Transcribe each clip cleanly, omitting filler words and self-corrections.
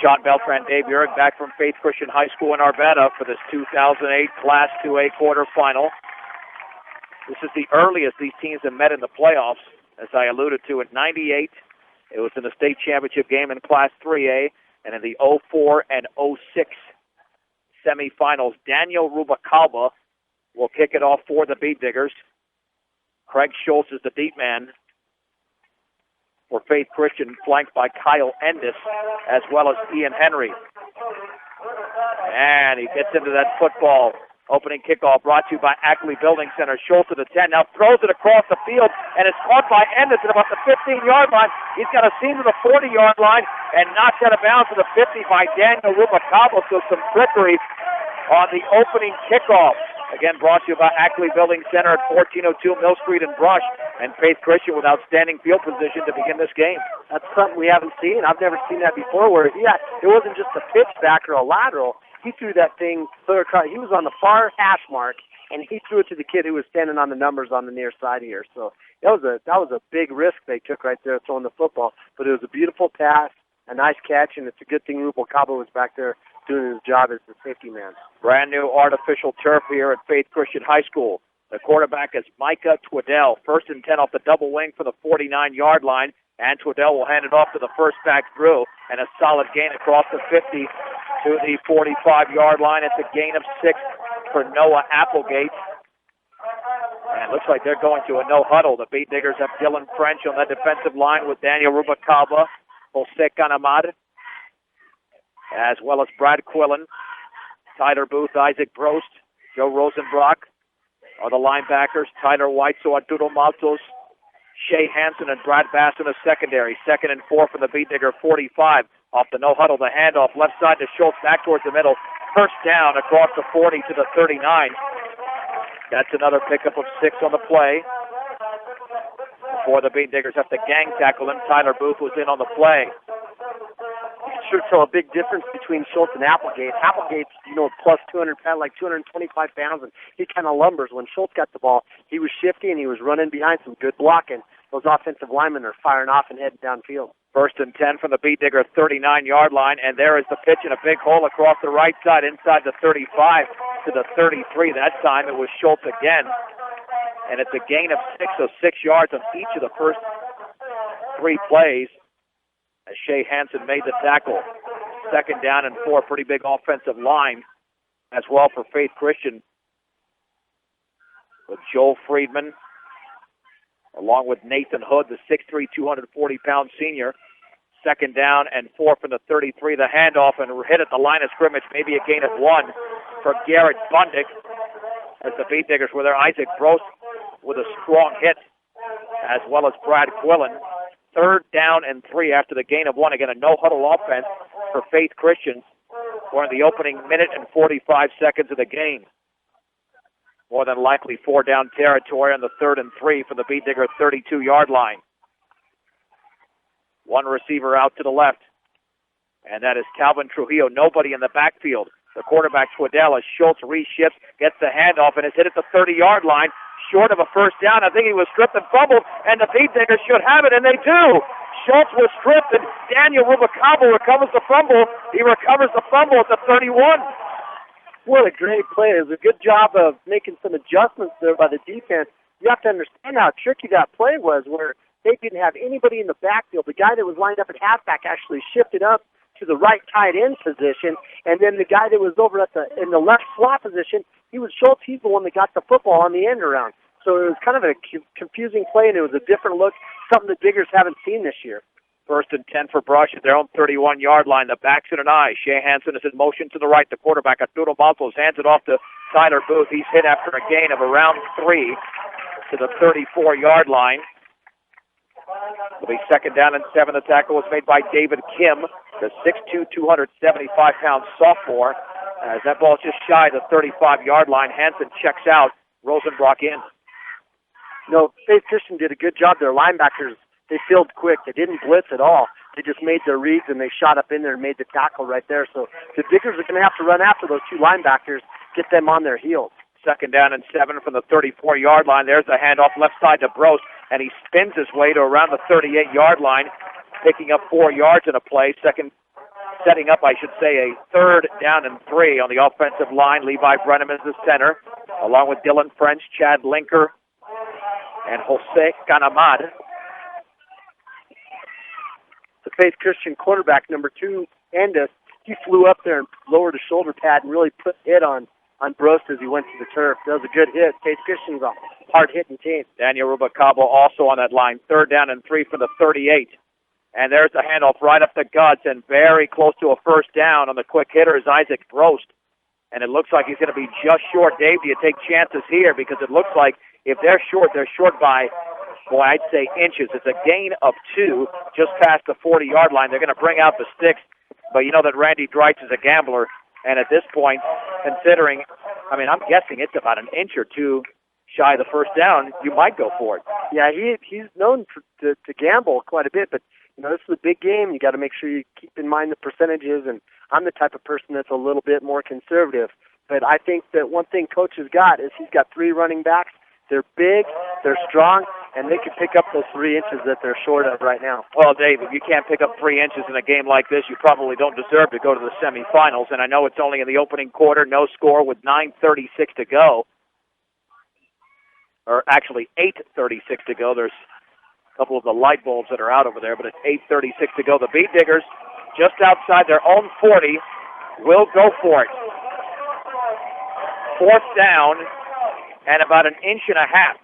John Beltran, Dave Urick back from Faith Christian High School in Arvada for this 2008 Class 2A quarterfinal. This is the earliest these teams have met in the playoffs, as I alluded to. In '98, it was in the state championship game in Class 3A, and in the '04 and '06 semifinals. Daniel Rubalcaba will kick it off for the Beat Diggers. Craig Schultz is the deep man for Faith Christian, flanked by Kyle Endis, as well as Ian Henry. And he gets into that football. Opening kickoff brought to you by Ackley Building Center. Schultz to the 10, now throws it across the field, and it's caught by Endis at about the 15-yard line. He's got a seam to the 40-yard line and knocks out of bounds to the 50 by Daniel Rubalcaba. So some trickery on the opening kickoff. Again, brought to you by Ackley Building Center at 1402 Mill Street in Brush, and Faith Christian with outstanding field position to begin this game. That's something we haven't seen. I've never seen that before, where it wasn't just a pitch back or a lateral. He threw that thing clear across. He was on the far hash mark, and he threw it to the kid who was standing on the numbers on the near side here. So that was a big risk they took right there throwing the football. But it was a beautiful pass, a nice catch, and it's a good thing Rubalcaba was back there doing his job as the safety man. Brand new artificial turf here at Faith Christian High School. The quarterback is Micah Twaddell. 1st and 10 off the double wing for the 49-yard line. And Twaddell will hand it off to the first back Drew. And a solid gain across the 50 to the 45-yard line. It's a gain of 6 for Noah Applegate. And it looks like they're going to a no-huddle. The Beat Diggers have Dylan French on that defensive line with Daniel Rubalcaba, Jose Canamad, as well as Brad Quillen, Tyler Booth, Isaac Brost, Joe Rosenbrock are the linebackers. Tyler White, so Arturo Maltos, Shea Hansen, and Brad Bass in the secondary. 2nd and 4 from the Beat Digger 45. Off the no-huddle, the handoff, left side to Schultz, back towards the middle. First down across the 40 to the 39. That's another pickup of 6 on the play. Before the Beat Diggers have to gang tackle him, Tyler Booth was in on the play. Sure tell a big difference between Schultz and Applegate. Applegate's, plus 200 pounds, like 225 pounds, and he kind of lumbers. When Schultz got the ball, he was shifty and he was running behind some good blocking. Those offensive linemen are firing off and heading downfield. 1st and 10 from the Beat Digger 39-yard line, and there is the pitch in a big hole across the right side inside the 35 to the 33. That time it was Schultz again, and it's a gain of 6, so 6 yards on each of the first 3 plays. As Shea Hansen made the tackle. 2nd down and 4, pretty big offensive line as well for Faith Christian. With Joel Friedman, along with Nathan Hood, the 6'3", 240-pound senior. 2nd down and 4 from the 33. The handoff and hit at the line of scrimmage, maybe a gain of 1 for Garrett Bundick. As the Beat Diggers were there, Isaac Brost with a strong hit, as well as Brad Quillen. 3rd down and 3 after the gain of 1. Again, a no-huddle offense for Faith Christian. We're in the opening minute and 45 seconds of the game. More than likely 4-down territory on the 3rd and 3 for the Beat Digger 32-yard line. 1 receiver out to the left, and that is Calvin Trujillo. Nobody in the backfield. The quarterback, Twaddell, as Schultz reshifts, gets the handoff, and is hit at the 30-yard line. Short of a first down. I think he was stripped and fumbled, and the Beat Diggers should have it, and they do. Schultz was stripped, and Daniel Rubalcaba recovers the fumble. He recovers the fumble at the 31. What a great play. It was a good job of making some adjustments there by the defense. You have to understand how tricky that play was, where they didn't have anybody in the backfield. The guy that was lined up at halfback actually shifted up to the right tight end position, and then the guy that was over in the left slot position, he was Schultz. He's the one that got the football on the end around. So it was kind of a confusing play, and it was a different look, something the Diggers haven't seen this year. 1st and 10 for Brush at their own 31-yard line. The back's in an eye. Shea Hansen is in motion to the right. The quarterback, Arturo Maltos, hands it off to Tyler Booth. He's hit after a gain of around 3 to the 34-yard line. It'll be 2nd down and 7. The tackle was made by David Kim, the 6'2", 275-pound sophomore. As that ball is just shy of the 35-yard line. Hansen checks out. Rosenbrock in. Faith Christian did a good job. Their linebackers, they filled quick. They didn't blitz at all. They just made their reads, and they shot up in there and made the tackle right there. So the Diggers are going to have to run after those 2 linebackers, get them on their heels. 2nd down and 7 from the 34-yard line. There's the handoff left side to Brost, and he spins his way to around the 38-yard line, picking up 4 yards in a play. 2nd setting up, I should say, a 3rd down and 3 on the offensive line. Levi Brenham is the center, along with Dylan French, Chad Linker, and Jose Canamad. The Faith Christian quarterback, number 2, Endes, he flew up there and lowered his shoulder pad and really put it on Brost as he went to the turf. That was a good hit. Faith Christian's a hard-hitting team. Daniel Rubacabo also on that line. 3rd down and 3 for the 38. And there's the handoff right up the guts and very close to a first down on the quick hitter is Isaac Brost. And it looks like he's going to be just short. Dave, do you take chances here? Because it looks like if they're short by, boy, I'd say inches. It's a gain of 2 just past the 40-yard line. They're going to bring out the sticks. But you know that Randy Dreitz is a gambler. And at this point, considering, I'm guessing it's about an inch or 2 shy of the first down, you might go for it. Yeah, he's known to gamble quite a bit, but this is a big game. You got to make sure you keep in mind the percentages, and I'm the type of person that's a little bit more conservative. But I think that one thing Coach has got is he's got 3 running backs. They're big, they're strong, and they can pick up those 3 inches that they're short of right now. Well, Dave, if you can't pick up 3 inches in a game like this, you probably don't deserve to go to the semifinals. And I know it's only in the opening quarter, no score with 9:36 to go. Or actually 8:36 to go. There's a couple of the light bulbs that are out over there, but it's 8:36 to go. The Beat Diggers, just outside their own 40, will go for it. 4th down and about an inch and a half.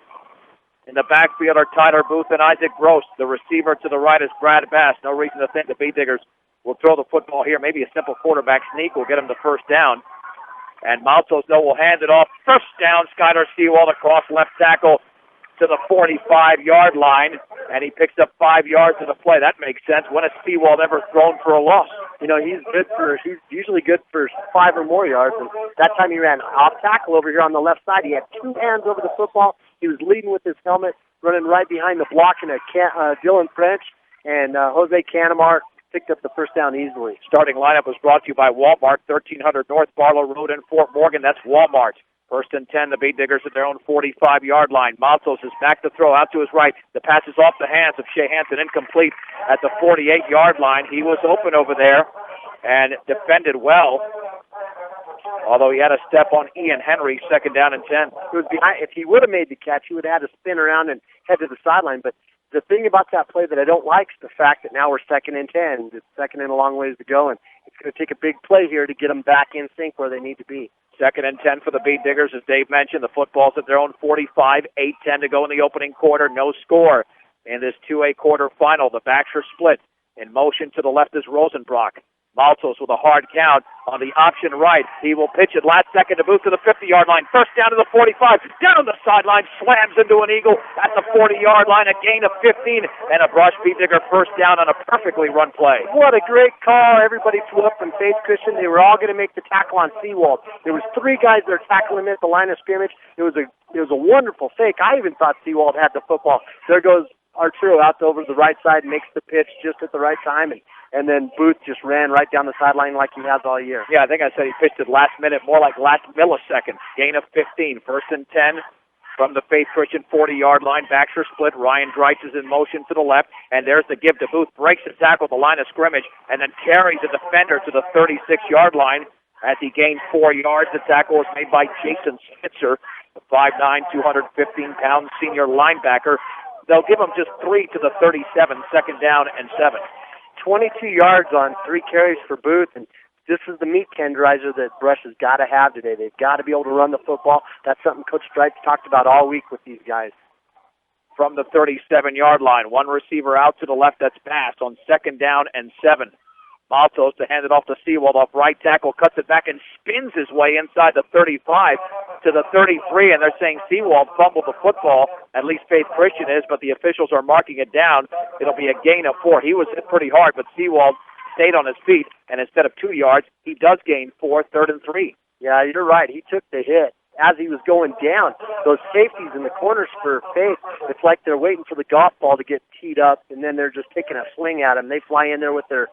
In the backfield are Tyler Booth and Isaac Gross. The receiver to the right is Brad Bass. No reason to think the Beat Diggers will throw the football here. Maybe a simple quarterback sneak will get them the first down. And Maltos, though, will hand it off. First down, Skylar Seawald across left tackle to the 45-yard line, and he picks up 5 yards of the play. That makes sense. When has Seawald ever thrown for a loss? He's usually good for 5 or more yards, and that time he ran off tackle over here on the left side. He had 2 hands over the football. He was leading with his helmet, running right behind the block, and Dylan French and Jose Canamar picked up the first down easily. Starting lineup was brought to you by Walmart, 1300 North Barlow Road in Fort Morgan. That's Walmart. 1st and 10, the Beat Diggers at their own 45-yard line. Maltos is back to throw out to his right. The pass is off the hands of Shea Hansen, incomplete at the 48-yard line. He was open over there and defended well, although he had a step on Ian Henry, 2nd down and 10. It was behind. If he would have made the catch, he would have had to spin around and head to the sideline. But the thing about that play that I don't like is the fact that now we're 2nd and 10. It's 2nd and a long ways to go, and it's going to take a big play here to get them back in sync where they need to be. 2nd and 10 for the Beat Diggers, as Dave mentioned. The football's at their own 45, 8:10 to go in the opening quarter. No score in this 2A quarterfinal. The backs are split. In motion to the left is Rosenbrock. Maltos with a hard count on the option right. He will pitch it last second to Booth to the 50-yard line. First down to the 45. Down the sideline, slams into an eagle at the 40-yard line. A gain of 15 and a Brush Beat Digger first down on a perfectly run play. What a great call. Everybody flew up from Faith Christian. They were all going to make the tackle on Seawald. There was 3 guys that were tackling him at the line of scrimmage. It was a wonderful fake. I even thought Seawald had the football. There goes Arturo out over the right side, makes the pitch just at the right time, and then Booth just ran right down the sideline like he has all year. Yeah, I think I said he pitched it last minute, more like last millisecond. Gain of 15, 1st and 10 from the Faith Christian 40-yard line. Backs are split. Ryan Dreitz is in motion to the left, and there's the give to Booth. Breaks the tackle at the line of scrimmage, and then carries the defender to the 36-yard line as he gained 4 yards. The tackle was made by Jason Spitzer, the 5'9", 215-pound senior linebacker. They'll give him just 3 to the 37, 2nd down and 7. 22 yards on 3 carries for Booth, and this is the meat tenderizer that Brush has got to have today. They've got to be able to run the football. That's something Coach Stripes talked about all week with these guys. From the 37-yard line, 1 receiver out to the left, that's Bass on 2nd down and 7. Maltos to hand it off to Seawald off right tackle, cuts it back and spins his way inside the 35 to the 33, and they're saying Seawald fumbled the football. At least Faith Christian is, but the officials are marking it down. It'll be a gain of 4. He was hit pretty hard, but Seawald stayed on his feet, and instead of 2 yards, he does gain 4, 3rd and 3. Yeah, you're right. He took the hit as he was going down. Those safeties in the corners for Faith, it's like they're waiting for the golf ball to get teed up, and then they're just taking a swing at him. They fly in there with their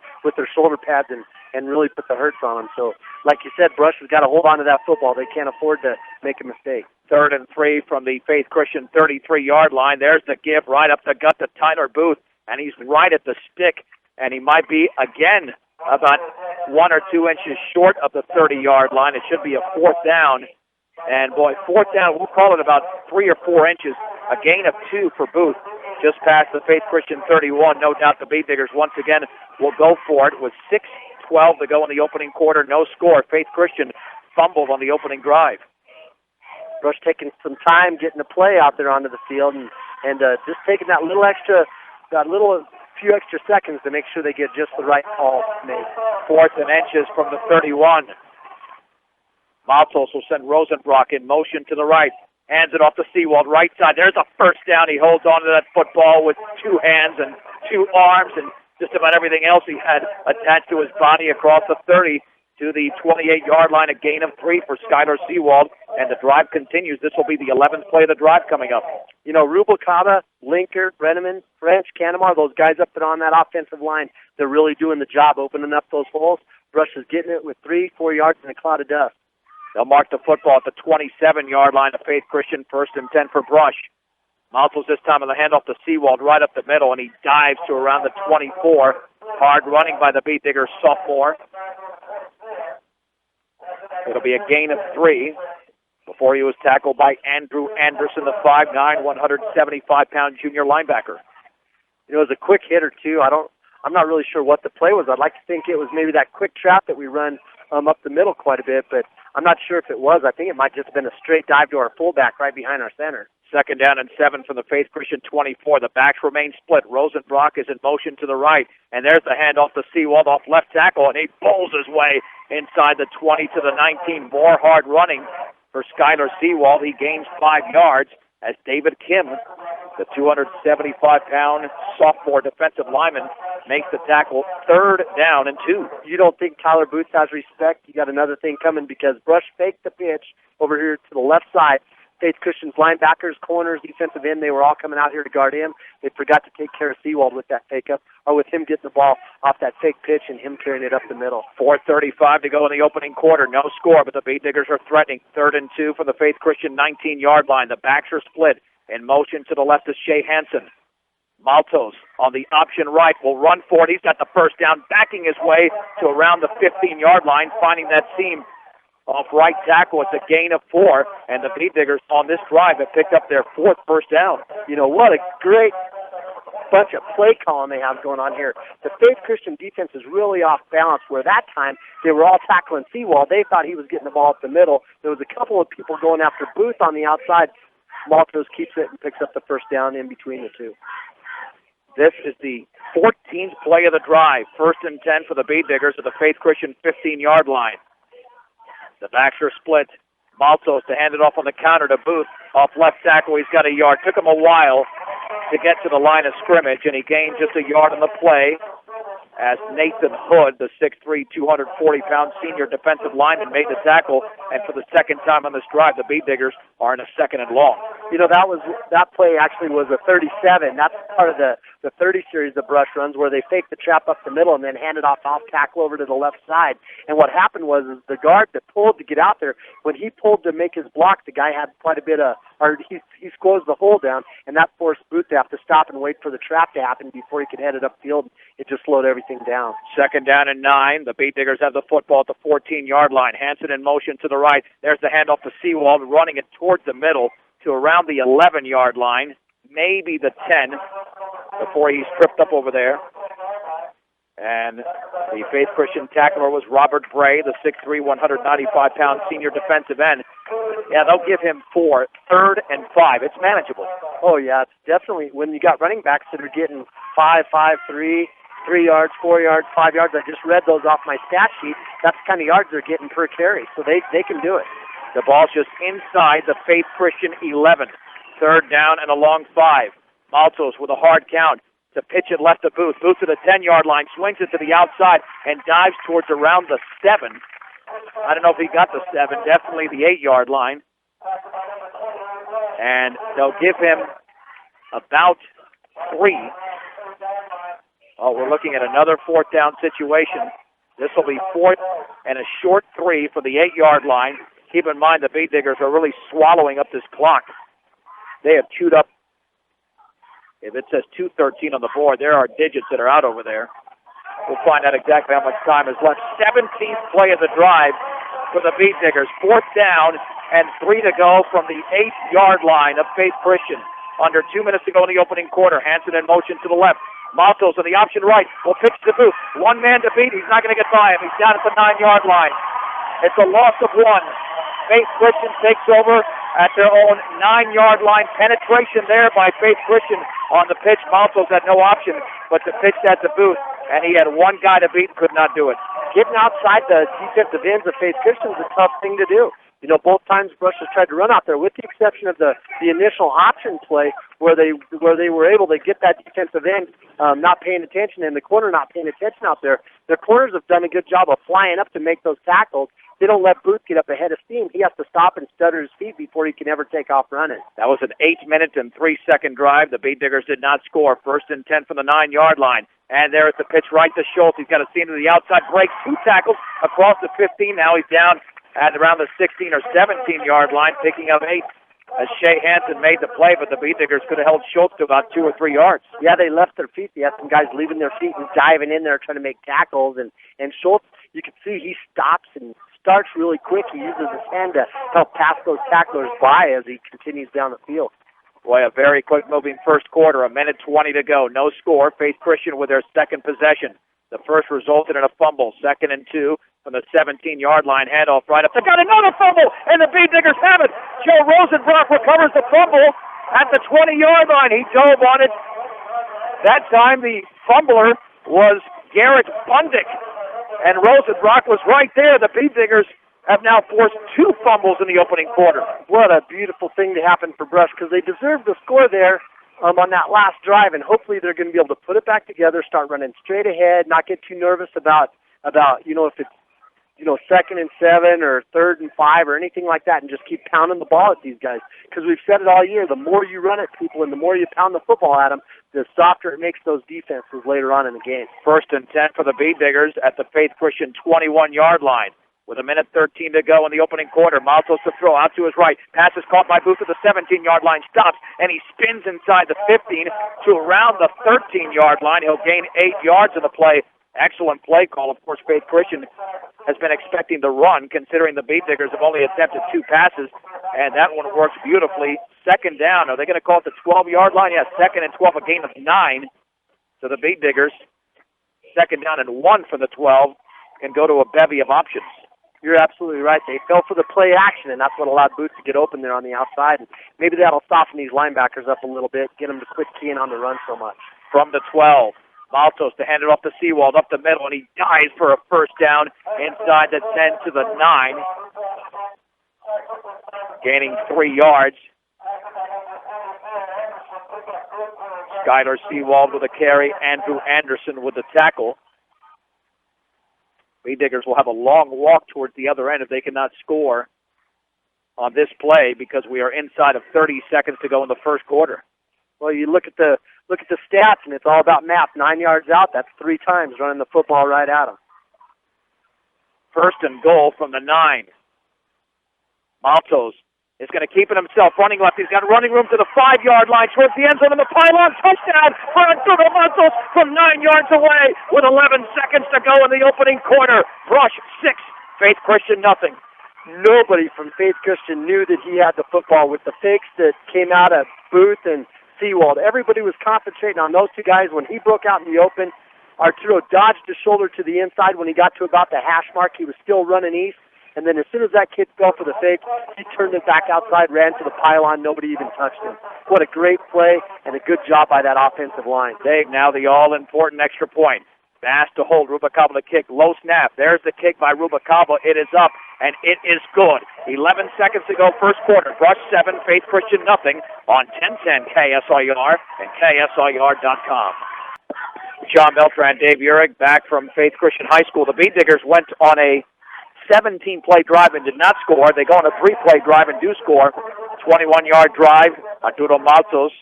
shoulder pads and really put the hurts on them. So, like you said, Brush has got to hold on to that football. They can't afford to make a mistake. 3rd and 3 from the Faith Christian 33-yard line. There's the give right up the gut to Tyler Booth, and he's right at the stick, and he might be, again, about 1 or 2 inches short of the 30-yard line. It should be a fourth down. And, boy, fourth down, we'll call it about 3 or 4 inches, a gain of 2 for Booth, just past the Faith Christian 31. No doubt the Beat Diggers once again will go for it with 6:12 to go in the opening quarter. No score. Faith Christian fumbled on the opening drive. Rush taking some time getting the play out there onto the field and just taking that few extra seconds to make sure they get just the right call made. 4th and inches from the 31. Maltos will send Rosenbrock in motion to the right. Hands it off to Seawald, right side. There's a first down. He holds on to that football with 2 hands and 2 arms and just about everything else he had attached to his body across the 30 to the 28-yard line, a gain of 3 for Skylar Seawald, and the drive continues. This will be the 11th play of the drive coming up. You know, Rubalcaba, Linker, Brenneman, French, Canamar, those guys up there on that offensive line, they're really doing the job, opening up those holes. Rush is getting it with 3-4 yards in a cloud of dust. They'll mark the football at the 27-yard line of Faith Christian, 1st and 10 for Brush. Maltos this time on the handoff to Seawald right up the middle, and he dives to around the 24. Hard running by the Beat Diggers sophomore. It'll be a gain of 3 before he was tackled by Andrew Anderson, the 5'9", 175-pound junior linebacker. You know, it was a quick hitter, too. I'm not really sure what the play was. I'd like to think it was maybe that quick trap that we run up the middle quite a bit, but I'm not sure if it was. I think it might just have been a straight dive to our fullback right behind our center. 2nd down and 7 from the Faith Christian 24. The backs remain split. Rosenbrock is in motion to the right, and there's the handoff to Seawald off left tackle, and he pulls his way inside the 20 to the 19. More hard running for Skylar Seawald. He gains 5 yards as David Kim, the 275-pound sophomore defensive lineman, makes the tackle. 3rd down and 2. You don't think Tyler Booth has respect? You got another thing coming because Brush faked the pitch over here to the left side. Faith Christian's linebackers, corners, defensive end, they were all coming out here to guard him. They forgot to take care of Seawald with that fake up, or with him getting the ball off that fake pitch and him carrying it up the middle. 4:35 to go in the opening quarter. No score, but the Beat Diggers are threatening. 3rd and 2 for the Faith Christian 19-yard line. The backs are split. In motion to the left is Shea Hansen. Maltos on the option right will run for it. He's got the first down, backing his way to around the 15-yard line, finding that seam off right tackle. It's a gain of 4, and the Beat Diggers on this drive have picked up their 4th first down. You know, what a great bunch of play calling they have going on here. The Faith Christian defense is really off balance, where that time they were all tackling Seawald. They thought he was getting the ball up the middle. There was a couple of people going after Booth on the outside. Maltos keeps it and picks up the first down in between the two. This is the 14th play of the drive. 1st and 10 for the Beat Diggers at the Faith Christian 15-yard line. The backs are split. Maltos to hand it off on the counter to Booth. Off left tackle, he's got a yard. Took him a while to get to the line of scrimmage, and he gained just a yard on the play as Nathan Hood, the 6'3", 240-pound senior defensive lineman, made the tackle. And for the second time on this drive, the Beat Diggers are in a 2nd and long. You know, that play actually was a 37. That's part of the 30 series of Brush runs, where they fake the trap up the middle and then hand it off tackle over to the left side. And what happened was is the guard that pulled to get out there, when he pulled to make his block, the guy had quite a bit of, or he squoze the hole down, and that forced Booth to have to stop and wait for the trap to happen before he could head it upfield. It just slowed everything down. 2nd down and 9. The Beat Diggers have the football at the 14-yard line. Hansen in motion to the right. There's the handoff to Seawald, running it towards the middle to around the 11-yard line, maybe the 10, before he's tripped up over there. And the Faith Christian tackler was Robert Bray, the 6'3", 195-pound senior defensive end. Yeah, they'll give him 4. 3rd and 5. It's manageable. Oh, yeah, it's definitely, when you got running backs that are getting 5, 5, 3, 3 yards, 4 yards, 5 yards. I just read those off my stat sheet. That's the kind of yards they're getting per carry, so they can do it. The ball's just inside the Faith Christian 11. 3rd down and a long 5. Maltos with a hard count to pitch it left to Booth. Booth to the 10-yard line, swings it to the outside, and dives towards around the 7. I don't know if he got the 7, definitely the 8-yard line. And they'll give him about 3. Oh, we're looking at another 4th down situation. This will be 4th and a short 3 for the 8-yard line. Keep in mind the Beat Diggers are really swallowing up this clock. They have chewed up. If it says 2:13 on the board, there are digits that are out over there. We'll find out exactly how much time is left. 17th play of the drive for the Beat Diggers. 4th down and 3 to go from the 8-yard line of Faith Christian. Under 2 minutes to go in the opening quarter. Hansen in motion to the left. Matos on the option right. Will pitch to Booth. One man to beat. He's not going to get by him. He's down at the 9-yard line. It's a loss of 1. Faith Christian takes over at their own 9-yard line. Penetration there by Faith Christian on the pitch. Matos had no option but to pitch that to Booth, and he had one guy to beat and could not do it. Getting outside the defensive ends of Faith Christian is a tough thing to do. You know, both times Brush has tried to run out there, with the exception of the initial option play where they were able to get that defensive end not paying attention and the corner not paying attention out there. Their corners have done a good job of flying up to make those tackles. They don't let Booth get up ahead of steam. He has to stop and stutter his feet before he can ever take off running. That was an 8-minute and 3-second drive. The Beat Diggers did not score. 1st and 10 from the 9-yard line. And there at the pitch right to Schultz. He's got a seam to the outside, breaks 2 tackles across the 15. Now he's down at around the 16 or 17-yard line, picking up 8 as Shea Hansen made the play, but the Beat Diggers could have held Schultz to about 2 or 3 yards. Yeah, they left their feet. They had some guys leaving their feet and diving in there trying to make tackles, and Schultz, you can see he stops and starts really quick. He uses his hand to help pass those tacklers by as he continues down the field. Boy, a very quick-moving first quarter, 1:20 to go. No score. Faith Christian with their second possession. The first resulted in a fumble. 2nd and 2 from the 17-yard line. Handoff right up. They got another fumble, and the Beat Diggers have it. Joe Rosenbrock recovers the fumble at the 20-yard line. He dove on it. That time the fumbler was Garrett Bundick, and Rosenbrock was right there. The Beat Diggers have now forced 2 fumbles in the opening quarter. What a beautiful thing to happen for Brush, because they deserved the score there on that last drive, and hopefully they're going to be able to put it back together, start running straight ahead, not get too nervous about if it's 2nd and 7 or 3rd and 5 or anything like that, and just keep pounding the ball at these guys. Because we've said it all year, the more you run at people and the more you pound the football at them, the softer it makes those defenses later on in the game. 1st and 10 for the Beat Diggers at the Faith Christian 21-yard line. With 1:13 to go in the opening quarter, Maltos to throw out to his right. Pass is caught by Booth at the 17-yard line. Stops, and he spins inside the 15 to around the 13-yard line. He'll gain 8 yards in the play. Excellent play call. Of course, Faith Christian has been expecting the run, considering the Beat Diggers have only attempted 2 passes, and that one works beautifully. 2nd down. Are they going to call it the 12-yard line? Yes, 2nd and 12, a gain of 9 to the Beat Diggers. 2nd down and 1 for the 12 can go to a bevy of options. You're absolutely right. They fell for the play action, and that's what allowed Booth to get open there on the outside. And maybe that'll soften these linebackers up a little bit, get them to quit keying on the run so much. From the 12, Maltos to hand it off to Seawald up the middle, and he dives for a 1st down inside the 10 to the 9, gaining 3 yards. Skylar Seawald with a carry, Andrew Anderson with the tackle. Beat Diggers will have a long walk towards the other end if they cannot score on this play, because we are inside of 30 seconds to go in the first quarter. Well, you look at the stats, and it's all about math. 9 yards out, that's 3 times running the football right at them. 1st and goal from the 9. Maltos is going to keep it himself, running left. He's got running room to the 5-yard line towards the end zone of the pylon. Touchdown for Arturo Maltos from 9 yards away with 11 seconds to go in the opening quarter. Brush 6, Faith Christian nothing. Nobody from Faith Christian knew that he had the football with the fakes that came out of Booth and Seawald. Everybody was concentrating on those 2 guys. When he broke out in the open, Arturo dodged his shoulder to the inside. When he got to about the hash mark, he was still running east. And then as soon as that kid fell for the fake, he turned it back outside, ran to the pylon. Nobody even touched him. What a great play and a good job by that offensive line. Dave, now the all-important extra point. Bass to hold, Rubacaba to kick, low snap. There's the kick by Rubacaba. It is up, and it is good. 11 seconds to go, first quarter. Brush 7, Faith Christian nothing on 1010 KSIR and KSIR.com. John Beltran, Dave Urich, back from Faith Christian High School. The Beat Diggers went on a 17-play drive and did not score. They go on a 3-play drive and do score. 21-yard drive. Arturo Maltos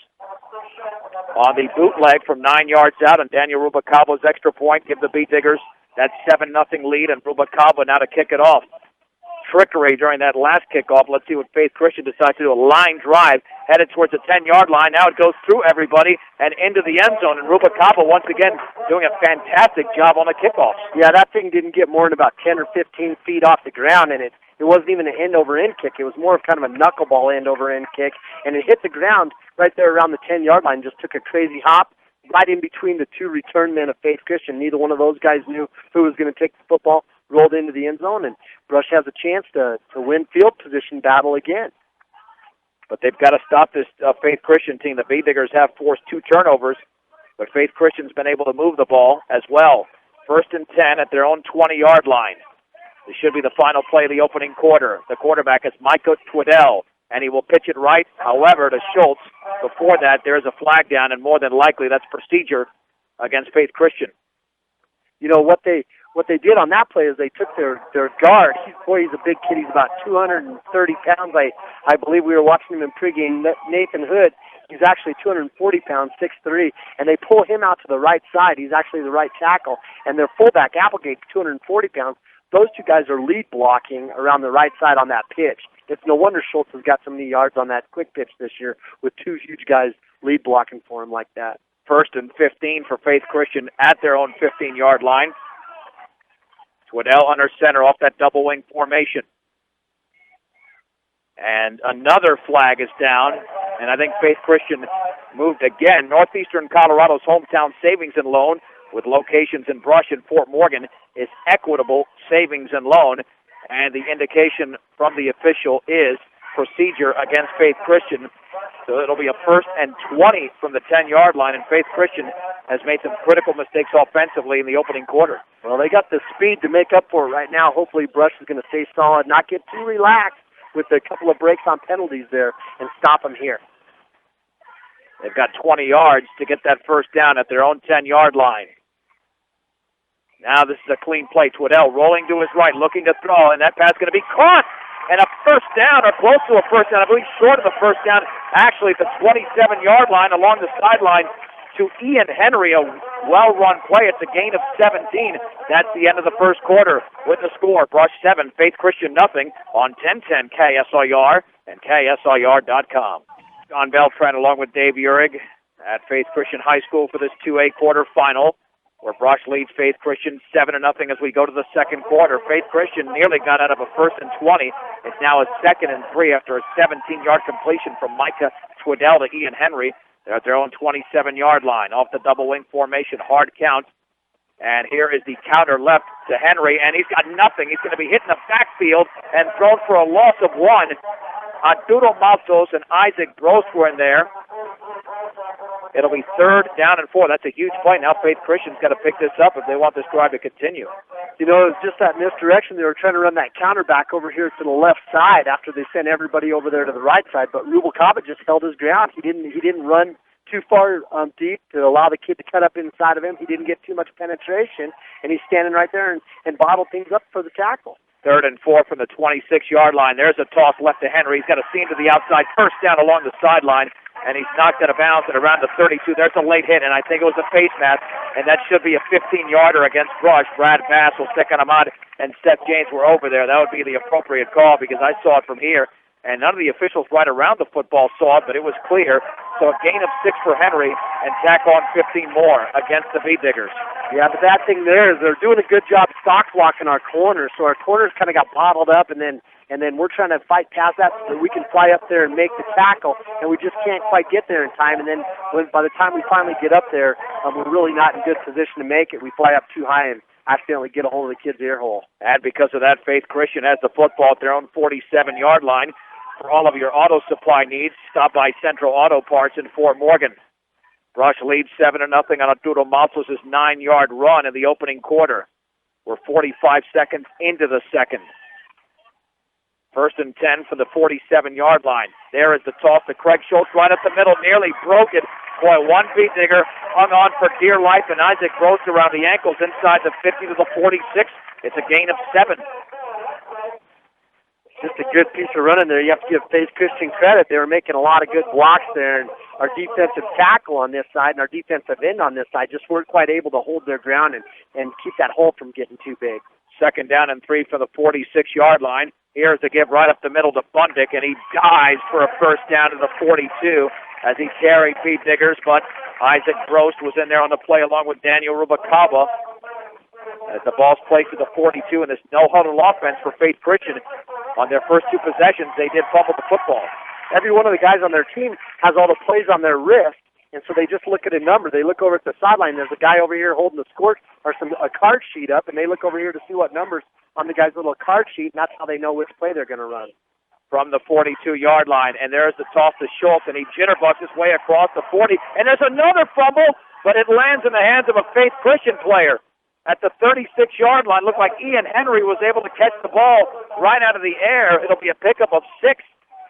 on the bootleg from 9 yards out, and Daniel Rubacabo's extra point give the Beat Diggers that 7-0 lead, and Rubacabo now to kick it off. trickery during that last kickoff. Let's see what Faith Christian decides to do. A line drive headed towards the 10-yard line. Now it goes through everybody and into the end zone. And Rubalcaba once again doing a fantastic job on the kickoffs. Yeah, that thing didn't get more than about 10 or 15 feet off the ground, and it wasn't even an end-over-end kick. It was more of kind of a knuckleball end-over-end kick, and it hit the ground right there around the 10-yard line, just took a crazy hop right in between the two return men of Faith Christian. Neither one of those guys knew who was going to take the football, rolled into the end zone, and Brush has a chance to win field position battle again. But they've got to stop this Faith Christian team. The B-Diggers have forced 2 turnovers, but Faith Christian's been able to move the ball as well. 1st and 10 at their own 20-yard line. This should be the final play of the opening quarter. The quarterback is Micah Twiddell, and he will pitch it right, however, to Schultz. Before that, there's a flag down, and more than likely that's procedure against Faith Christian. You know, what they did on that play is they took their guard. He's a big kid. He's about 230 pounds. I believe we were watching him in pregame. Nathan Hood, he's actually 240 pounds, 6'3", and they pull him out to the right side. He's actually the right tackle. And their fullback, Applegate, 240 pounds. Those two guys are lead blocking around the right side on that pitch. It's no wonder Schultz has got so many yards on that quick pitch this year with 2 huge guys lead blocking for him like that. 1st and 15 for Faith Christian at their own 15-yard line. Twiddell under center off that double wing formation. And another flag is down, and I think Faith Christian moved again. Northeastern Colorado's hometown savings and loan with locations in Brush and Fort Morgan is Equitable Savings and Loan, and the indication from the official is procedure against Faith Christian. So it'll be a 1st and 20 from the 10-yard line, and Faith Christian has made some critical mistakes offensively in the opening quarter. Well, they got the speed to make up for it right now. Hopefully Brush is going to stay solid, not get too relaxed with a couple of breaks on penalties there, and stop them here. They've got 20 yards to get that 1st down at their own 10-yard line. Now this is a clean play. Twiddell rolling to his right, looking to throw, and that pass is going to be caught. And a 1st down, or close to a 1st down, I believe short of the 1st down, actually at the 27-yard line along the sideline to Ian Henry, a well-run play. It's a gain of 17. That's the end of the 1st quarter with the score. Brush 7, Faith Christian nothing on 1010 KSIR and KSIR.com. John Beltran along with Dave Urig at Faith Christian High School for this 2A quarterfinal, where Brush leads Faith Christian 7-0 as we go to the 2nd quarter. Faith Christian nearly got out of a 1st and 20. It's now a 2nd and 3 after a 17-yard completion from Micah Twiddell to Ian Henry. They're at their own 27-yard line. Off the double wing formation, hard count. And here is the counter left to Henry, and he's got nothing. He's going to be hit in the backfield and thrown for a loss of 1. Arturo Maltos and Isaac Gross were in there. It'll be 3rd down and 4. That's a huge play. Now Faith Christian's got to pick this up if they want this drive to continue. You know, it was just that misdirection. They were trying to run that counter back over here to the left side after they sent everybody over there to the right side. But Rubalcaba just held his ground. He didn't run too far deep to allow the kid to cut up inside of him. He didn't get too much penetration, and he's standing right there and bottled things up for the tackle. 3rd and 4 from the 26-yard line. There's a toss left to Henry. He's got a seam to the outside. 1st down along the sideline, and he's knocked out of bounds at around the 32. There's a late hit, and I think it was a face mask, and that should be a 15-yarder against Brush. Brad Bass will stick on him out, and Seth James were over there. That would be the appropriate call because I saw it from here, and none of the officials right around the football saw it, but it was clear. So a gain of 6 for Henry, and tack on 15 more against the V-Diggers. Yeah, but that thing there is they're doing a good job stock blocking our corners, so our corners kind of got bottled up, and then we're trying to fight past that so that we can fly up there and make the tackle, and we just can't quite get there in time. And then by the time we finally get up there, we're really not in good position to make it. We fly up too high and accidentally get a hold of the kid's ear hole. And because of that, Faith Christian has the football at their own 47-yard line. For all of your auto supply needs, stop by Central Auto Parts in Fort Morgan. Brush leads 7-0 on Arturo Maltos' 9-yard run in the opening quarter. We're 45 seconds into the 2nd. 1st and 10 for the 47-yard line. There is the toss to Craig Schultz right up the middle, nearly broke it. Boy, one V-Digger hung on for dear life, and Isaac Gross around the ankles inside the 50 to the 46. It's a gain of 7. Just a good piece of running there. You have to give Faith Christian credit. They were making a lot of good blocks there, and our defensive tackle on this side and our defensive end on this side just weren't quite able to hold their ground and keep that hole from getting too big. 2nd down and 3 for the 46-yard line. Here's the give right up the middle to Bundick, and he dives for a first down to the 42 as he carried Pete Diggers, but Isaac Gross was in there on the play along with Daniel Rubacava. As the ball's played to the 42, and this no-huddle offense for Faith Christian. On their first two possessions, they did fumble the football. Every one of the guys on their team has all the plays on their wrist, and so they just look at a number. They look over at the sideline. There's a guy over here holding the score or a card sheet up, and they look over here to see what numbers on the guy's little card sheet, and that's how they know which play they're going to run. From the 42-yard line, and there's the toss to Schultz, and he jitterbugs his way across the 40, and there's another fumble, but it lands in the hands of a Faith Christian player. At the 36-yard line, looked like Ian Henry was able to catch the ball right out of the air. It'll be a pickup of 6,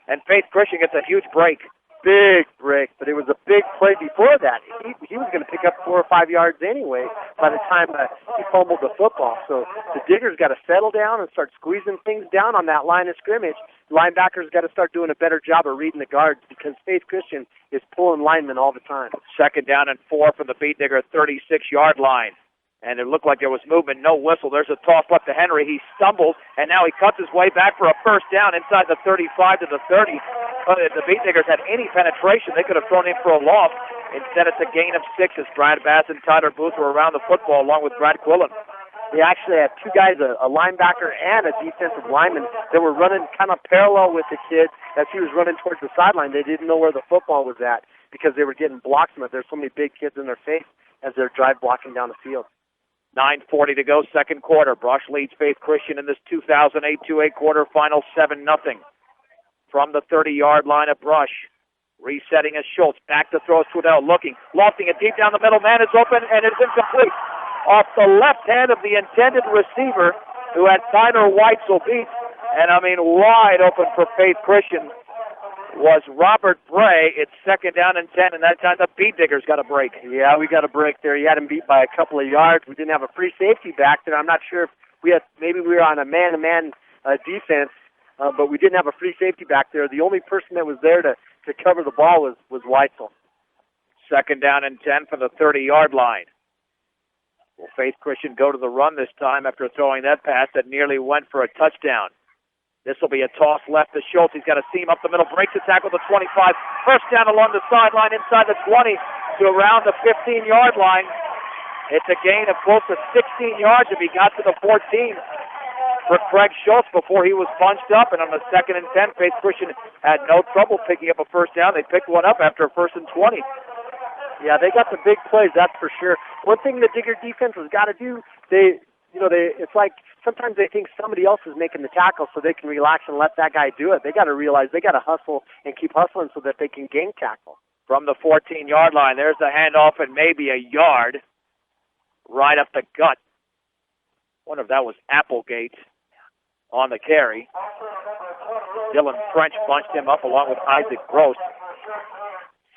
and Faith Christian gets a huge break. Big break, but it was a big play before that. He was going to pick up 4 or 5 yards anyway by the time he fumbled the football. So the Diggers got to settle down and start squeezing things down on that line of scrimmage. Linebackers got to start doing a better job of reading the guards because Faith Christian is pulling linemen all the time. 2nd down and 4 from the Beat Digger 36-yard line. And it looked like there was movement, no whistle. There's a toss left to Henry. He stumbles, and now he cuts his way back for a first down inside the 35 to the 30. If the Beat Diggers had any penetration, they could have thrown in for a loss. Instead, it's a gain of 6 as Brad Bass and Tyler Booth were around the football along with Brad Quillen. They actually had 2 guys, a linebacker and a defensive lineman, that were running kind of parallel with the kid as he was running towards the sideline. They didn't know where the football was at because they were getting blocked from it. There's so many big kids in their face as they're drive blocking down the field. 9:40 to go, second quarter. Brush leads Faith Christian in this 2008 2A quarterfinal 7-0. From the 30-yard line of Brush. Resetting as Schultz. Back to throw Twiddell. Looking. Lofting it deep down the middle. Man is open, and it's incomplete. Off the left hand of the intended receiver, who had Tyler Weitzel beat. And, wide open for Faith Christian was Robert Bray. It's 2nd down and 10, and that time the Beat Diggers got a break. Yeah, we got a break there. He had him beat by a couple of yards. We didn't have a free safety back there. I'm not sure if maybe we were on a man-to-man defense, but we didn't have a free safety back there. The only person that was there to cover the ball was Weitzel. 2nd down and 10 from the 30-yard line. Will Faith Christian go to the run this time after throwing that pass that nearly went for a touchdown? This will be a toss left to Schultz. He's got a seam up the middle, breaks the tackle to 25. First down along the sideline, inside the 20 to around the 15-yard line. It's a gain of close to 16 yards if he got to the 14 for Craig Schultz before he was bunched up. And on the 2nd and 10, Faith Christian had no trouble picking up a first down. They picked one up after a 1st and 20. Yeah, they got the big plays, that's for sure. One thing the Digger defense has got to do, it's like sometimes they think somebody else is making the tackle so they can relax and let that guy do it. They got to realize they got to hustle and keep hustling so that they can gang tackle. From the 14-yard line, there's the handoff and maybe a yard right up the gut. Wonder if that was Applegate on the carry. Dylan French bunched him up along with Isaac Gross.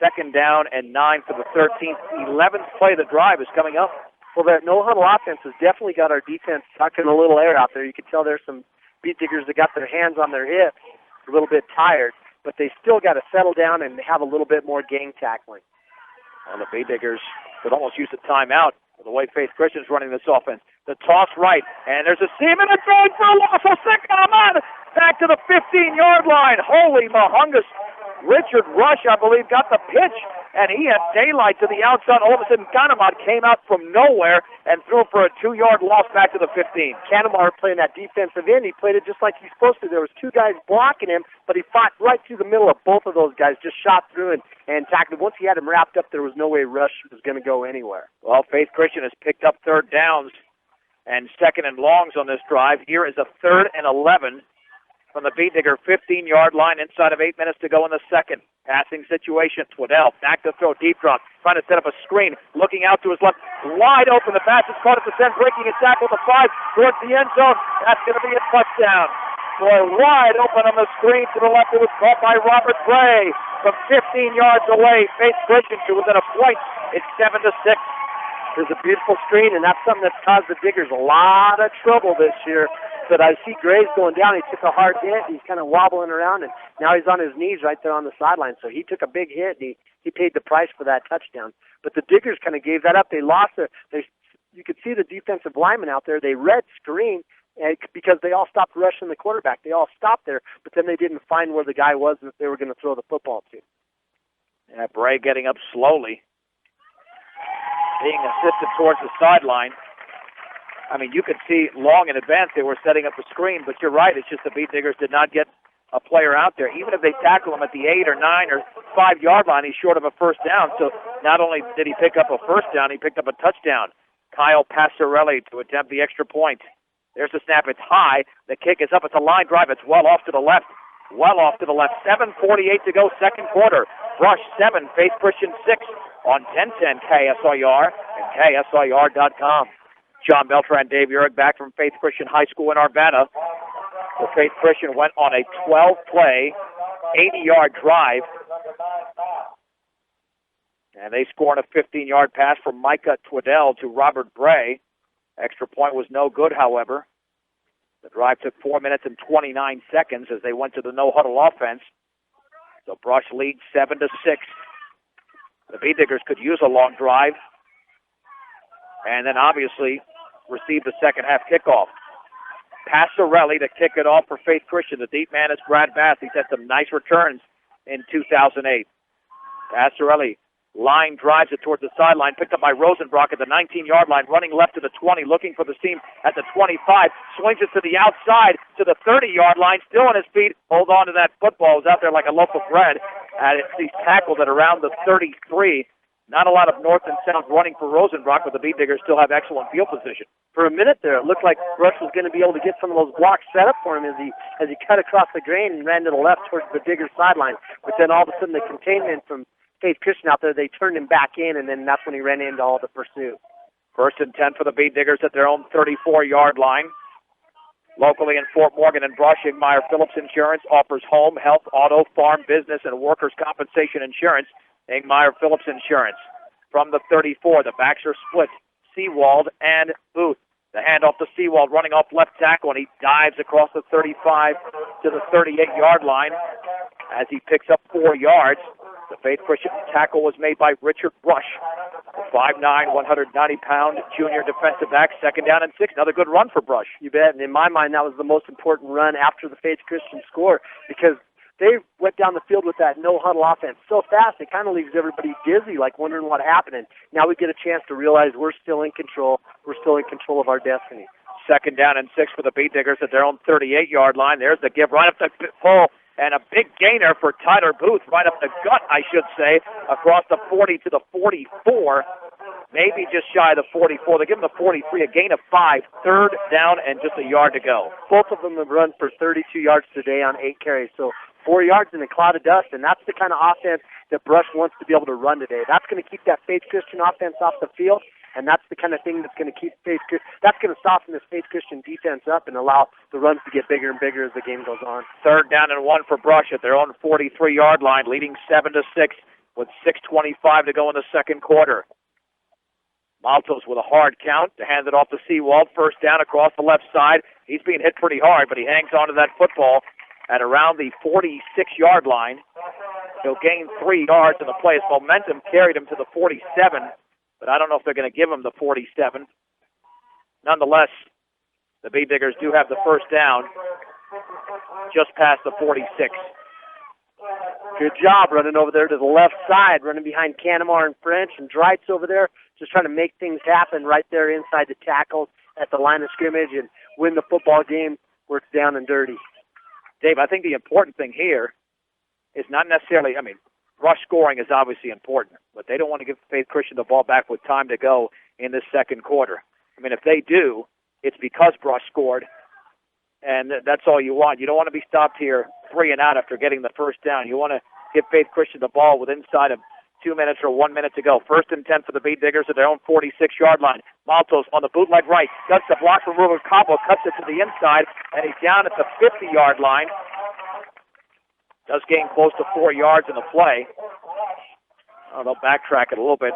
2nd down and 9 for the 13th. 11th play of the drive is coming up. Well, that no-huddle offense has definitely got our defense sucking a little air out there. You can tell there's some Beat Diggers that got their hands on their hips, a little bit tired, but they still got to settle down and have a little bit more gang tackling. Well, the Beat Diggers could almost use a timeout for the way Faith Christian's running this offense. The toss right, and there's a seam and a going for a loss. A second, back to the 15-yard line. Holy mahungus. Richard Rush, I believe, got the pitch, and he had daylight to the outside. All of a sudden, Kanemat came out from nowhere and threw for a 2-yard loss back to the 15. Kanemat playing that defensive end. He played it just like he's supposed to. There was 2 guys blocking him, but he fought right through the middle of both of those guys, just shot through and tackled him. Once he had him wrapped up, there was no way Rush was going to go anywhere. Well, Faith Christian has picked up 3rd downs and 2nd and longs on this drive. Here is a 3rd and 11. From the Beat Digger 15-yard line inside of 8 minutes to go in the 2nd. Passing situation. Twiddell back to throw, deep drop, trying to set up a screen, looking out to his left, wide open. The pass is caught at the 10, breaking his tackle to 5 towards the end zone. That's going to be a touchdown. Boy, wide open on the screen to the left. It was caught by Robert Bray from 15 yards away. Faith Christian to within a point. It's 7-6. There's a beautiful screen, and that's something that's caused the Diggers a lot of trouble this year. But I see Graves going down. He took a hard hit. He's kind of wobbling around, and now he's on his knees right there on the sideline. So he took a big hit, and he paid the price for that touchdown. But the Diggers kind of gave that up. They lost you could see the defensive lineman out there. They read screen. and because they all stopped rushing the quarterback. They all stopped there, but then they didn't find where the guy was that they were going to throw the football to. Yeah, Bray getting up slowly, being assisted towards the sideline. I mean, you could see long in advance they were setting up the screen, but you're right, it's just the Beat Diggers did not get a player out there. Even if they tackle him at the 8 or 9 or 5 yard line, he's short of a first down. So not only did he pick up a first down, he picked up a touchdown. Kyle Passarelli to attempt the extra point. There's the snap. It's high. The kick is up. It's a line drive. It's well off to the left. Well off to the left. 7:48 to go, second quarter. Brush 7, Faith Christian 6 on 1010 KSIR and KSIR.com. John Beltran, Dave Urich back from Faith Christian High School in Urbana. The Faith Christian went on a 12-play, 80-yard drive. And they scored a 15-yard pass from Micah Twaddell to Robert Bray. Extra point was no good, however. The drive took 4 minutes and 29 seconds as they went to the no-huddle offense. So Brush leads 7-6. The Beat Diggers could use a long drive. And then obviously receive the second half kickoff. Passarelli to kick it off for Faith Christian. The deep man is Brad Bass. He's had some nice returns in 2008. Passarelli line drives it towards the sideline, picked up by Rosenbrock at the 19-yard line, running left to the 20, looking for the seam at the 25, swings it to the outside to the 30-yard line, still on his feet, hold on to that football, was out there like a loaf of bread, and he's tackled at around the 33. Not a lot of north and south running for Rosenbrock, but the Beat Diggers still have excellent field position. For a minute there, it looked like Brush was going to be able to get some of those blocks set up for him as he cut across the grain and ran to the left towards the Diggers sideline. But then all of a sudden the containment from Faith Christian out there, they turned him back in, and then that's when he ran into all the pursuit. 1st and 10 for the Beat Diggers at their own 34-yard line. Locally in Fort Morgan and Brush, Meyer Phillips Insurance offers home, health, auto, farm, business, and workers' compensation insurance. Meyer Phillips Insurance. From the 34, the backs are split. Seawald and Booth. The handoff to Seawald, running off left tackle, and he dives across the 35 to the 38-yard line as he picks up 4 yards. The Faith Christian tackle was made by Richard Brush, the 5'9", 190-pound junior defensive back. 2nd down and 6. Another good run for Brush. You bet. And in my mind, that was the most important run after the Faith Christian score, because they went down the field with that no-huddle offense so fast, it kind of leaves everybody dizzy, like wondering what happened. And now we get a chance to realize we're still in control. We're still in control of our destiny. 2nd down and 6 for the Beat Diggers at their own 38-yard line. There's the give right up the pole, and a big gainer for Tyler Booth, right up the gut, I should say, across the 40 to the 44. Maybe just shy of the 44. They give him the 43, a gain of 5. 3rd down and just a yard to go. Both of them have run for 32 yards today on 8 carries. So 4 yards in a cloud of dust, and that's the kind of offense that Brush wants to be able to run today. That's going to keep that Faith Christian offense off the field, and that's the kind of thing that's going to keep that's going to soften this Faith Christian defense up and allow the runs to get bigger and bigger as the game goes on. 3rd down and 1 for Brush at their own 43-yard line, leading 7-6 with 6:25 to go in the second quarter. Maltos with a hard count to hand it off to Seawald. 1st down across the left side. He's being hit pretty hard, but he hangs on to that football at around the 46-yard line. He'll gain 3 yards in the play. His momentum carried him to the 47, but I don't know if they're going to give him the 47. Nonetheless, the Beat Diggers do have the 1st down just past the 46. Good job running over there to the left side, running behind Canamar and French, and Dreitz over there just trying to make things happen right there inside the tackles at the line of scrimmage and win the football game where it's down and dirty. Dave, I think the important thing here is not necessarily, rush scoring is obviously important, but they don't want to give Faith Christian the ball back with time to go in this second quarter. If they do, it's because Brush scored, and that's all you want. You don't want to be stopped here 3 and out after getting the 1st down. You want to give Faith Christian the ball with inside of 2 minutes or 1 minute to go. 1st and 10 for the Beat Diggers at their own 46-yard line. Maltos on the bootleg right, does the block from Ruben Cabo, cuts it to the inside, and he's down at the 50-yard line. Does gain close to 4 yards in the play. They'll backtrack it a little bit.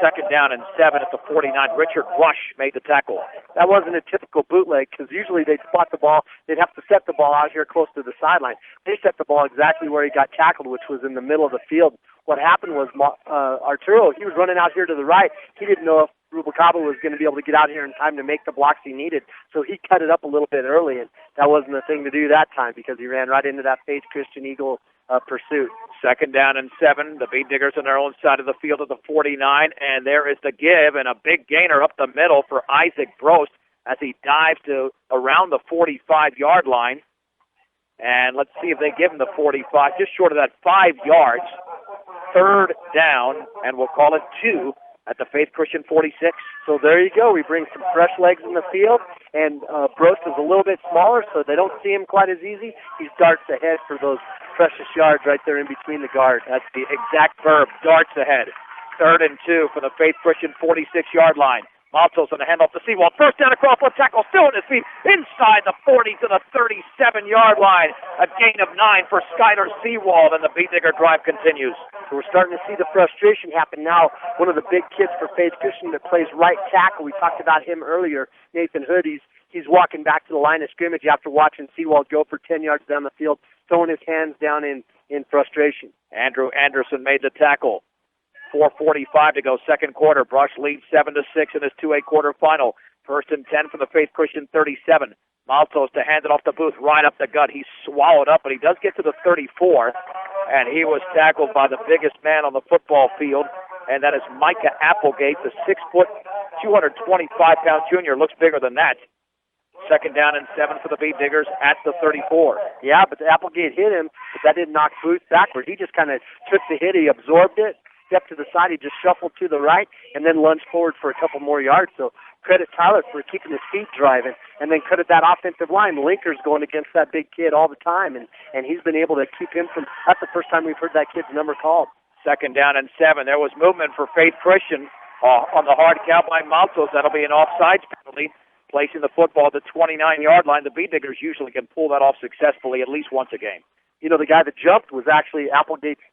2nd down and 7 at the 49. Richard Rush made the tackle. That wasn't a typical bootleg, because usually they'd spot the ball. They'd have to set the ball out here close to the sideline. They set the ball exactly where he got tackled, which was in the middle of the field. What happened was Arturo, he was running out here to the right. He didn't know if Rubalcaba was going to be able to get out here in time to make the blocks he needed. So he cut it up a little bit early, and that wasn't the thing to do that time because he ran right into that Faith Christian Eagle pursuit. 2nd down and 7. The Beat Diggers on their own side of the field at the 49, and there is the give and a big gainer up the middle for Isaac Brost as he dives to around the 45-yard line. And let's see if they give him the 45, just short of that 5 yards. 3rd down, and we'll call it 2 at the Faith Christian 46. So there you go. We bring some fresh legs in the field, and Brost is a little bit smaller, so they don't see him quite as easy. He darts ahead for those precious yards right there in between the guards. That's the exact verb, darts ahead. 3rd and 2 for the Faith Christian 46-yard line. Matos on the handoff to Seawald. 1st down across, left tackle still on his feet inside the 40 to the 37-yard line. A gain of 9 for Skyler Seawald, and the Beat Digger drive continues. So we're starting to see the frustration happen now. One of the big kids for Faith Christian that plays right tackle, we talked about him earlier, Nathan Hood. He's walking back to the line of scrimmage after watching Seawald go for 10 yards down the field, throwing his hands down in frustration. Andrew Anderson made the tackle. 4:45 to go, 2nd quarter. Brush leads 7-6 in this 2A quarterfinal. 1st and 10 for the Faith Christian 37. Maltos to hand it off to Booth, right up the gut. He's swallowed up, but he does get to the 34, and he was tackled by the biggest man on the football field, and that is Micah Applegate, the 6-foot, 225-pound junior. Looks bigger than that. 2nd down and 7 for the Beat Diggers at the 34. Yeah, but Applegate hit him, but that didn't knock Booth backward. He just kind of took the hit, he absorbed it, stepped to the side, he just shuffled to the right, and then lunged forward for a couple more yards. So credit Tyler for keeping his feet driving, and then credit that offensive line. Linker's going against that big kid all the time, and he's been able to keep him from, that's the first time we've heard that kid's number called. 2nd down and 7. There was movement for Faith Christian on the hard count by Maltos. That'll be an offsides penalty, placing the football at the 29-yard line. The Beat Diggers usually can pull that off successfully at least once a game. You know, the guy that jumped was actually Applegate's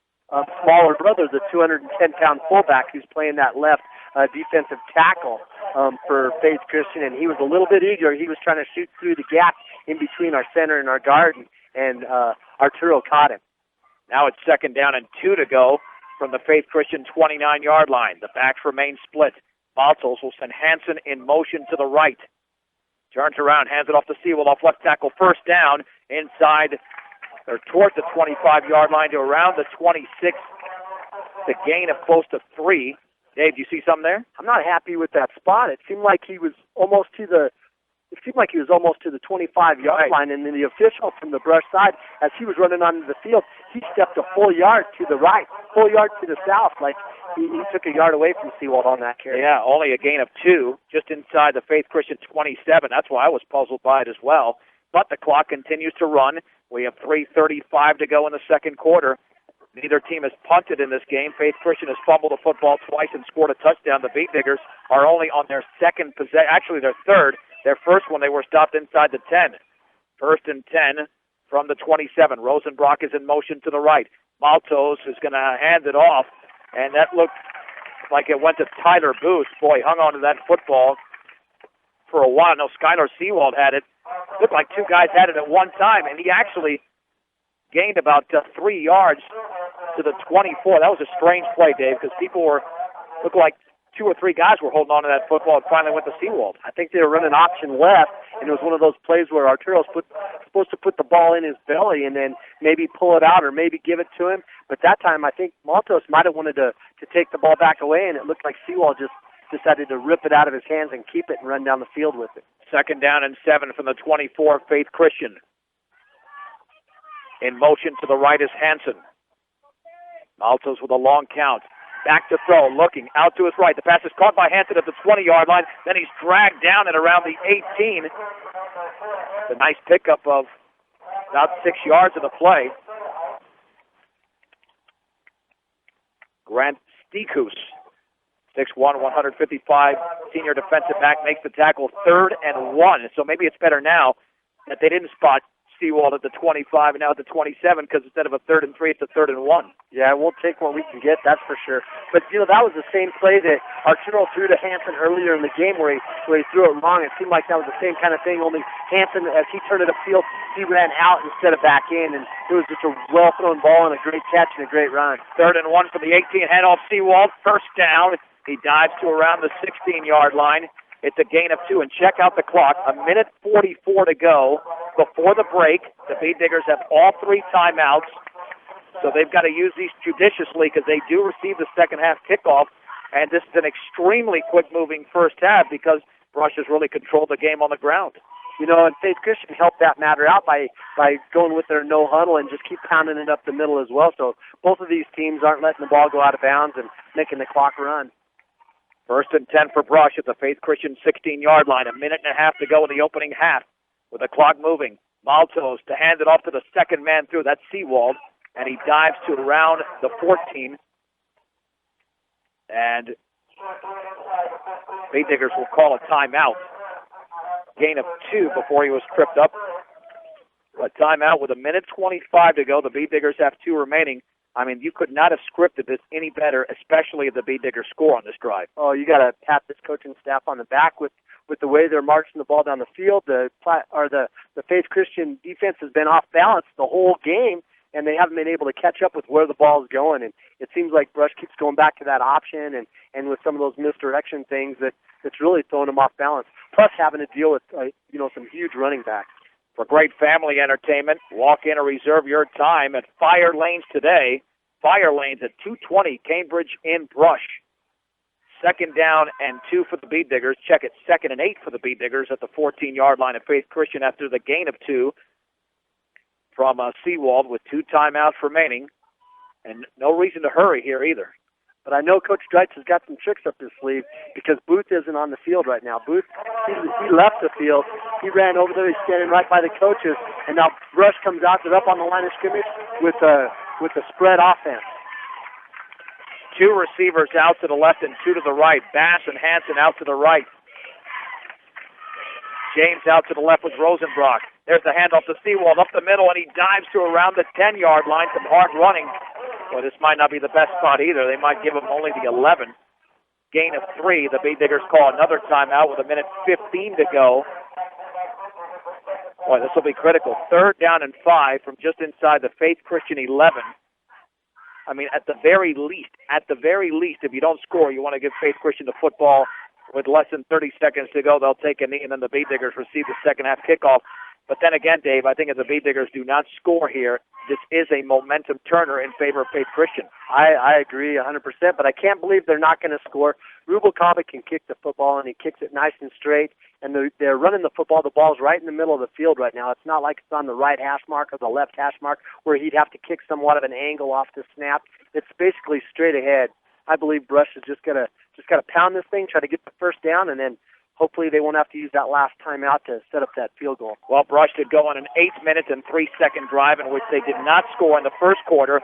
smaller brother, the 210-pound fullback who's playing that left defensive tackle for Faith Christian, and he was a little bit eager. He was trying to shoot through the gap in between our center and our guard, and Arturo caught him. Now it's 2nd down and 2 to go from the Faith Christian 29-yard line. The backs remain split. Maltos will send Hansen in motion to the right. Turns around, hands it off to Sewell off left tackle. 1st down inside or towards the 25-yard line to around the 26. The gain of close to 3. Dave, do you see something there? I'm not happy with that spot. It seemed like he was almost to the 25-yard line, and then the official from the Brush side, as he was running onto the field, he stepped a full yard to the right, full yard to the south, like he took a yard away from Sewald on that carry. Yeah, only a gain of 2, just inside the Faith Christian 27. That's why I was puzzled by it as well. But the clock continues to run. We have 3:35 to go in the 2nd quarter. Neither team has punted in this game. Faith Christian has fumbled the football twice and scored a touchdown. The Beat Diggers are only on their 2nd possession, actually their 3rd. Their 1st one, they were stopped inside the 10. 1st and 10 from the 27. Rosenbrock is in motion to the right. Maltos is going to hand it off, and that looked like it went to Tyler Booth. Boy, hung on to that football for a while. No, Skylar Sewald had it. Looked like 2 guys had it at one time, and he actually gained about 3 yards to the 24. That was a strange play, Dave, because looked like 2 or 3 guys were holding on to that football and finally went to Sewald. I think they were running option left, and it was one of those plays where Arturo's supposed to put the ball in his belly and then maybe pull it out or maybe give it to him. But that time, I think Maltos might have wanted to take the ball back away, and it looked like Sewald just decided to rip it out of his hands and keep it and run down the field with it. 2nd down and 7 from the 24, Faith Christian. In motion to the right is Hansen. Maltos with a long count. Back to throw, looking out to his right. The pass is caught by Hansen at the 20-yard line. Then he's dragged down at around the 18. A nice pickup of about 6 yards of the play. Grant Stikus, 6'1", 155, senior defensive back, makes the tackle. 3rd and 1. So maybe it's better now that they didn't spot Sewald at the 25 and now at the 27, because instead of a 3rd and 3, it's a 3rd and 1. Yeah, we'll take what we can get, that's for sure. But, that was the same play that Arturo threw to Hansen earlier in the game where he threw it wrong. It seemed like that was the same kind of thing, only Hansen, as he turned it upfield, he ran out instead of back in, and it was just a well-thrown ball and a great catch and a great run. 3rd and 1 for the 18, hand off Sewald, 1st down He dives to around the 16-yard line. It's a gain of 2, and check out the clock. 1:44 to go before the break. The Bead Diggers have all 3 timeouts, so they've got to use these judiciously because they do receive the second half kickoff, and this is an extremely quick-moving first half because Brush has really controlled the game on the ground. You know, and Faith Christian helped that matter out by going with their no huddle and just keep pounding it up the middle as well. So both of these teams aren't letting the ball go out of bounds and making the clock run. 1st and 10 for Brush at the Faith Christian 16-yard line. 1.5 minutes to go in the opening half with the clock moving. Maltos to hand it off to the second man through. That's Seawald, and he dives to around the 14. And Bead Diggers will call a timeout. Gain of 2 before he was tripped up. A timeout with 1:25 to go. The Bead Diggers have 2 remaining. I mean, you could not have scripted this any better, especially if the Bead Diggers score on this drive. Oh, you got to pat this coaching staff on the back with the way they're marching the ball down the field. The Faith Christian defense has been off balance the whole game, and they haven't been able to catch up with where the ball is going. And it seems like Brush keeps going back to that option and with some of those misdirection things that's really throwing them off balance. Plus having to deal with some huge running backs. For great family entertainment, walk in or reserve your time at Fire Lanes today. Fire Lanes at 220 Cambridge in Brush. 2nd down and 2 for the Bead Diggers. Check it, 2nd and 8 for the Bead Diggers at the 14-yard line of Faith Christian after the gain of 2 from Seawald with 2 timeouts remaining. And no reason to hurry here either. But I know Coach Dreitz has got some tricks up his sleeve because Booth isn't on the field right now. Booth, he left the field. He ran over there. He's standing right by the coaches. And now Brush comes out. They're up on the line of scrimmage with a spread offense. 2 receivers out to the left and 2 to the right. Bass and Hansen out to the right. James out to the left with Rosenbrock. There's the handoff to Seawald up the middle, and he dives to around the 10-yard line. Some hard running. Well, this might not be the best spot either. They might give him only the 11. Gain of 3. The Bead Diggers call another timeout with 1:15 to go. Boy, this will be critical. 3rd down and 5 from just inside the Faith Christian 11. I mean, at the very least, if you don't score, you want to give Faith Christian the football with less than 30 seconds to go. They'll take a knee, and then the Bead Diggers receive the second half kickoff. But then again, Dave, I think if the Bead Diggers do not score here, this is a momentum turner in favor of Faith Christian. I agree 100%, but I can't believe they're not going to score. Rubalcaba can kick the football, and he kicks it nice and straight, and they're running the football. The ball's right in the middle of the field right now. It's not like it's on the right hash mark or the left hash mark where he'd have to kick somewhat of an angle off the snap. It's basically straight ahead. I believe Brush is just gotta pound this thing, try to get the first down, and then hopefully they won't have to use that last timeout to set up that field goal. Well, Brush did go on an 8-minute and 3-second drive in which they did not score in the first quarter.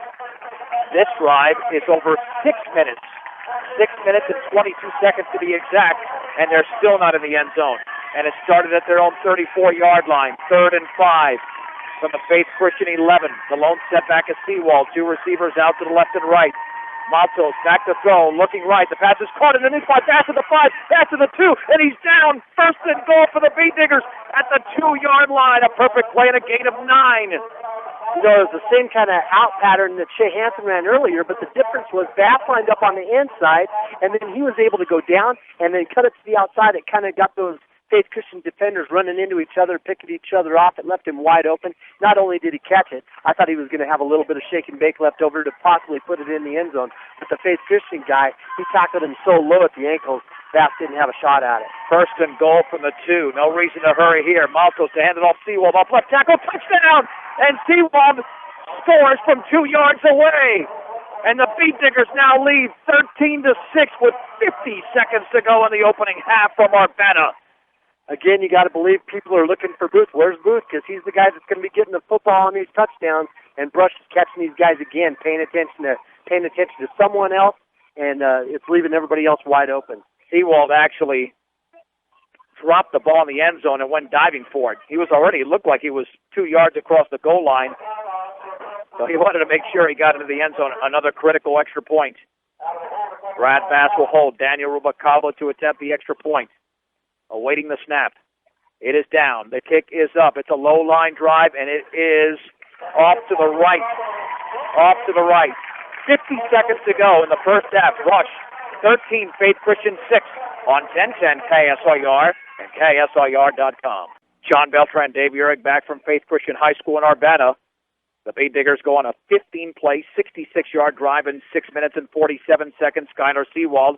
This drive is over 6 minutes. 6 minutes and 22 seconds to be exact, and they're still not in the end zone. And it started at their own 34-yard line, 3rd and 5 from the Faith Christian 11. The lone setback is Seawald. 2 receivers out to the left and right. Maltos back to throw, looking right. The pass is caught underneath by pass to the 5, pass to the 2, and he's down. 1st and goal for the Bead Diggers at the 2-yard line. A perfect play and a gain of 9. You know, it was the same kind of out pattern that Shea Hansen ran earlier, but the difference was Bass lined up on the inside, and then he was able to go down and then cut it to the outside. It kind of got those Faith Christian defenders running into each other, picking each other off. It left him wide open. Not only did he catch it, I thought he was going to have a little bit of shake and bake left over to possibly put it in the end zone. But the Faith Christian guy, he tackled him so low at the ankles, Bass didn't have a shot at it. 1st and goal from the 2. No reason to hurry here. Maltos to hand it off Seawald off left tackle. Touchdown! And Seawald scores from 2 yards away. And the Bead Diggers now lead 13-6 with 50 seconds to go in the opening half from Urbana. Again, you got to believe people are looking for Booth. Where's Booth? Because he's the guy that's going to be getting the football on these touchdowns. And Brush is catching these guys again, paying attention to someone else, and it's leaving everybody else wide open. Seawald actually dropped the ball in the end zone and went diving for it. It looked like he was 2 yards across the goal line. So he wanted to make sure he got into the end zone. Another critical extra point. Brad Bass will hold Daniel Rubalcaba to attempt the extra point. Awaiting the snap. It is down. The kick is up. It's a low-line drive, and it is off to the right. Off to the right. 50 seconds to go in the first half. Rush 13, Faith Christian 6 on 1010 KSLR and KSLR.com. John Beltran, Dave Urich back from Faith Christian High School in Urbana. The Bay Diggers go on a 15-play, 66-yard drive in 6 minutes and 47 seconds. Skylar Seawald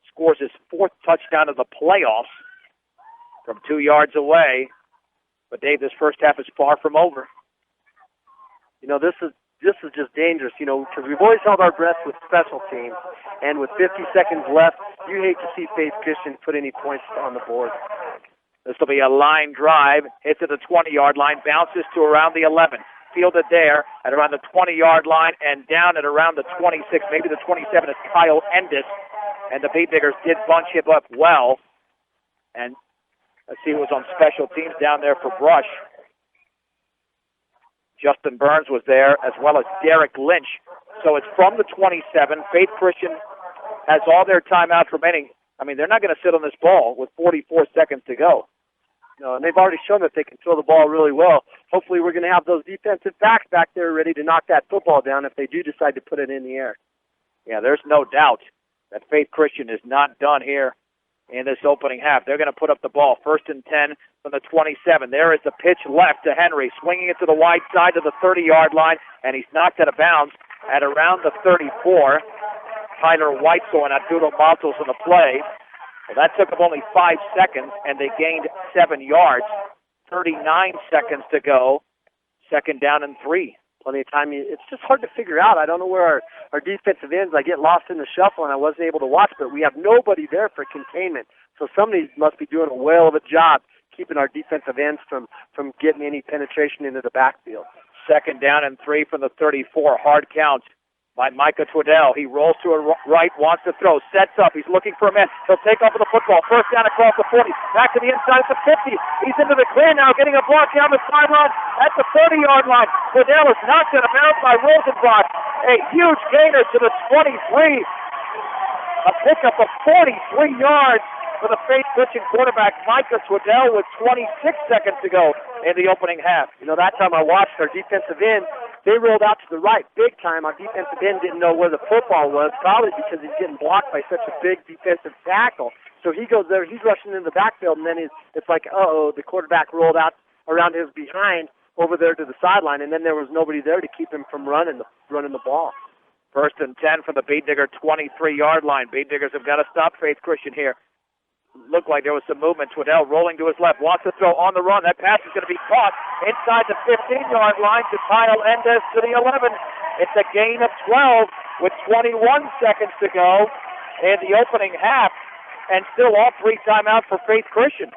scores his 4th touchdown of the playoffs from 2 yards away. But, Dave, this first half is far from over. You know, this is just dangerous, you know, because we've always held our breath with special teams. And with 50 seconds left, you hate to see Faith Christian put any points on the board. This will be a line drive. Hits at the 20-yard line, bounces to around the 11. Fielded there at around the 20-yard line and down at around the 26, maybe the 27 is Kyle Endis. And the Bay Diggers did bunch him up well. And let's see, it was on special teams down there for Brush. Justin Burns was there, as well as Derek Lynch. So it's from the 27. Faith Christian has all their timeouts remaining. I mean, they're not going to sit on this ball with 44 seconds to go. No, and they've already shown that they can throw the ball really well. Hopefully we're going to have those defensive backs back there ready to knock that football down if they do decide to put it in the air. Yeah, there's no doubt that Faith Christian is not done here in this opening half. They're going to put up the ball. 1st and 10 from the 27. There is the pitch left to Henry, swinging it to the wide side to the 30-yard line, and he's knocked out of bounds at around the 34. Tyler Weitzel and Arturo Matos in the play. Well, that took them only 5 seconds, and they gained 7 yards. 39 seconds to go. 2nd down and 3. Plenty of time. It's just hard to figure out. I don't know where our defensive ends. I get lost in the shuffle, and I wasn't able to watch, but we have nobody there for containment. So somebody must be doing a whale of a job keeping our defensive ends from getting any penetration into the backfield. 2nd down and 3 from the 34. Hard count by Micah Twiddell. He rolls to a right, wants to throw, sets up. He's looking for a man. He'll take off with the football. 1st down across the 40. Back to the inside at the 50. He's into the clear now, getting a block down the sideline at the 30-yard line. Twiddell is knocked out of bounds by Rosenbach. A huge gainer to the 23. A pickup of 43 yards for the Faith Christian quarterback, Micah Twiddell, with 26 seconds to go in the opening half. You know, that time I watched our defensive end. They rolled out to the right big time. Our defensive end didn't know where the football was, probably because he's getting blocked by such a big defensive tackle. So he goes there, he's rushing in the backfield, and then it's like, uh-oh, the quarterback rolled out around his behind over there to the sideline, and then there was nobody there to keep him from running the ball. 1st and 10 from the Bay Digger 23-yard line. Bay Diggers have got to stop Faith Christian here. Looked like there was some movement. Twiddell rolling to his left, wants to throw on the run. That pass is going to be caught inside the 15-yard line to Kyle Endez to the 11. It's a gain of 12 with 21 seconds to go in the opening half, and still all 3 timeouts for Faith Christian.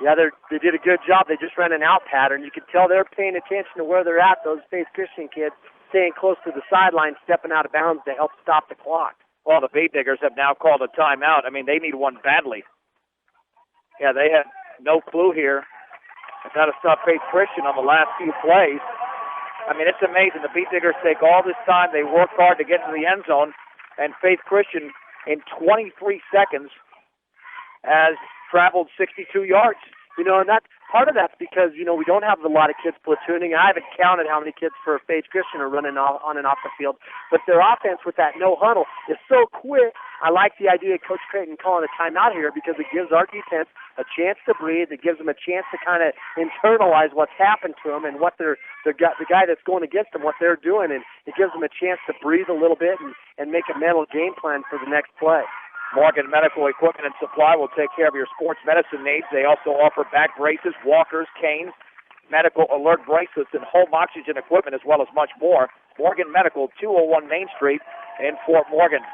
Yeah, they did a good job. They just ran an out pattern. You could tell they're paying attention to where they're at, those Faith Christian kids, staying close to the sideline, stepping out of bounds to help stop the clock. Well, the Bay Diggers have now called a timeout. I mean, they need one badly. Yeah, they had no clue here on how to stop Faith Christian on the last few plays. I mean, it's amazing. The Bay Diggers take all this time. They work hard to get to the end zone, and Faith Christian, in 23 seconds, has traveled 62 yards. You know, and part of that's because, you know, we don't have a lot of kids platooning. I haven't counted how many kids for Faith Christian are running on and off the field. But their offense with that no huddle is so quick. I like the idea of Coach Creighton calling a timeout here because it gives our defense a chance to breathe. It gives them a chance to kind of internalize what's happened to them and what the guy that's going against them, what they're doing. And it gives them a chance to breathe a little bit and make a mental game plan for the next play. Morgan Medical Equipment and Supply will take care of your sports medicine needs. They also offer back braces, walkers, canes, medical alert bracelets, and home oxygen equipment, as well as much more. Morgan Medical, 201 Main Street in Fort Morgan.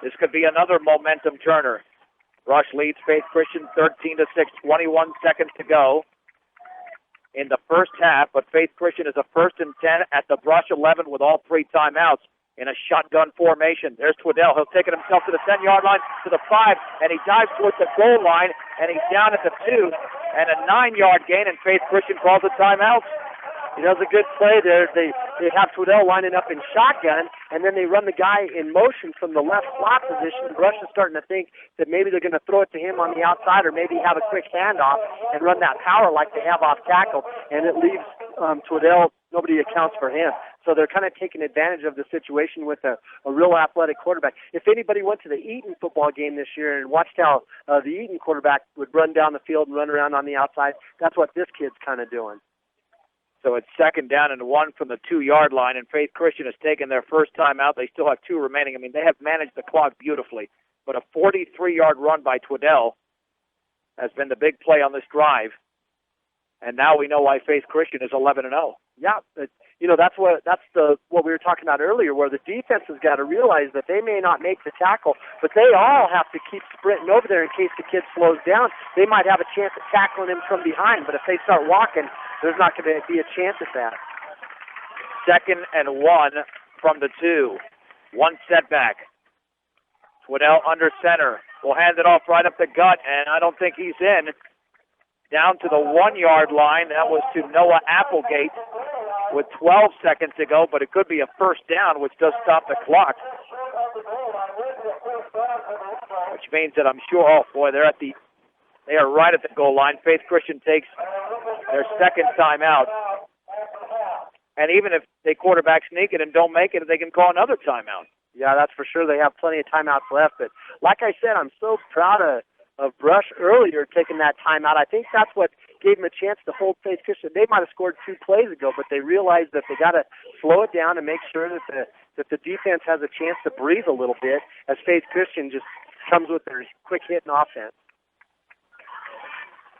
This could be another momentum turner. Rush leads Faith Christian 13-6, 21 seconds to go in the first half, but Faith Christian is a 1st and 10 at the Brush 11 with all 3 timeouts. In a shotgun formation. There's Twiddell. He'll take it himself to the 10-yard line, to the 5, and he dives towards the goal line, and he's down at the 2, and a 9-yard gain, and Faith Christian calls a timeout. You know, it's a good play there. They have Twiddell lining up in shotgun, and then they run the guy in motion from the left slot position. Rush is starting to think that maybe they're going to throw it to him on the outside or maybe have a quick handoff and run that power like they have off tackle, and it leaves Twiddell. Nobody accounts for him. So they're kind of taking advantage of the situation with a real athletic quarterback. If anybody went to the Eaton football game this year and watched how the Eaton quarterback would run down the field and run around on the outside, that's what this kid's kind of doing. So it's 2nd down and 1 from the 2-yard line, and Faith Christian has taken their first time out. They still have 2 remaining. I mean, they have managed the clock beautifully. But a 43-yard run by Twiddell has been the big play on this drive. And now we know why Faith Christian is 11-0. Yeah, but, that's what we were talking about earlier, where the defense has got to realize that they may not make the tackle, but they all have to keep sprinting over there in case the kid slows down. They might have a chance at tackling him from behind, but if they start walking, there's not going to be a chance at that. 2nd and 1 from the 2. 1 setback. Twiddell under center. Will hand it off right up the gut, and I don't think he's in. Down to the 1-yard line. That was to Noah Applegate with 12 seconds to go, but it could be a first down, which does stop the clock. Which means that I'm sure, oh boy, they are right at the goal line. Faith Christian takes their 2nd timeout. And even if they quarterback sneak it and don't make it, they can call another timeout. Yeah, that's for sure. They have plenty of timeouts left. But like I said, I'm so proud of Brush earlier taking that timeout. I think that's what gave them a chance to hold Faith Christian. They might have scored 2 plays ago, but they realized that they got to slow it down and make sure that the defense has a chance to breathe a little bit as Faith Christian just comes with their quick hitting offense.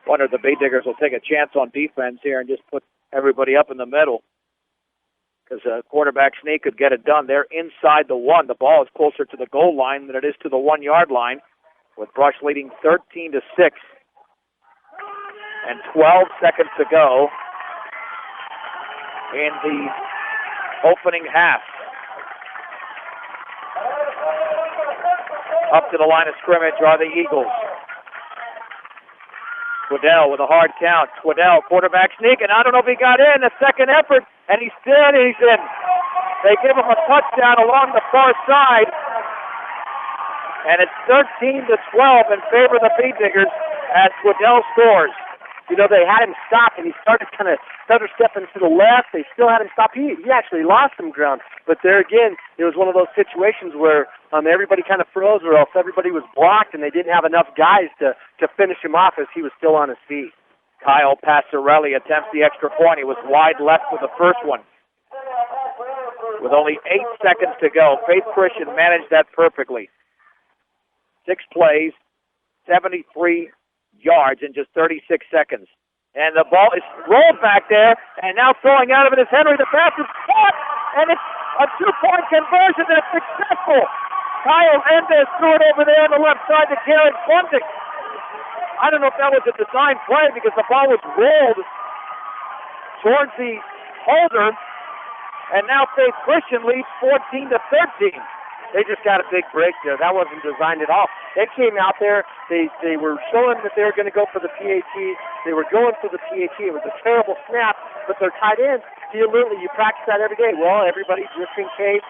Wonder if the Bay Diggers will take a chance on defense here and just put everybody up in the middle, because a quarterback sneak could get it done. They're inside the 1. The ball is closer to the goal line than it is to the 1-yard line, with Brush leading 13-6. And 12 seconds to go in the opening half. Up to the line of scrimmage are the Eagles. Twiddell with a hard count. Twiddell, quarterback sneak, and I don't know if he got in. The second effort, and he's in. They give him a touchdown along the far side, and it's 13-12 in favor of the Bee Diggers as Twiddell scores. They had him stop, and he started kind of stutter stepping to the left. They still had him stop. He actually lost some ground. But there again, it was one of those situations where everybody kind of froze, or else everybody was blocked, and they didn't have enough guys to finish him off as he was still on his feet. Kyle Passarelli attempts the extra point. He was wide left with the first one. With only 8 seconds to go, Faith Christian managed that perfectly. 6 plays, 73 yards in just 36 seconds. And the ball is rolled back there, and now throwing out of it is Henry. The pass is caught, and it's a 2-point conversion that's successful. Kyle Endes threw it over there on the left side to Garrett Bunting. I don't know if that was a design play because the ball was rolled towards the holder, and now Faith Christian leads 14-13. They just got a big break there. That wasn't designed at all. They came out there. They were showing that they were going to go for the PAT. They were going for the PAT. It was a terrible snap, but their tight ends, you practice that every day. Well, everybody, just in case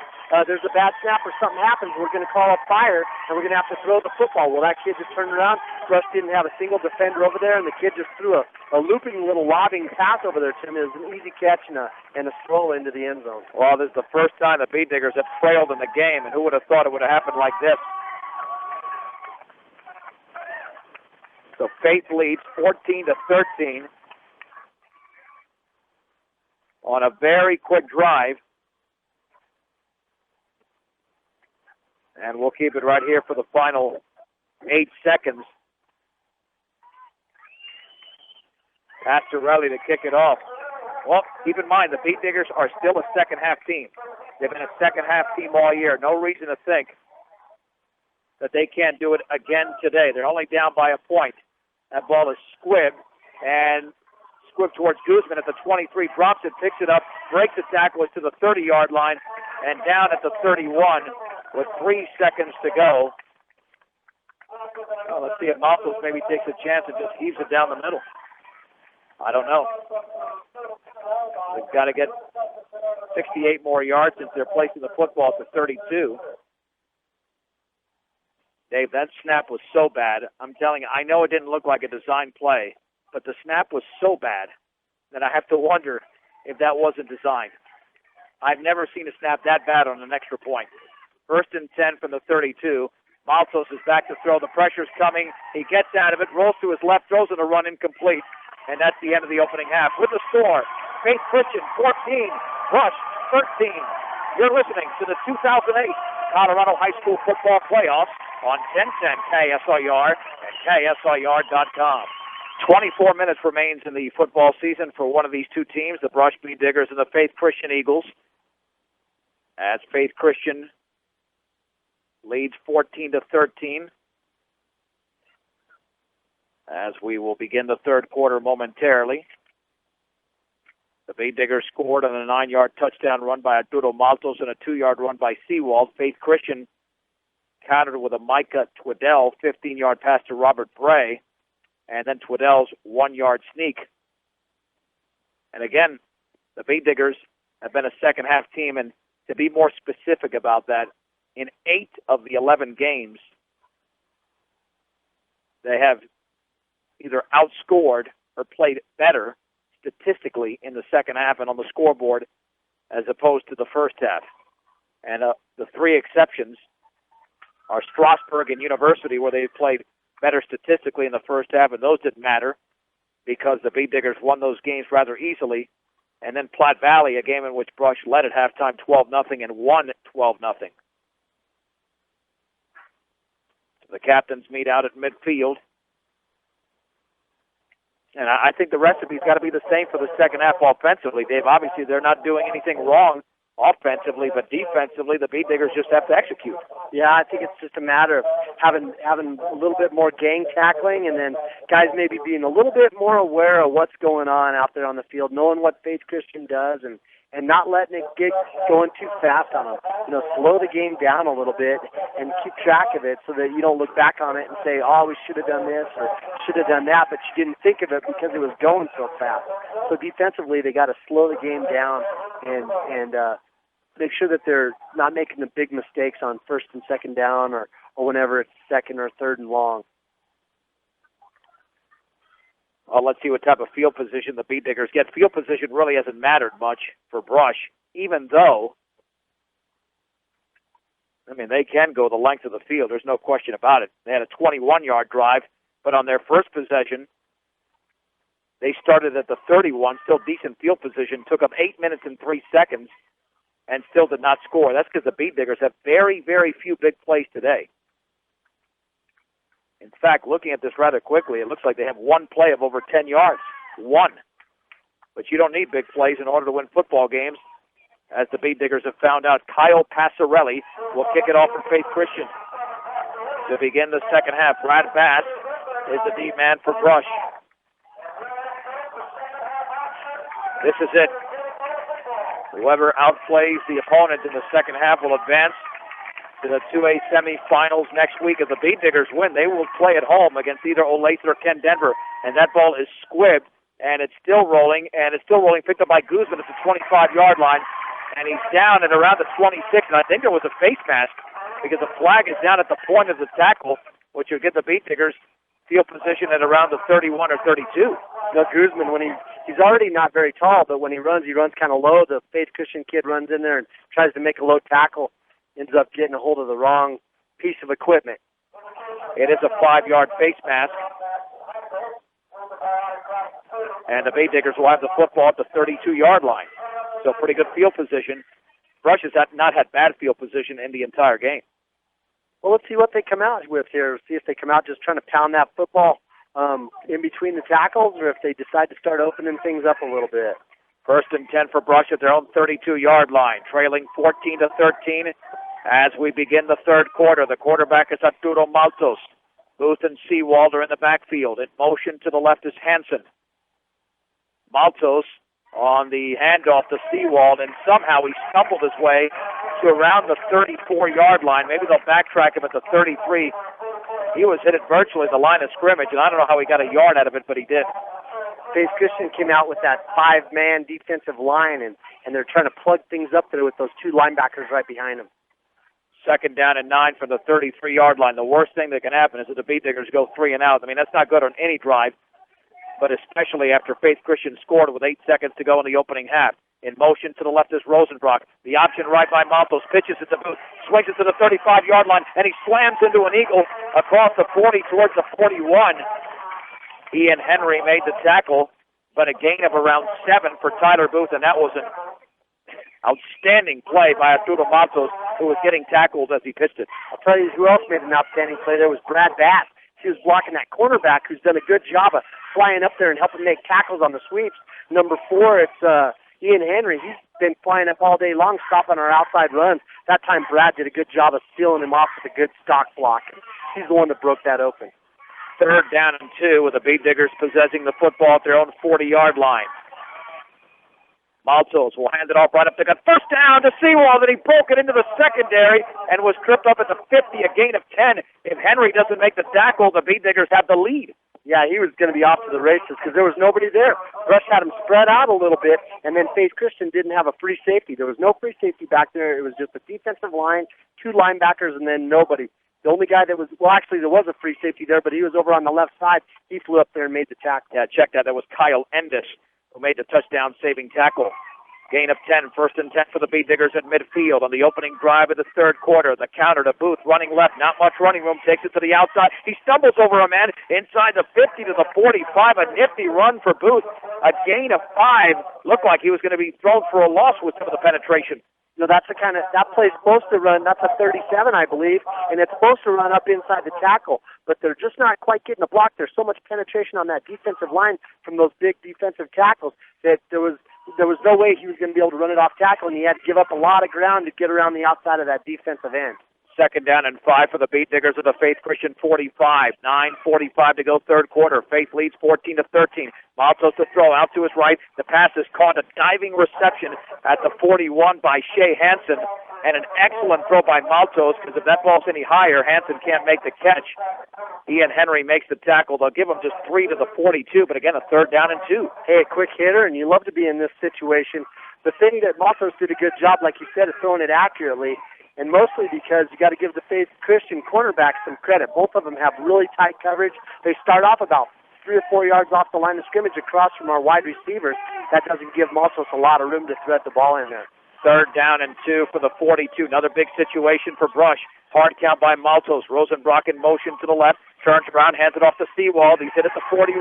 there's a bad snap or something happens, we're going to call a fire, and we're going to have to throw the football. Well, that kid just turned around. Rush didn't have a single defender over there, and the kid just threw a looping little lobbing pass over there to him. It was an easy catch and a stroll into the end zone. Well, this is the first time the Bee Diggers have trailed in the game, and who would have thought it would have happened like this? So Faith leads 14-13 on a very quick drive. And we'll keep it right here for the final 8 seconds. Passarelli to kick it off. Well, keep in mind, the Bee Diggers are still a second-half team. They've been a second-half team all year. No reason to think that they can't do it again today. They're only down by a point. That ball is squibbed, and squibbed towards Guzman at the 23, drops it, picks it up, breaks the tackle to the 30-yard line, and down at the 31 with 3 seconds to go. Well, let's see if Moplos maybe takes a chance and just heaves it down the middle. I don't know. They've got to get 68 more yards since they're placing the football to 32. Dave, that snap was so bad. I'm telling you, I know it didn't look like a design play, but the snap was so bad that I have to wonder if that wasn't designed. I've never seen a snap that bad on an extra point. 1st and 10 from the 32. Maltos is back to throw. The pressure's coming. He gets out of it, rolls to his left, throws in a run incomplete. And that's the end of the opening half. With the score, Faith Christian 14, Brush 13. You're listening to the 2008 Colorado High School Football Playoffs on 1010 KSIR and KSIR.com. 24 minutes remains in the football season for one of these two teams, the Brush Bee Diggers and the Faith Christian Eagles. As Faith Christian leads 14-13. As we will begin the third quarter momentarily. The Bee Diggers scored on a 9-yard touchdown run by Arturo Maltos and a 2-yard run by Seawald. Faith Christian countered with a Micah Twiddell 15-yard pass to Robert Bray, and then Twiddell's 1-yard sneak. And again, the Bee Diggers have been a second-half team, and to be more specific about that, in 8 of the 11 games, they have either outscored or played better statistically in the second half and on the scoreboard as opposed to the first half. And the 3 exceptions are Strasburg and University, where they played better statistically in the first half, and those didn't matter because the Bee Diggers won those games rather easily. And then Platte Valley, a game in which Brush led at halftime 12-0 and won 12-0. The captains meet out at midfield. And I think the recipe's got to be the same for the second half offensively, Dave. Obviously, they're not doing anything wrong offensively, but defensively, the Bee Diggers just have to execute. Yeah, I think it's just a matter of having a little bit more gang tackling, and then guys maybe being a little bit more aware of what's going on out there on the field, knowing what Faith Christian does, and not letting it get going too fast on them. Slow the game down a little bit and keep track of it so that you don't look back on it and say, oh, we should have done this or should have done that, but you didn't think of it because it was going so fast. So defensively, they got to slow the game down and make sure that they're not making the big mistakes on 1st and 2nd down or whenever it's 2nd or 3rd and long. Well, let's see what type of field position the Bee Diggers get. Field position really hasn't mattered much for Brush, even though, they can go the length of the field. There's no question about it. They had a 21-yard drive, but on their first possession, they started at the 31, still decent field position, took up 8 minutes and 3 seconds, and still did not score. That's because the Bee Diggers have very, very few big plays today. In fact, looking at this rather quickly, it looks like they have one play of over 10 yards. One. But you don't need big plays in order to win football games, as the Bee Diggers have found out. Kyle Passarelli will kick it off for Faith Christian. To begin the second half, Brad Bass is the deep man for Brush. This is it. Whoever outplays the opponent in the second half will advance to the 2A semifinals next week. If the Bee Diggers win, they will play at home against either Olathe or Ken Denver. And that ball is squibbed, and it's still rolling, picked up by Guzman at the 25-yard line. And he's down at around the 26, and I think there was a face mask because the flag is down at the point of the tackle, which would get the Bee Diggers field position at around the 31 or 32. Guzman, when he's already not very tall, but when he runs kind of low. The Faith Christian kid runs in there and tries to make a low tackle, ends up getting a hold of the wrong piece of equipment. It is a 5-yard face mask. And the Bee Diggers will have the football at the 32-yard line. So pretty good field position. Brush has not had bad field position in the entire game. Well, let's see what they come out with here. See if they come out just trying to pound that football in between the tackles, or if they decide to start opening things up a little bit. 1st and 10 for Brush at their own 32-yard line, trailing 14-13 as we begin the third quarter. The quarterback is Arturo Maltos. Booth and Seawald are in the backfield. In motion to the left is Hansen. Maltos on the handoff to Seawald, and somehow he stumbled his way to around the 34-yard line. Maybe they'll backtrack him at the 33. He was hit at virtually the line of scrimmage, and I don't know how he got a yard out of it, but he did. Faith Christian came out with that 5-man defensive line, and they're trying to plug things up there with those 2 linebackers right behind them. 2nd down and 9 from the 33-yard line. The worst thing that can happen is that the Bee Diggers go 3 and out. That's not good on any drive, but especially after Faith Christian scored with 8 seconds to go in the opening half. In motion to the left is Rosenbrock. The option right by Maltos. Pitches it to Booth. Swings it to the 35-yard line, and he slams into an eagle across the 40 towards the 41. Ian Henry made the tackle, but a gain of around 7 for Tyler Booth, and that was an outstanding play by Arturo Maltos, who was getting tackled as he pitched it. I'll tell you who else made an outstanding play there was Brad Bass. He was blocking that cornerback who's done a good job of flying up there and helping make tackles on the sweeps. Number 4, it's Ian Henry. He's been flying up all day long, stopping our outside runs. That time Brad did a good job of stealing him off with a good stock block. He's the one that broke that open. 3rd down and 2 with the Beat Diggers possessing the football at their own 40-yard line. Maltos will hand it off right up to gut. First down to Seawall, then he broke it into the secondary and was tripped up at the 50, a gain of 10. If Henry doesn't make the tackle, the Beat Diggers have the lead. Yeah, he was going to be off to the races because there was nobody there. Rush had him spread out a little bit, and then Faith Christian didn't have a free safety. There was no free safety back there. It was just a defensive line, 2 linebackers, and then nobody. The only guy that was, well, actually, there was a free safety there, but he was over on the left side. He flew up there and made the tackle. Yeah, check that. That was Kyle Endis who made the touchdown-saving tackle. Gain of 10, 1st and 10 for the Beat Diggers at midfield on the opening drive of the 3rd quarter. The counter to Booth, running left, not much running room, takes it to the outside. He stumbles over a man inside the 50 to the 45, a nifty run for Booth. A gain of 5, looked like he was going to be thrown for a loss with some of the penetration. You know, that's the kind of, that play's supposed to run, that's a 37, I believe, and it's supposed to run up inside the tackle, but they're just not quite getting a block. There's so much penetration on that defensive line from those big defensive tackles that there was no way he was going to be able to run it off tackle, and he had to give up a lot of ground to get around the outside of that defensive end. 2nd down and 5 for the Beat Diggers at the Faith Christian 45. 9:45 to go 3rd quarter. Faith leads 14-13. Maltos to throw out to his right. The pass is caught, a diving reception at the 41 by Shea Hansen, and an excellent throw by Maltos, because if that ball's any higher, Hansen can't make the catch. Ian Henry makes the tackle. They'll give him just 3 to the 42, but again, a 3rd down and 2. Hey, a quick hitter, and you love to be in this situation. The thing that Maltos did a good job, like you said, is throwing it accurately, and mostly because you got to give the Faith Christian cornerbacks some credit. Both of them have really tight coverage. They start off about 3 or 4 yards off the line of scrimmage across from our wide receivers. That doesn't give Maltos a lot of room to thread the ball in there. 3rd down and 2 for the 42. Another big situation for Brush. Hard count by Maltos. Rosenbrock in motion to the left. Turns around, hands it off to Seawald. He's hit at the 41,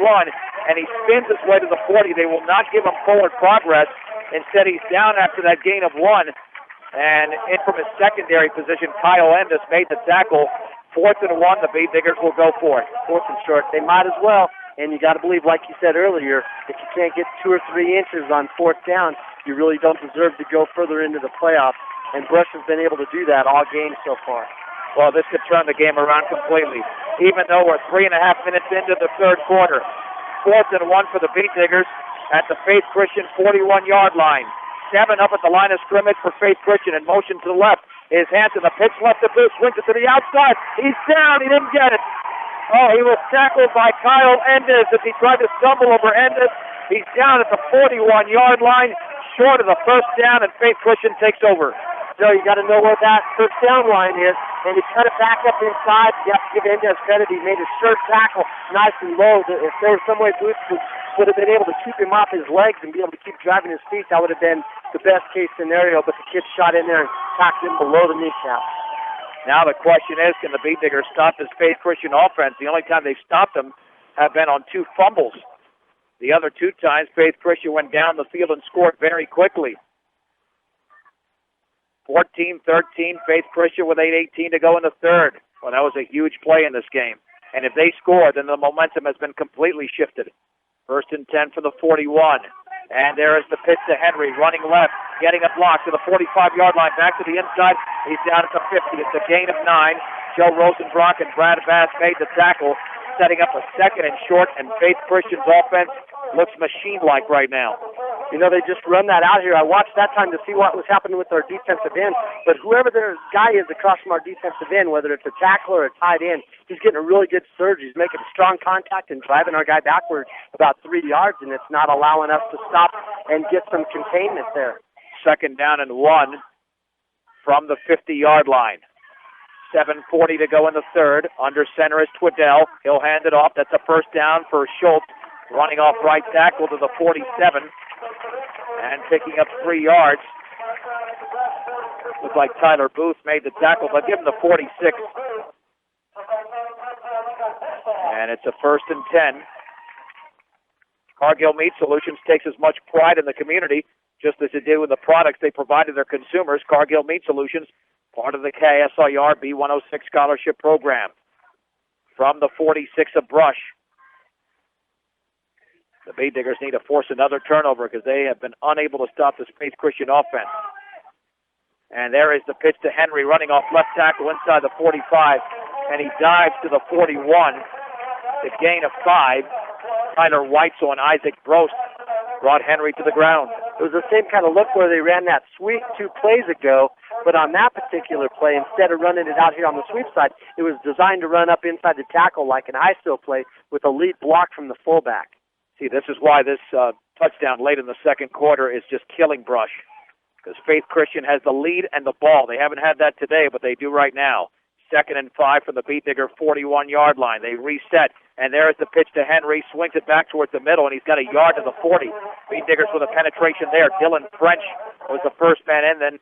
and he spins his way to the 40. They will not give him forward progress. Instead, he's down after that gain of 1. And in from his secondary position, Kyle Endis made the tackle. 4th and 1, the Beat Diggers will go for it. 4th and short. They might as well. And you got to believe, like you said earlier, if you can't get 2 or 3 inches on 4th down, you really don't deserve to go further into the playoffs. And Brush has been able to do that all game so far. Well, this could turn the game around completely, even though we're 3.5 minutes into the 3rd quarter. 4th and 1 for the Beat Diggers at the Faith Christian 41-yard line. 7 up at the line of scrimmage for Faith Christian. In motion to the left is Hansen. The pitch left to Booth, swings it to the outside. He's down. He didn't get it. Oh, he was tackled by Kyle Endis as he tried to stumble over Endis. He's down at the 41-yard line, short of the 1st down, and Faith Christian takes over. So you got to know where that 1st down line is, and he cut it back up inside. You have to give Endis credit. He made a sure tackle, nice and low. If there was some way Booth would have been able to keep him off his legs and be able to keep driving his feet, that would have been the best case scenario, but the kid shot in there and tacked him below the kneecap. Now the question is, can the Beat Diggers stop this Faith Christian offense? The only time they've stopped them have been on 2 fumbles. The other 2 times, Faith Christian went down the field and scored very quickly. 14-13, Faith Christian with 8:18 to go in the 3rd. Well, that was a huge play in this game. And if they score, then the momentum has been completely shifted. 1st and 10 for the 41. And there is the pitch to Henry, running left, getting a block to the 45-yard line, back to the inside. He's down at the 50. It's a gain of 9. Joe Rosenbrock and Brad Bass made the tackle, setting up a 2nd and short, and Faith Christian's offense looks machine-like right now. You know, they just run that out here. I watched that time to see what was happening with our defensive end, but whoever their guy is across from our defensive end, whether it's a tackle or a tight end, he's getting a really good surge. He's making strong contact and driving our guy backwards about 3 yards, and it's not allowing us to stop and get some containment there. 2nd down and 1 from the 50-yard line. 7:40 to go in the 3rd. Under center is Twiddell. He'll hand it off. That's a 1st down for Schultz. Running off right tackle to the 47. and picking up 3 yards. Looks like Tyler Booth made the tackle, but give him the 46. And it's a 1st and 10. Cargill Meat Solutions takes as much pride in the community just as it did with the products they provided their consumers. Cargill Meat Solutions, part of the KSIR B106 scholarship program. From the 46 of Brush, the Bead Diggers need to force another turnover because they have been unable to stop the Faith Christian offense. And there is the pitch to Henry running off left tackle inside the 45, and he dives to the 41. The gain of 5. Tyler Weitzel and Isaac Brost brought Henry to the ground. It was the same kind of look where they ran that sweep 2 plays ago, but on that particular play, instead of running it out here on the sweep side, it was designed to run up inside the tackle like an ISO play with a lead block from the fullback. See, this is why this touchdown late in the second quarter is just killing Brush, because Faith Christian has the lead and the ball. They haven't had that today, but they do right now. 2nd and 5 from the Bead Digger 41-yard line. They reset, and there's the pitch to Henry. Swings it back towards the middle, and he's got a yard to the 40. Bead Diggers with a penetration there. Dylan French was the first man in, then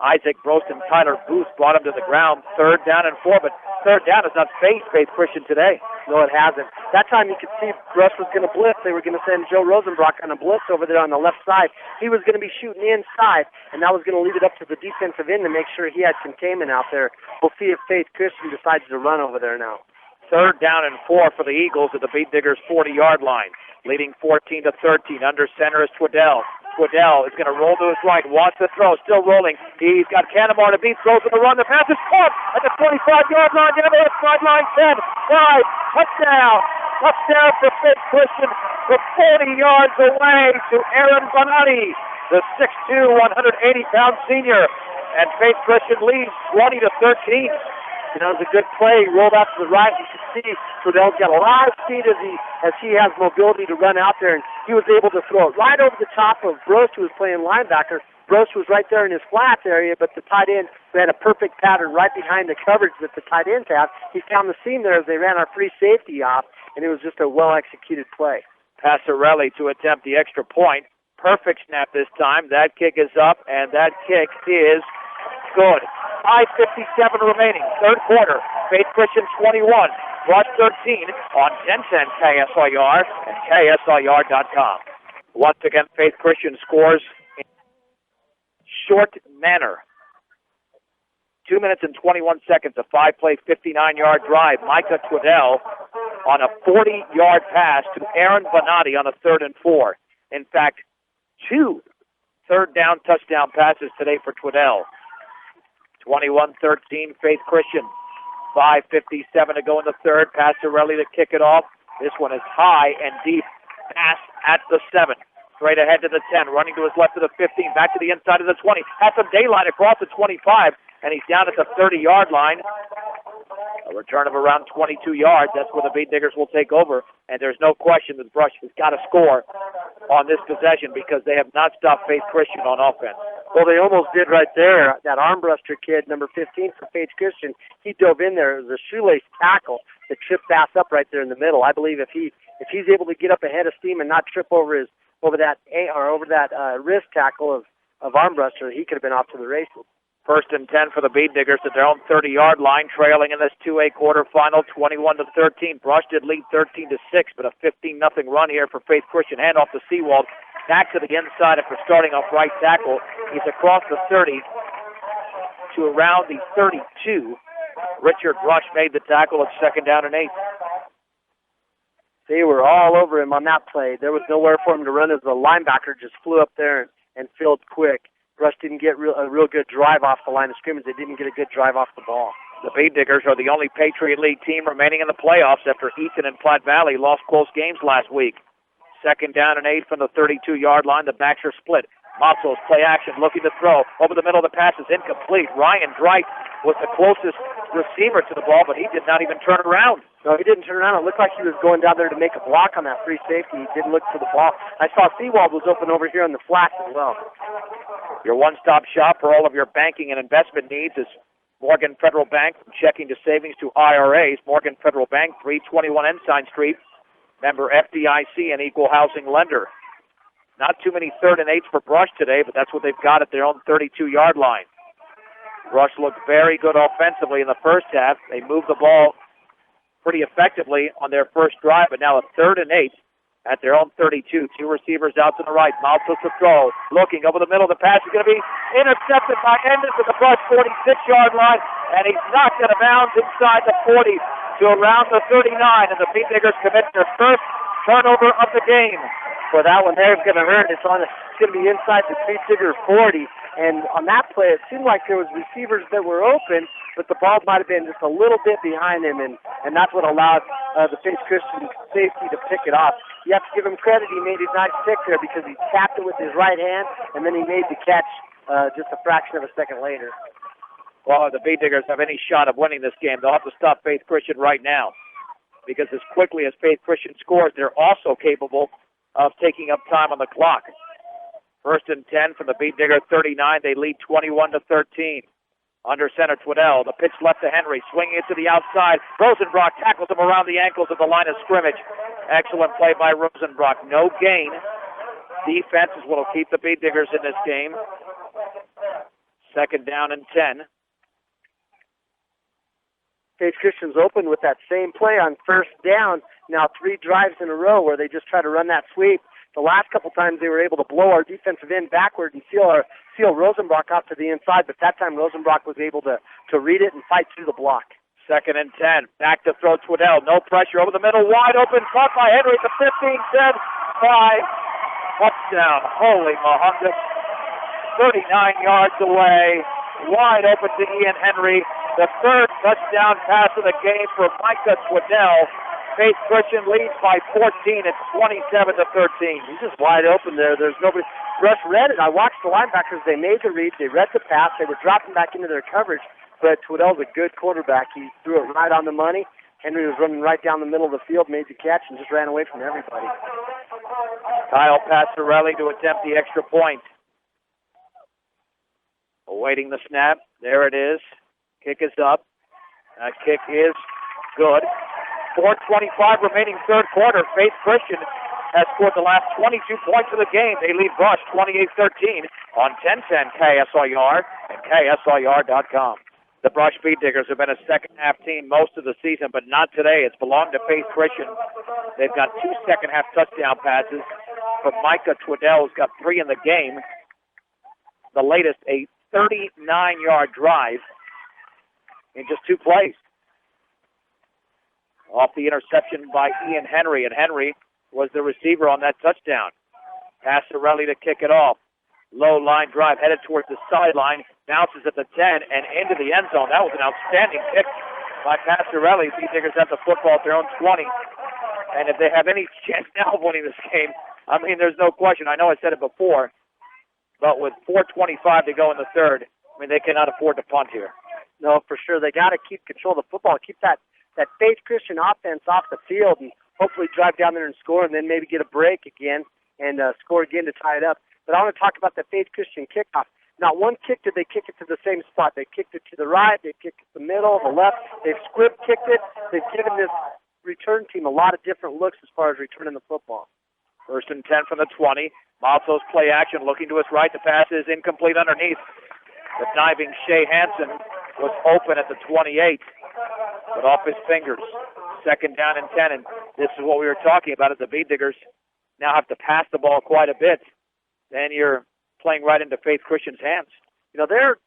Isaac Brost and Tyler Booth brought him to the ground. 3rd down and 4, but 3rd down has not faced Faith Christian today. No, it hasn't. That time you could see Brush was going to blitz. They were going to send Joe Rosenbrock on a blitz over there on the left side. He was going to be shooting inside, and that was going to leave it up to the defensive end to make sure he had containment out there. We'll see if Faith Christian decides to run over there now. 3rd down and 4 for the Eagles at the Bead Diggers 40-yard line. Leading 14-13. Under center is Twiddell. Twiddell is going to roll to his right, wants to throw, still rolling. He's got Canamar to beat, throws to the run. The pass is caught at the 25-yard line, down the sideline, 10, 5, touchdown. Touchdown for Faith Christian from 40 yards away to Aaron Bonatti, the 6'2", 180-pound senior. And Faith Christian leads 20-13. You know, it was a good play. He rolled out to the right. You can see Twiddell's got a lot of speed as he has mobility to run out there, and he was able to throw it right over the top of Brost, who was playing linebacker. Brost was right there in his flats area, but the tight end ran a perfect pattern right behind the coverage that the tight ends have. He found the seam there as they ran our free safety off, and it was just a well-executed play. Passarelli to attempt the extra point. Perfect snap this time. That kick is up, and that kick is good. 5:57 remaining, 3rd quarter. Faith Christian 21, Brush 13 on 1010 KSIR and KSIR.com. Once again, Faith Christian scores in short manner. 2 minutes and 21 seconds, a 5-play, 59-yard drive. Micah Twiddell on a 40-yard pass to Aaron Bonatti on a 3rd and 4. In fact, 2 third down touchdown passes today for Twiddell. 21-13, Faith Christian. 5:57 to go in the 3rd. Passarelli to kick it off. This one is high and deep. Pass at the 7. Straight ahead to the 10. Running to his left to the 15. Back to the inside of the 20. Has some daylight across the 25. And he's down at the 30-yard line. A return of around 22 yards. That's where the Bead Diggers will take over. And there's no question that Brush has got to score on this possession because they have not stopped Faith Christian on offense. Well, they almost did right there. That armbruster kid, number 15 for Faith Christian, he dove in there. It was a shoelace tackle that tripped Bass up right there in the middle. I believe if he's able to get up ahead of steam and not trip over that wrist tackle of armbruster, he could have been off to the races. 1st and 10 for the Bead Diggers at their own 30-yard line, trailing in this 2A quarterfinal, 21-13. Brush did lead 13-6, but a 15-0 run here for Faith Christian. Handoff to Seawald, back to the inside after starting off right tackle. He's across the 30 to around the 32. Richard Brush made the tackle at 2nd down and 8. They were all over him on that play. There was nowhere for him to run as the linebacker just flew up there and filled quick. Brush didn't get a real good drive off the line of scrimmage. They didn't get a good drive off the ball. The Bead Diggers are the only Patriot League team remaining in the playoffs after Easton and Platte Valley lost close games last week. 2nd down and 8 from the 32-yard line. The backs are split. Mopsos play action, looking to throw. Over the middle of the pass is incomplete. Ryan Dreit was the closest receiver to the ball, but he did not even turn around. No, he didn't turn around. It looked like he was going down there to make a block on that free safety. He didn't look for the ball. I saw Seawald was open over here on the flats as well. Your one-stop shop for all of your banking and investment needs is Morgan Federal Bank. From checking to savings to IRAs, Morgan Federal Bank, 321 Ensign Street. Member FDIC and equal housing lender. Not too many 3rd and 8s for Brush today, but that's what they've got at their own 32-yard line. Brush looked very good offensively in the first half. They moved the ball pretty effectively on their first drive, but now a 3rd and 8 at their own 32. 2 receivers out to the right. Maltos to throw. Looking over the middle. The pass is going to be intercepted by Endis at the Brush 46-yard line, and he's knocked out of bounds inside the 40 to around the 39, and the Beat Diggers commit their first turnover of the game. Well, that one there is going to hurt. It's going to be inside the Beat Digger 40, and on that play, it seemed like there was receivers that were open, but the ball might have been just a little bit behind him, and that's what allowed the Faith Christian safety to pick it off. You have to give him credit. He made a nice pick there because he tapped it with his right hand, and then he made the catch just a fraction of a second later. Well, if the Beat Diggers have any shot of winning this game, they'll have to stop Faith Christian right now, because as quickly as Faith Christian scores, they're also capable of taking up time on the clock. 1st and 10 from the Beat Digger 39. They lead 21-13. Under center, Twiddell. The pitch left to Henry. Swinging it to the outside. Rosenbrock tackles him around the ankles at the line of scrimmage. Excellent play by Rosenbrock. No gain. Defense is what will keep the Beat Diggers in this game. 2nd down and 10. Faith Christian's open with that same play on 1st down. Now 3 drives in a row where they just try to run that sweep. The last couple times they were able to blow our defensive end backward and seal Rosenbrock out to the inside, but that time Rosenbrock was able to read it and fight through the block. 2nd and 10. Back to throw Twiddell. No pressure over the middle. Wide open. Caught by Henry at the 15, 10, 5. Touchdown. Holy Mahungus. 39 yards away. Wide open to Ian Henry. The 3rd touchdown pass of the game for Micah Twiddell. Faith Christian leads by 14 at 27-13. He's just wide open there. There's nobody. Rush read it. I watched the linebackers. They made the read. They read the pass. They were dropping back into their coverage. But Twiddell's a good quarterback. He threw it right on the money. Henry was running right down the middle of the field, made the catch, and just ran away from everybody. Kyle Passarelli to attempt the extra point. Awaiting the snap. There it is. Kick is up. That kick is good. 4:25 remaining 3rd quarter. Faith Christian has scored the last 22 points of the game. They lead Brush 28-13 on 1010 KSIR and KSIR.com. The Brush Beat Diggers have been a second-half team most of the season, but not today. It's belonged to Faith Christian. They've got 2 second-half touchdown passes from Micah Twiddell, who's got 3 in the game. The latest, a 39-yard drive in just 2 plays. Off the interception by Ian Henry, and Henry was the receiver on that touchdown. Passarelli to kick it off. Low line drive headed towards the sideline, bounces at the 10 and into the end zone. That was an outstanding kick by Passarelli. Beat Diggers have the football at their own 20. And if they have any chance now of winning this game, I mean, there's no question. I know I said it before, but with 4:25 to go in the 3rd, I mean, they cannot afford to punt here. No, for sure. They got to keep control of the football, keep that Faith Christian offense off the field, and hopefully drive down there and score, and then maybe get a break again and score again to tie it up. But I want to talk about the Faith Christian kickoff. Not one kick did they kick it to the same spot. They kicked it to the right, they kicked it to the middle, the left. They've squib kicked it. They've given this return team a lot of different looks as far as returning the football. 1st and 10 from the 20. Maltos play action, looking to his right. The pass is incomplete underneath. The diving Shea Hansen was open at the 28. But off his fingers. 2nd down and 10, and this is what we were talking about. As the Beat Diggers now have to pass the ball quite a bit, then you're playing right into Faith Christian's hands. You know, they're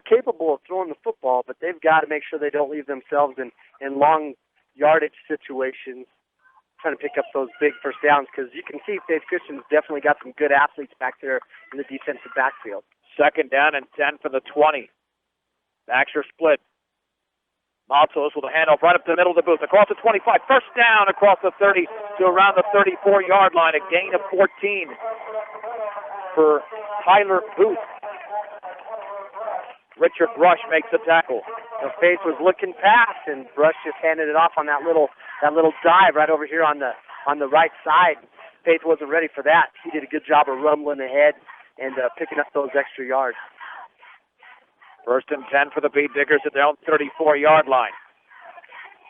capable of throwing the football, but they've got to make sure they don't leave themselves in long yardage situations trying to pick up those big 1st downs, because you can see Faith Christian's definitely got some good athletes back there in the defensive backfield. 2nd down and 10 for the 20. Backs are split. Maltos with a handoff right up to the middle of the booth. Across the 25. 1st down across the 30 to around the 34-yard line. A gain of 14 for Tyler Booth. Richard Brush makes the tackle. The Faith was looking past, and Brush just handed it off on that little dive right over here on the right side. Faith wasn't ready for that. He did a good job of rumbling ahead and picking up those extra yards. 1st and 10 for the Beat Diggers at their own 34-yard line.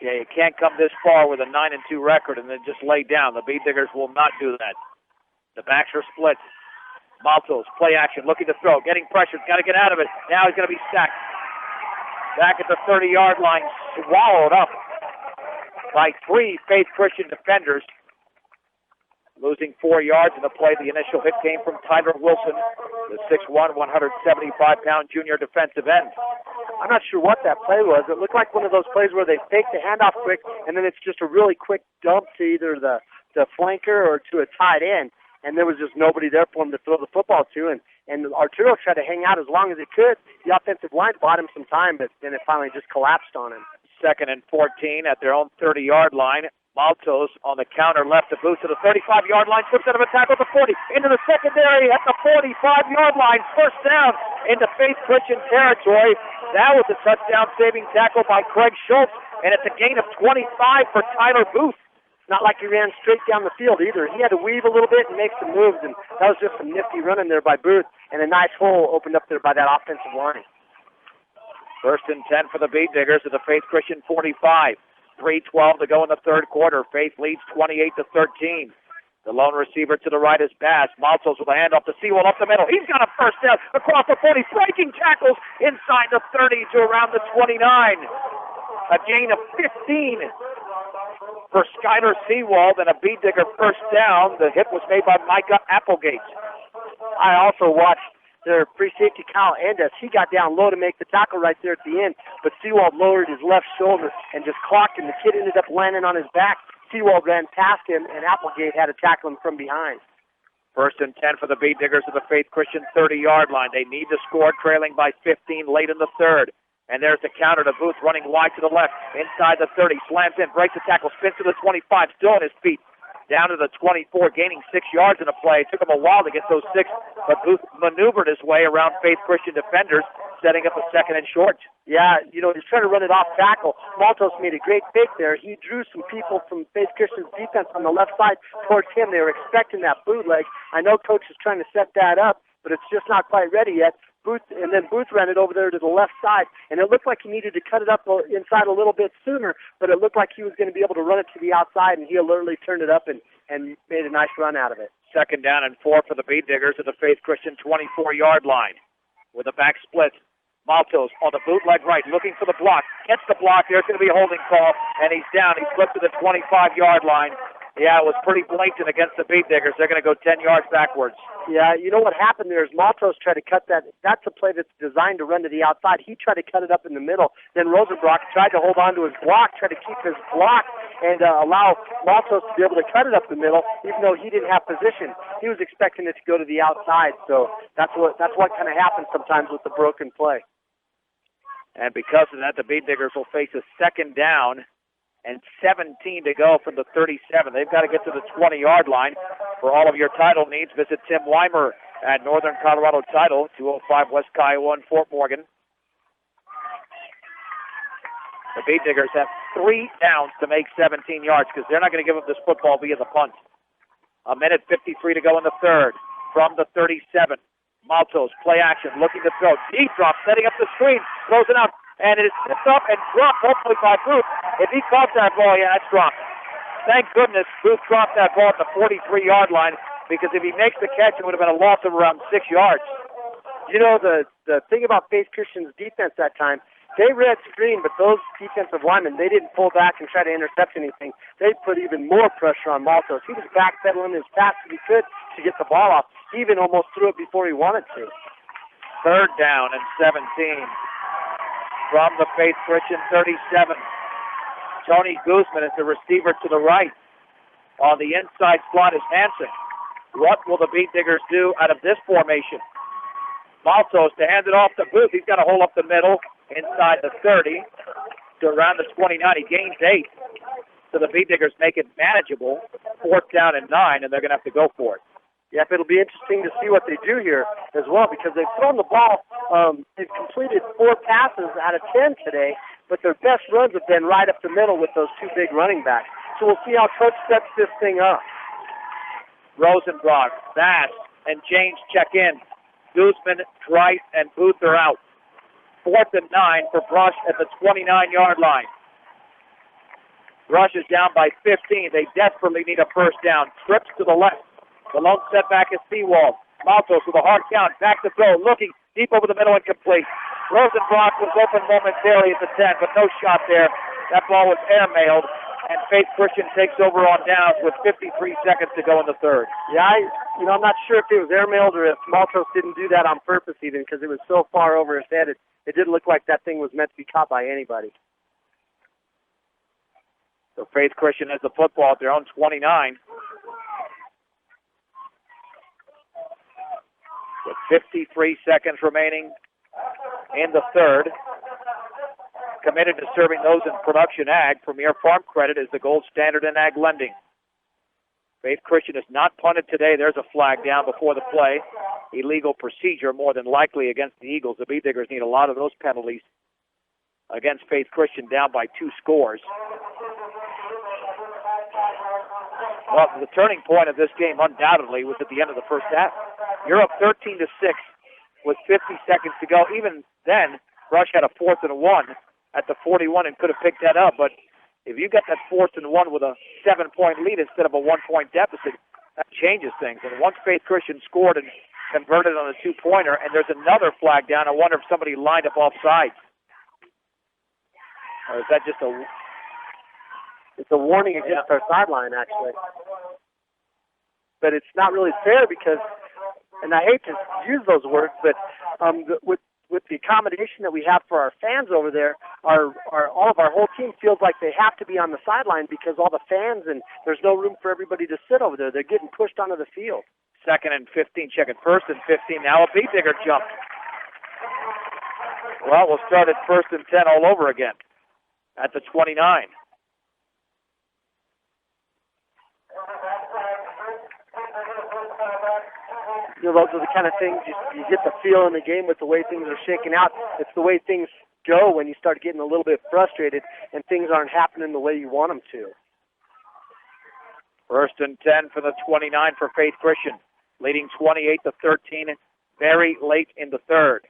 Yeah, you can't come this far with a 9-2 record and then just lay down. The Beat Diggers will not do that. The backs are split. Maltos, play action, looking to throw, getting pressured, got to get out of it. Now he's going to be sacked. Back at the 30-yard line, swallowed up by 3 Faith Christian defenders. Losing 4 yards in the play. The initial hit came from Tyler Wilson, the 6'1", 175-pound junior defensive end. I'm not sure what that play was. It looked like one of those plays where they fake the handoff quick, and then it's just a really quick dump to either the flanker or to a tight end. And there was just nobody there for him to throw the football to. And Arturo tried to hang out as long as he could. The offensive line bought him some time, but then it finally just collapsed on him. 2nd and 14 at their own 30-yard line. Maltos on the counter left to Booth to the 35-yard line, slips out of a tackle to 40, into the secondary at the 45-yard line, first down into Faith Christian territory. That was a touchdown-saving tackle by Craig Schultz, and it's a gain of 25 for Tyler Booth. Not like he ran straight down the field either. He had to weave a little bit and make some moves, and that was just some nifty running there by Booth, and a nice hole opened up there by that offensive line. 1st and 10 for the Beat Diggers at the Faith Christian 45. 3:12 to go in the third quarter. Faith leads 28-13. The lone receiver to the right is Bass. Maltos with a handoff to Sewell up the middle. He's got a first down across the 40, breaking tackles inside the 30 to around the 29. A gain of 15 for Skylar Sewell, then a Beat Digger first down. The hit was made by Micah Applegate. I also watched their free safety Kyle Endes. He got down low to make the tackle right there at the end, but Sewell lowered his left shoulder and just clocked him. The kid ended up landing on his back. Sewell ran past him, and Applegate had to tackle him from behind. 1st and 10 for the Beat Diggers at the Faith Christian 30-yard line. They need to score, trailing by 15 late in the third. And there's the counter to Booth running wide to the left. Inside the 30, slams in, breaks the tackle, spins to the 25, still on his feet. Down to the 24, gaining 6 yards in a play. It took him a while to get those 6, but Booth maneuvered his way around Faith Christian defenders, setting up a 2nd and short. Yeah, he's trying to run it off tackle. Maltos made a great fake there. He drew some people from Faith Christian's defense on the left side towards him. They were expecting that bootleg. I know Coach is trying to set that up, but it's just not quite ready yet. Booth ran it over there to the left side, and it looked like he needed to cut it up inside a little bit sooner, but it looked like he was going to be able to run it to the outside, and he alertly turned it up and made a nice run out of it. 2nd down and 4 for the Beat Diggers at the Faith Christian 24-yard line. With a back split, Maltos on the bootleg right, looking for the block. Gets the block, there's going to be a holding call, and he's down. He slipped to the 25-yard line. Yeah, it was pretty blatant against the Beat Diggers. They're going to go 10 yards backwards. Yeah, you know what happened there is Maltos tried to cut that. That's a play that's designed to run to the outside. He tried to cut it up in the middle. Then Rosenbrock tried to hold on to his block, tried to keep his block, and allow Maltos to be able to cut it up the middle, even though he didn't have position. He was expecting it to go to the outside. So that's what kind of happens sometimes with the broken play. And because of that, the Beat Diggers will face a 2nd down and 17 to go from the 37. They've got to get to the 20-yard line. For all of your title needs, visit Tim Weimer at Northern Colorado Title, 205 West Kiowa in Fort Morgan. The Beat Diggers have 3 downs to make 17 yards because they're not going to give up this football via the punt. 1:53 to go in the third. From the 37, Maltos, play action, looking to throw. Deep drop, setting up the screen, throws it out. And it is tipped up and dropped, hopefully by Booth. If he caught that ball, yeah, that's dropped. Thank goodness Booth dropped that ball at the 43-yard line, because if he makes the catch, it would have been a loss of around 6 yards. The thing about Faith Christian's defense that time, they read screen, but those defensive linemen, they didn't pull back and try to intercept anything. They put even more pressure on Maltos. He was backpedaling as fast as he could to get the ball off. He even almost threw it before he wanted to. 3rd down and 17. From the Faith Christian 37. Tony Guzman is the receiver to the right. On the inside slot is Hansen. What will the Beat Diggers do out of this formation? Maltos to hand it off to Booth. He's got to hold up the middle inside the 30 to around the 29. He gains 8. So the Beat Diggers make it manageable. 4th down and 9, and they're going to have to go for it. Yep, it'll be interesting to see what they do here as well, because they've thrown the ball. They've completed 4 passes out of 10 today, but their best runs have been right up the middle with those 2 big running backs. So we'll see how Coach sets this thing up. Rosenbrock, Bass, and James check in. Guzman, Dreit, and Booth are out. 4th and 9 for Brush at the 29-yard line. Brush is down by 15. They desperately need a first down. Trips to the left. The lone setback is Seawald. Maltos with a hard count. Back to throw. Looking deep over the middle and complete. Rosenbrock was open momentarily at the 10, but no shot there. That ball was airmailed, and Faith Christian takes over on downs with 53 seconds to go in the third. Yeah, I'm not sure if it was airmailed or if Maltos didn't do that on purpose even, because it was so far over his head. It didn't look like that thing was meant to be caught by anybody. So Faith Christian has the football at their own 29. With 53 seconds remaining in the third. Committed to serving those in production ag. Premier Farm Credit is the gold standard in ag lending. Faith Christian is not punted today. There's a flag down before the play. Illegal procedure, more than likely, against the Eagles. The Beat Diggers need a lot of those penalties against Faith Christian, down by 2 scores. Well, the turning point of this game undoubtedly was at the end of the first half. You're up 13-6 with 50 seconds to go. Even then, Rush had a 4th and 1 at the 41 and could have picked that up. But if you get that 4th and 1 with a 7-point lead instead of a 1-point deficit, that changes things. And once Faith Christian scored and converted on a 2-pointer, and there's another flag down, I wonder if somebody lined up offsides. Or is that just a... It's a warning against our sideline, actually. But it's not really fair because, and I hate to use those words, but with the accommodation that we have for our fans over there, all of our whole team feels like they have to be on the sideline because all the fans, and there's no room for everybody to sit over there. They're getting pushed onto the field. 2nd and 15, checking 1st and 15. Now a Beat Digger jump. Well, we'll start at 1st and 10 all over again at the 29. Those are the kind of things you get the feel in the game with the way things are shaking out. It's the way things go when you start getting a little bit frustrated and things aren't happening the way you want them to. 1st and 10 for the 29 for Faith Christian, leading 28-13 very late in the third.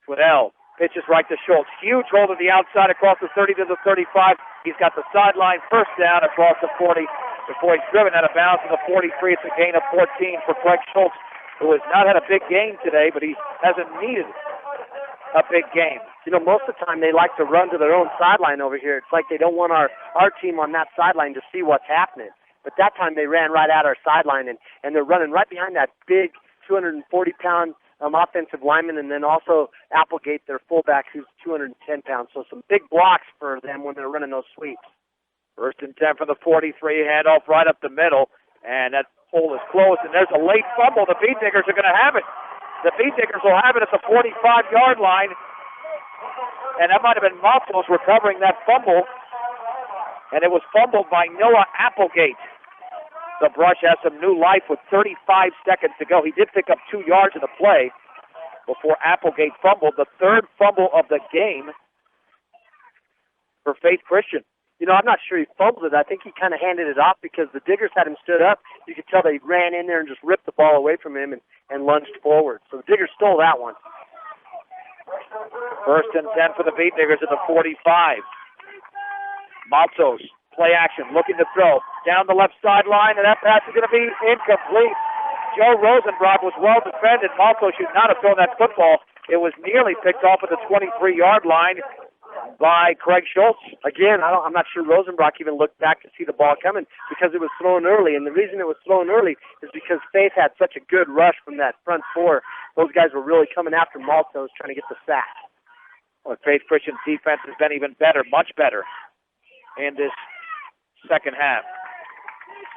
Twiddell pitches right to Schultz. Huge hold of the outside across the 30 to the 35. He's got the sideline first down across the 40 before he's driven out of bounds to the 43. It's a gain of 14 for Craig Schultz, who has not had a big game today, but he hasn't needed a big game. Most of the time they like to run to their own sideline over here. It's like they don't want our team on that sideline to see what's happening. But that time they ran right at our sideline, and they're running right behind that big 240-pound offensive lineman, and then also Applegate, their fullback, who's 210 pounds. So some big blocks for them when they're running those sweeps. 1st and 10 for the 43, handoff right up the middle, and that hole is closed, and there's a late fumble. The Beat Diggers are going to have it. The Beat Diggers will have it at the 45-yard line, and that might have been Maltos recovering that fumble, and it was fumbled by Noah Applegate. The Brush has some new life with 35 seconds to go. He did pick up 2 yards in the play before Applegate fumbled, the 3rd fumble of the game for Faith Christian. I'm not sure he fumbled it. I think he kind of handed it off because the Diggers had him stood up. You could tell they ran in there and just ripped the ball away from him and lunged forward. So the Diggers stole that one. 1st and 10 for the Beat Diggers at the 45. Maltos, play action, looking to throw. Down the left sideline, and that pass is going to be incomplete. Joe Rosenbrock was well defended. Maltos should not have thrown that football. It was nearly picked off at the 23-yard line by Craig Schultz. Again, I'm not sure Rosenbrock even looked back to see the ball coming because it was thrown early. And the reason it was thrown early is because Faith had such a good rush from that front four. Those guys were really coming after Maltos trying to get the sack. Well, Faith Christian's defense has been even better, much better, in this second half.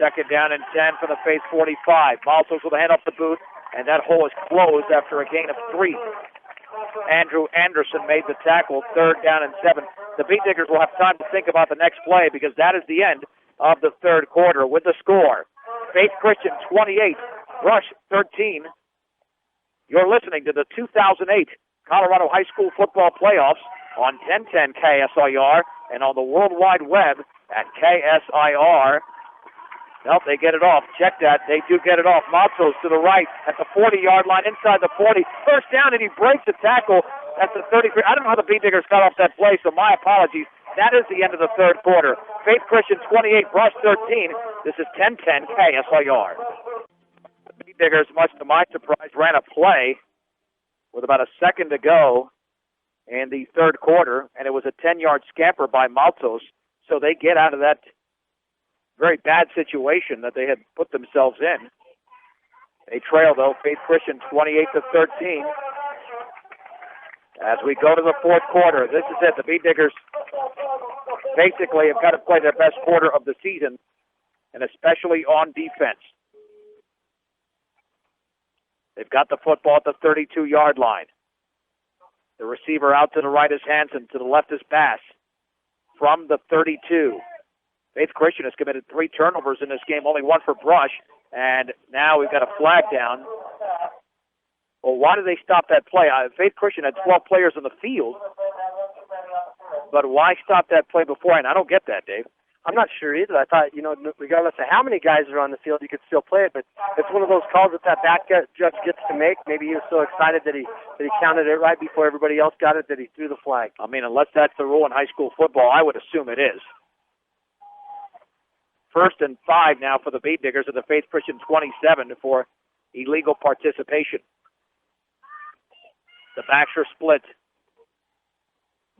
2nd down and 10 for the Faith 45. Maltos with a hand off the boot, and that hole is closed after a gain of 3. Andrew Anderson made the tackle. 3rd down and 7. The Beat Diggers will have time to think about the next play because that is the end of the third quarter with the score. Faith Christian 28, Rush 13. You're listening to the 2008 Colorado High School Football Playoffs on 1010 KSIR and on the World Wide Web at KSIR. Nope, they get it off. Check that. They do get it off. Maltos to the right at the 40-yard line, inside the 40. First down, and he breaks the tackle at the 33. I don't know how the Beat Diggers got off that play, so my apologies. That is the end of the third quarter. Faith Christian 28, Brush 13. This is 1010 KSIR. Diggers, much to my surprise, ran a play with about a second to go in the third quarter, and it was a 10-yard scamper by Maltos, so they get out of that very bad situation that they had put themselves in. They trail, though, Faith Christian 28-13. As we go to the fourth quarter, this is it. The Bead Diggers basically have got to play their best quarter of the season, and especially on defense. They've got the football at the 32-yard line. The receiver out to the right is Hansen. To the left is Bass. From the 32. Faith Christian has committed 3 turnovers in this game, only 1 for Brush. And now we've got a flag down. Well, why did they stop that play? Faith Christian had 12 players on the field. But why stop that play beforehand? I don't get that, Dave. I'm not sure either. I thought, regardless of how many guys are on the field, you could still play it. But it's one of those calls that back judge gets to make. Maybe he was so excited that he counted it right before everybody else got it that he threw the flag. I mean, unless that's the rule in high school football, I would assume it is. 1st and 5 now for the Bead Diggers at the Faith Christian 27 for illegal participation. The backs are split.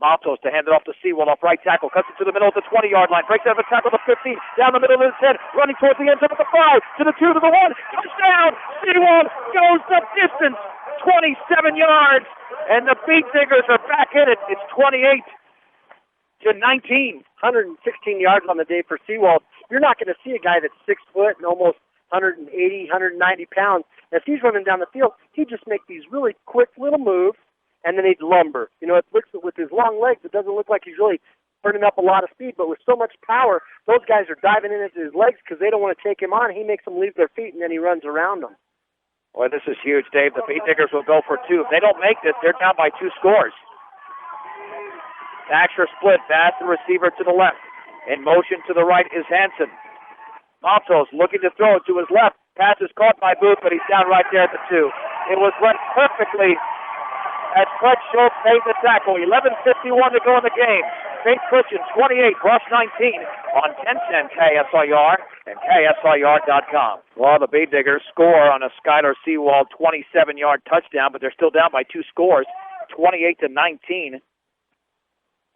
Maltos to hand it off to Sewell off right tackle. Cuts it to the middle of the 20-yard line. Breaks out of the tackle to the 15. Down the middle of his head. Running towards the end zone at the 5. To the 2 to the 1. Touchdown! Sewell goes the distance. 27 yards. And the Bead Diggers are back in it. It's 28-19. 116 yards on the day for Sewell. You're not going to see a guy that's 6 foot and almost 180, 190 pounds. If he's running down the field, he'd just make these really quick little moves, and then he'd lumber. It looks with his long legs, it doesn't look like he's really burning up a lot of speed, but with so much power, those guys are diving in into his legs because they don't want to take him on. He makes them leave their feet, and then he runs around them. Boy, this is huge, Dave. The Bead Diggers will go for 2. If they don't make this, they're down by 2 scores. Backs are split. Bass, the receiver, to the left. In motion to the right is Hansen. Maltos looking to throw it to his left. Pass is caught by Booth, but he's down right there at the 2. It was run perfectly as Fred Schultz made the tackle. 11:51 to go in the game. Faith Christian 28, Brush 19 on 1010 KSIR and KSIR.com. Well, the Bead Diggers score on a Skylar Sewell 27-yard touchdown, but they're still down by 2 scores, 28-19.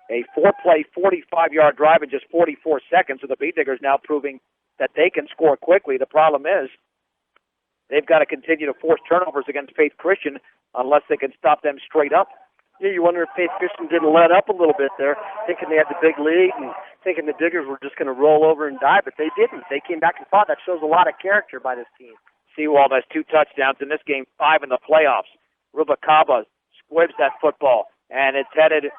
A 4-play, 45-yard drive in just 44 seconds. So the Bead Diggers now proving that they can score quickly. The problem is they've got to continue to force turnovers against Faith Christian unless they can stop them straight up. Yeah, you wonder if Faith Christian didn't let up a little bit there, thinking they had the big lead and thinking the Diggers were just going to roll over and die, but they didn't. They came back and fought. That shows a lot of character by this team. Sewell has 2 touchdowns in this game, 5 in the playoffs. Rubacaba squibs that football, and it's headed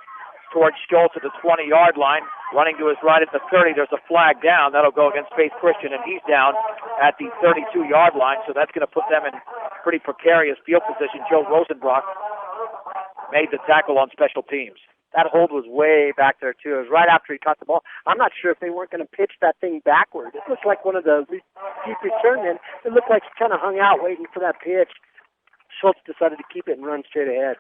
towards Schultz at the 20-yard line. Running to his right at the 30, there's a flag down. That'll go against Faith Christian, and he's down at the 32-yard line, so that's going to put them in pretty precarious field position. Joe Rosenbrock made the tackle on special teams. That hold was way back there, too. It was right after he caught the ball. I'm not sure if they weren't going to pitch that thing backward. It looked like one of the deep return men. It looked like he kind of hung out waiting for that pitch. Schultz decided to keep it and run straight ahead.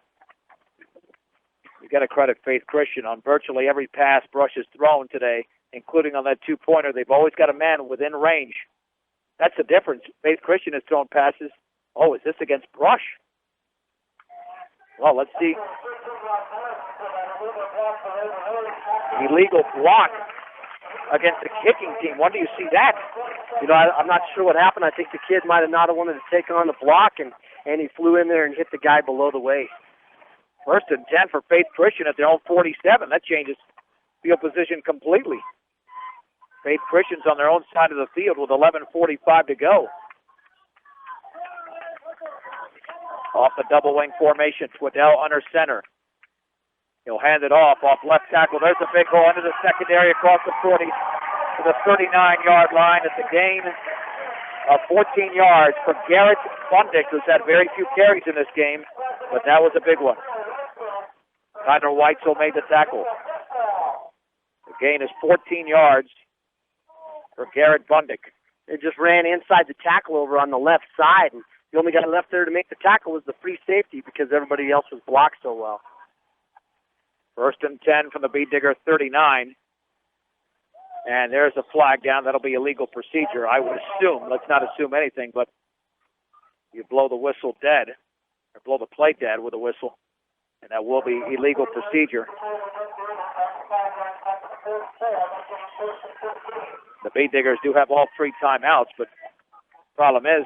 You've got to credit Faith Christian on virtually every pass Brush has thrown today, including on that 2-pointer. They've always got a man within range. That's the difference. Faith Christian has thrown passes. Oh, is this against Brush? Well, let's see. Illegal block against the kicking team. When do you see that? I'm not sure what happened. I think the kid might have not wanted to take on the block, and he flew in there and hit the guy below the waist. 1st and 10 for Faith Christian at their own 47. That changes field position completely. Faith Christian's on their own side of the field with 11:45 to go. Off the double wing formation, Twaddell under center. He'll hand it off left tackle. There's a big hole into the secondary across the 40 to the 39-yard line. It's a gain of 14 yards for Garrett Bundick, who's had very few carries in this game, but that was a big one. Connor Weitzel made the tackle. The gain is 14 yards for Garrett Bundick. They just ran inside the tackle over on the left side, and the only guy left there to make the tackle was the free safety because everybody else was blocked so well. 1st and 10 from the Bead Digger 39. And there's a flag down. That'll be illegal procedure, I would assume. Let's not assume anything, but you blow the whistle dead, or blow the play dead with a whistle, and that will be illegal procedure. The Beet Diggers do have all 3 timeouts, but problem is,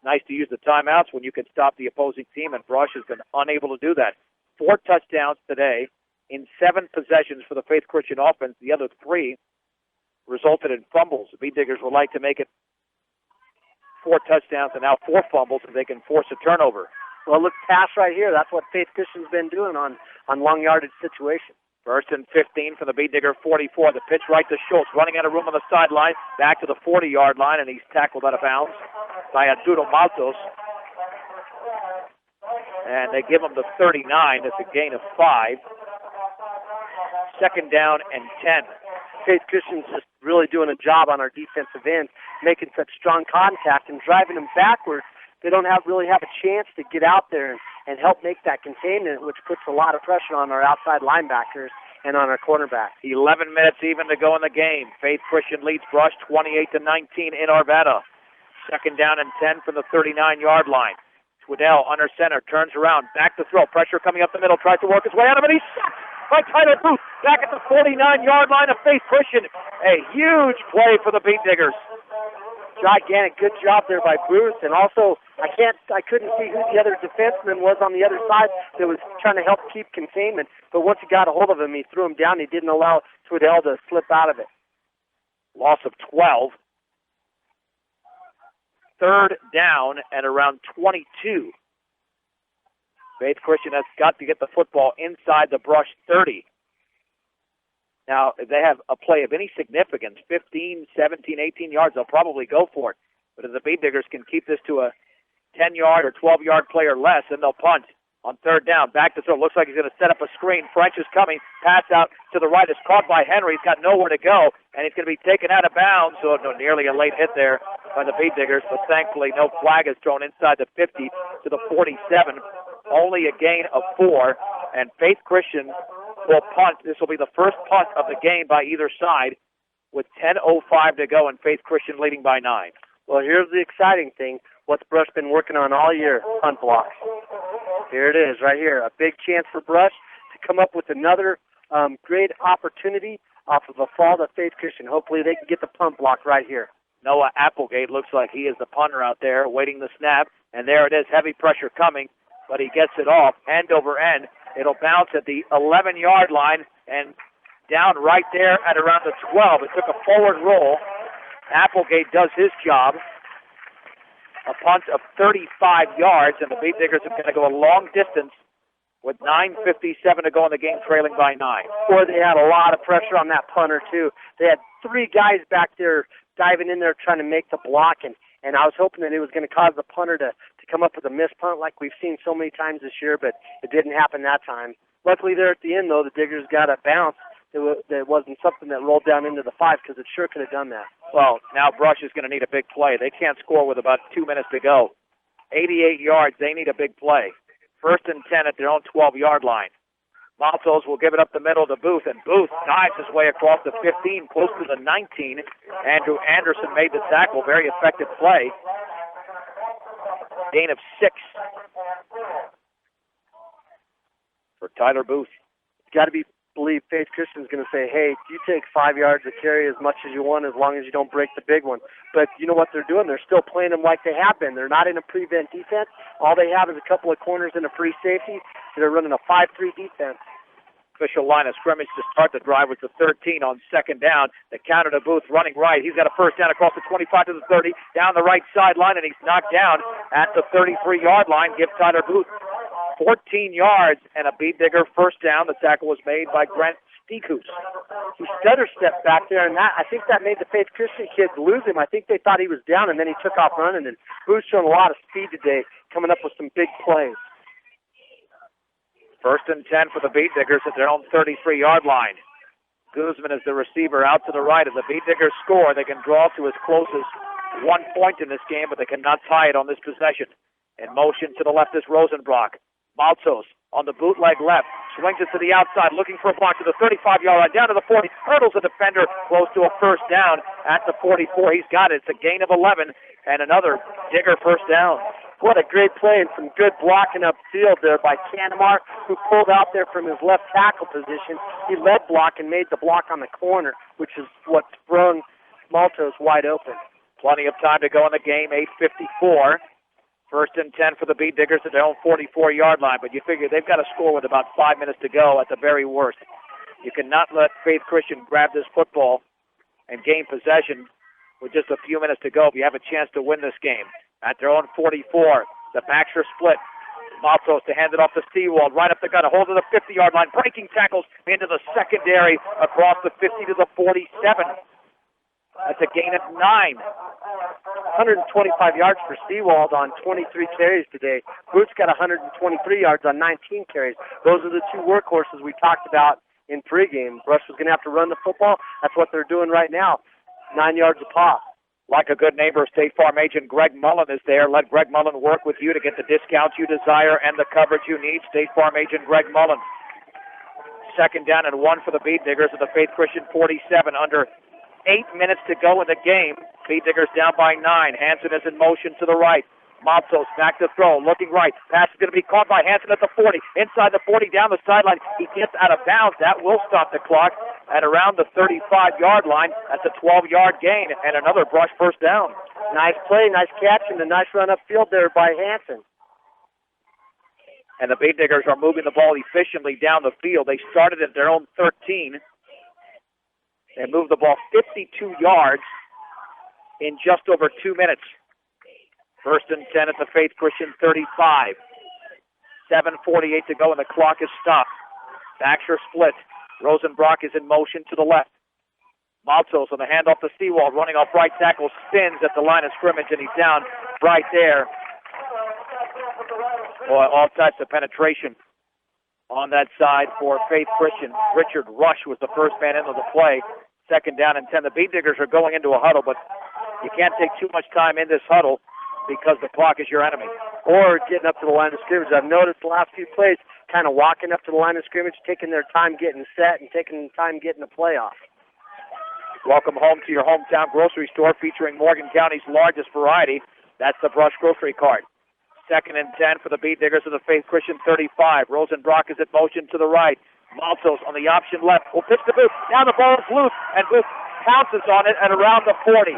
nice to use the timeouts when you can stop the opposing team, and Brush has been unable to do that. 4 touchdowns today in 7 possessions for the Faith Christian offense. The other 3 resulted in fumbles. The Beet Diggers would like to make it 4 touchdowns and now 4 fumbles so they can force a turnover. Well, look, pass right here. That's what Faith Christian's been doing on long yardage situations. First and 15 from the Beet Digger 44. The pitch right to Schultz, running out of room on the sideline, back to the 40-yard line, and he's tackled out of bounds by Arturo Maltos. And they give him the 39. That's a gain of 5. Second down and 10. Faith Christian's just really doing a job on our defensive end, making such strong contact and driving them backwards. They don't really have a chance to get out there and help make that containment, which puts a lot of pressure on our outside linebackers and on our cornerback. 11 minutes even to go in the game. Faith Christian leads Brush 28-19 in Arvada. Second down and 10 from the 39-yard line. Twiddell under center, turns around, back to throw. Pressure coming up the middle, tries to work his way out of it. He's sacked by Tyler Booth back at the 49-yard line of Faith Christian. A huge play for the Beet Diggers. Gigantic, good job there by Booth, and also I couldn't see who the other defenseman was on the other side that was trying to help keep containment. But once he got a hold of him, he threw him down. He didn't allow Twiddell to slip out of it. Loss of 12. Third down and around 22. Faith Christian has got to get the football inside the Brush 30. Now, if they have a play of any significance, 15, 17, 18 yards, they'll probably go for it. But if the Beet Diggers can keep this to a 10-yard or 12-yard play or less, then they'll punt on third down. Back to throw. Looks like he's going to set up a screen. French is coming. Pass out to the right is caught by Henry. He's got nowhere to go, and he's going to be taken out of bounds. So nearly a late hit there by the Beet Diggers, but thankfully no flag is thrown inside the 50 to the 47. Only a gain of 4, and Faith Christian will punt. This will be the first punt of the game by either side with 10:05 to go and Faith Christian leading by 9. Well, here's the exciting thing. What's Brush been working on all year? Punt blocks. Here it is right here. A big chance for Brush to come up with another great opportunity off of a fall to Faith Christian. Hopefully they can get the punt block right here. Noah Applegate looks like he is the punter out there waiting the snap, and there it is, heavy pressure coming, but he gets it off end over end. It'll bounce at the 11-yard line and down right there at around the 12. It took a forward roll. Applegate does his job. A punt of 35 yards, and the Beet Diggers are going to go a long distance with 9:57 to go in the game, trailing by 9. Boy, they had a lot of pressure on that punter, too. They had 3 guys back there diving in there trying to make the block, and I was hoping that it was going to cause the punter to come up with a missed punt like we've seen so many times this year, but it didn't happen that time. Luckily there at the end, though, the Diggers got a bounce. It wasn't something that rolled down into the 5 because it sure could have done that. Well, now Brush is going to need a big play. They can't score with about 2 minutes to go. 88 yards, they need a big play. First and 10 at their own 12-yard line. Maltos will give it up the middle to Booth, and Booth dives his way across the 15, close to the 19. Andrew Anderson made the tackle. Very effective play. Gain of 6 for Tyler Booth. It's got to be believe Faith Christian's going to say, hey, you take 5 yards to carry as much as you want as long as you don't break the big one. But you know what they're doing? They're still playing them like they have been. They're not in a prevent defense. All they have is a couple of corners and a free safety. They're running a 5-3 defense. Official line of scrimmage to start the drive with the 13 on second down. The counter to Booth running right. He's got a first down across the 25 to the 30, down the right sideline, and he's knocked down at the 33-yard line. Give Tyler Booth 14 yards and a Beet Digger first down. The tackle was made by Grant Stikus. He stutter stepped back there, and I think that made the Faith Christian kids lose him. I think they thought he was down, and then he took off running. And Booth's showing a lot of speed today, coming up with some big plays. First and 10 for the Beet Diggers at their own 33-yard line. Guzman is the receiver out to the right. If the Beet Diggers score, they can draw to as close as 1 point in this game, but they cannot tie it on this possession. In motion to the left is Rosenbrock. Maltos on the bootleg left, swings it to the outside, looking for a block to the 35-yard line, down to the 40, hurdles the defender, close to a first down at the 44. He's got it. It's a gain of 11, and another Digger first down. What a great play and some good blocking upfield there by Canamar, who pulled out there from his left tackle position. He led block and made the block on the corner, which is what sprung Maltos wide open. Plenty of time to go in the game, 8:54. First and 10 for the Bead Diggers at their own 44-yard line, but you figure they've got to score with about 5 minutes to go at the very worst. You cannot let Faith Christian grab this football and gain possession with just a few minutes to go if you have a chance to win this game. At their own 44, the backs are split. Maltos to hand it off to Seawald, right up the gut, a hold of the 50-yard line, breaking tackles into the secondary across the 50 to the 47. That's a gain of 9. 125 yards for Seawald on 23 carries today. Boots got 123 yards on 19 carries. Those are the two workhorses we talked about in pregame. Brush was going to have to run the football. That's what they're doing right now. 9 yards a pop. Like a good neighbor, State Farm agent Greg Mullen is there. Let Greg Mullen work with you to get the discounts you desire and the coverage you need. State Farm agent Greg Mullen. Second down and 1 for the Bead Diggers at the Faith Christian 47. Under 8 minutes to go in the game. Bead Diggers down by 9. Hanson is in motion to the right. Maltos back to throw, looking right. Pass is going to be caught by Hanson at the 40. Inside the 40, down the sideline. He gets out of bounds. That will stop the clock at around the 35-yard line. That's a 12-yard gain and another Brush first down. Nice play, nice catch, and a nice run upfield there by Hanson. And the Bead Diggers are moving the ball efficiently down the field. They started at their own 13. They moved the ball 52 yards in just over 2 minutes. First and 10 at the Faith Christian 35. 7:48 to go, and the clock is stopped. Backs are split. Rosenbrock is in motion to the left. Maltos on the handoff to Seawald, running off right tackle, spins at the line of scrimmage, and he's down right there. Boy, all types of penetration on that side for Faith Christian. Richard Rush was the first man into the play. Second down and 10. The Bead Diggers are going into a huddle, but you can't take too much time in this huddle because the clock is your enemy. Or getting up to the line of scrimmage. I've noticed the last few plays kind of walking up to the line of scrimmage, taking their time getting set and taking time getting the play off. Welcome home to your hometown grocery store featuring Morgan County's largest variety. That's the Brush Grocery Cart. Second and 10 for the Bead Diggers of the Faith Christian 35. Rosenbrock is in motion to the right. Maltos on the option left. Will pitch to Booth. Now the ball is loose, and Booth pounces on it at around the 40.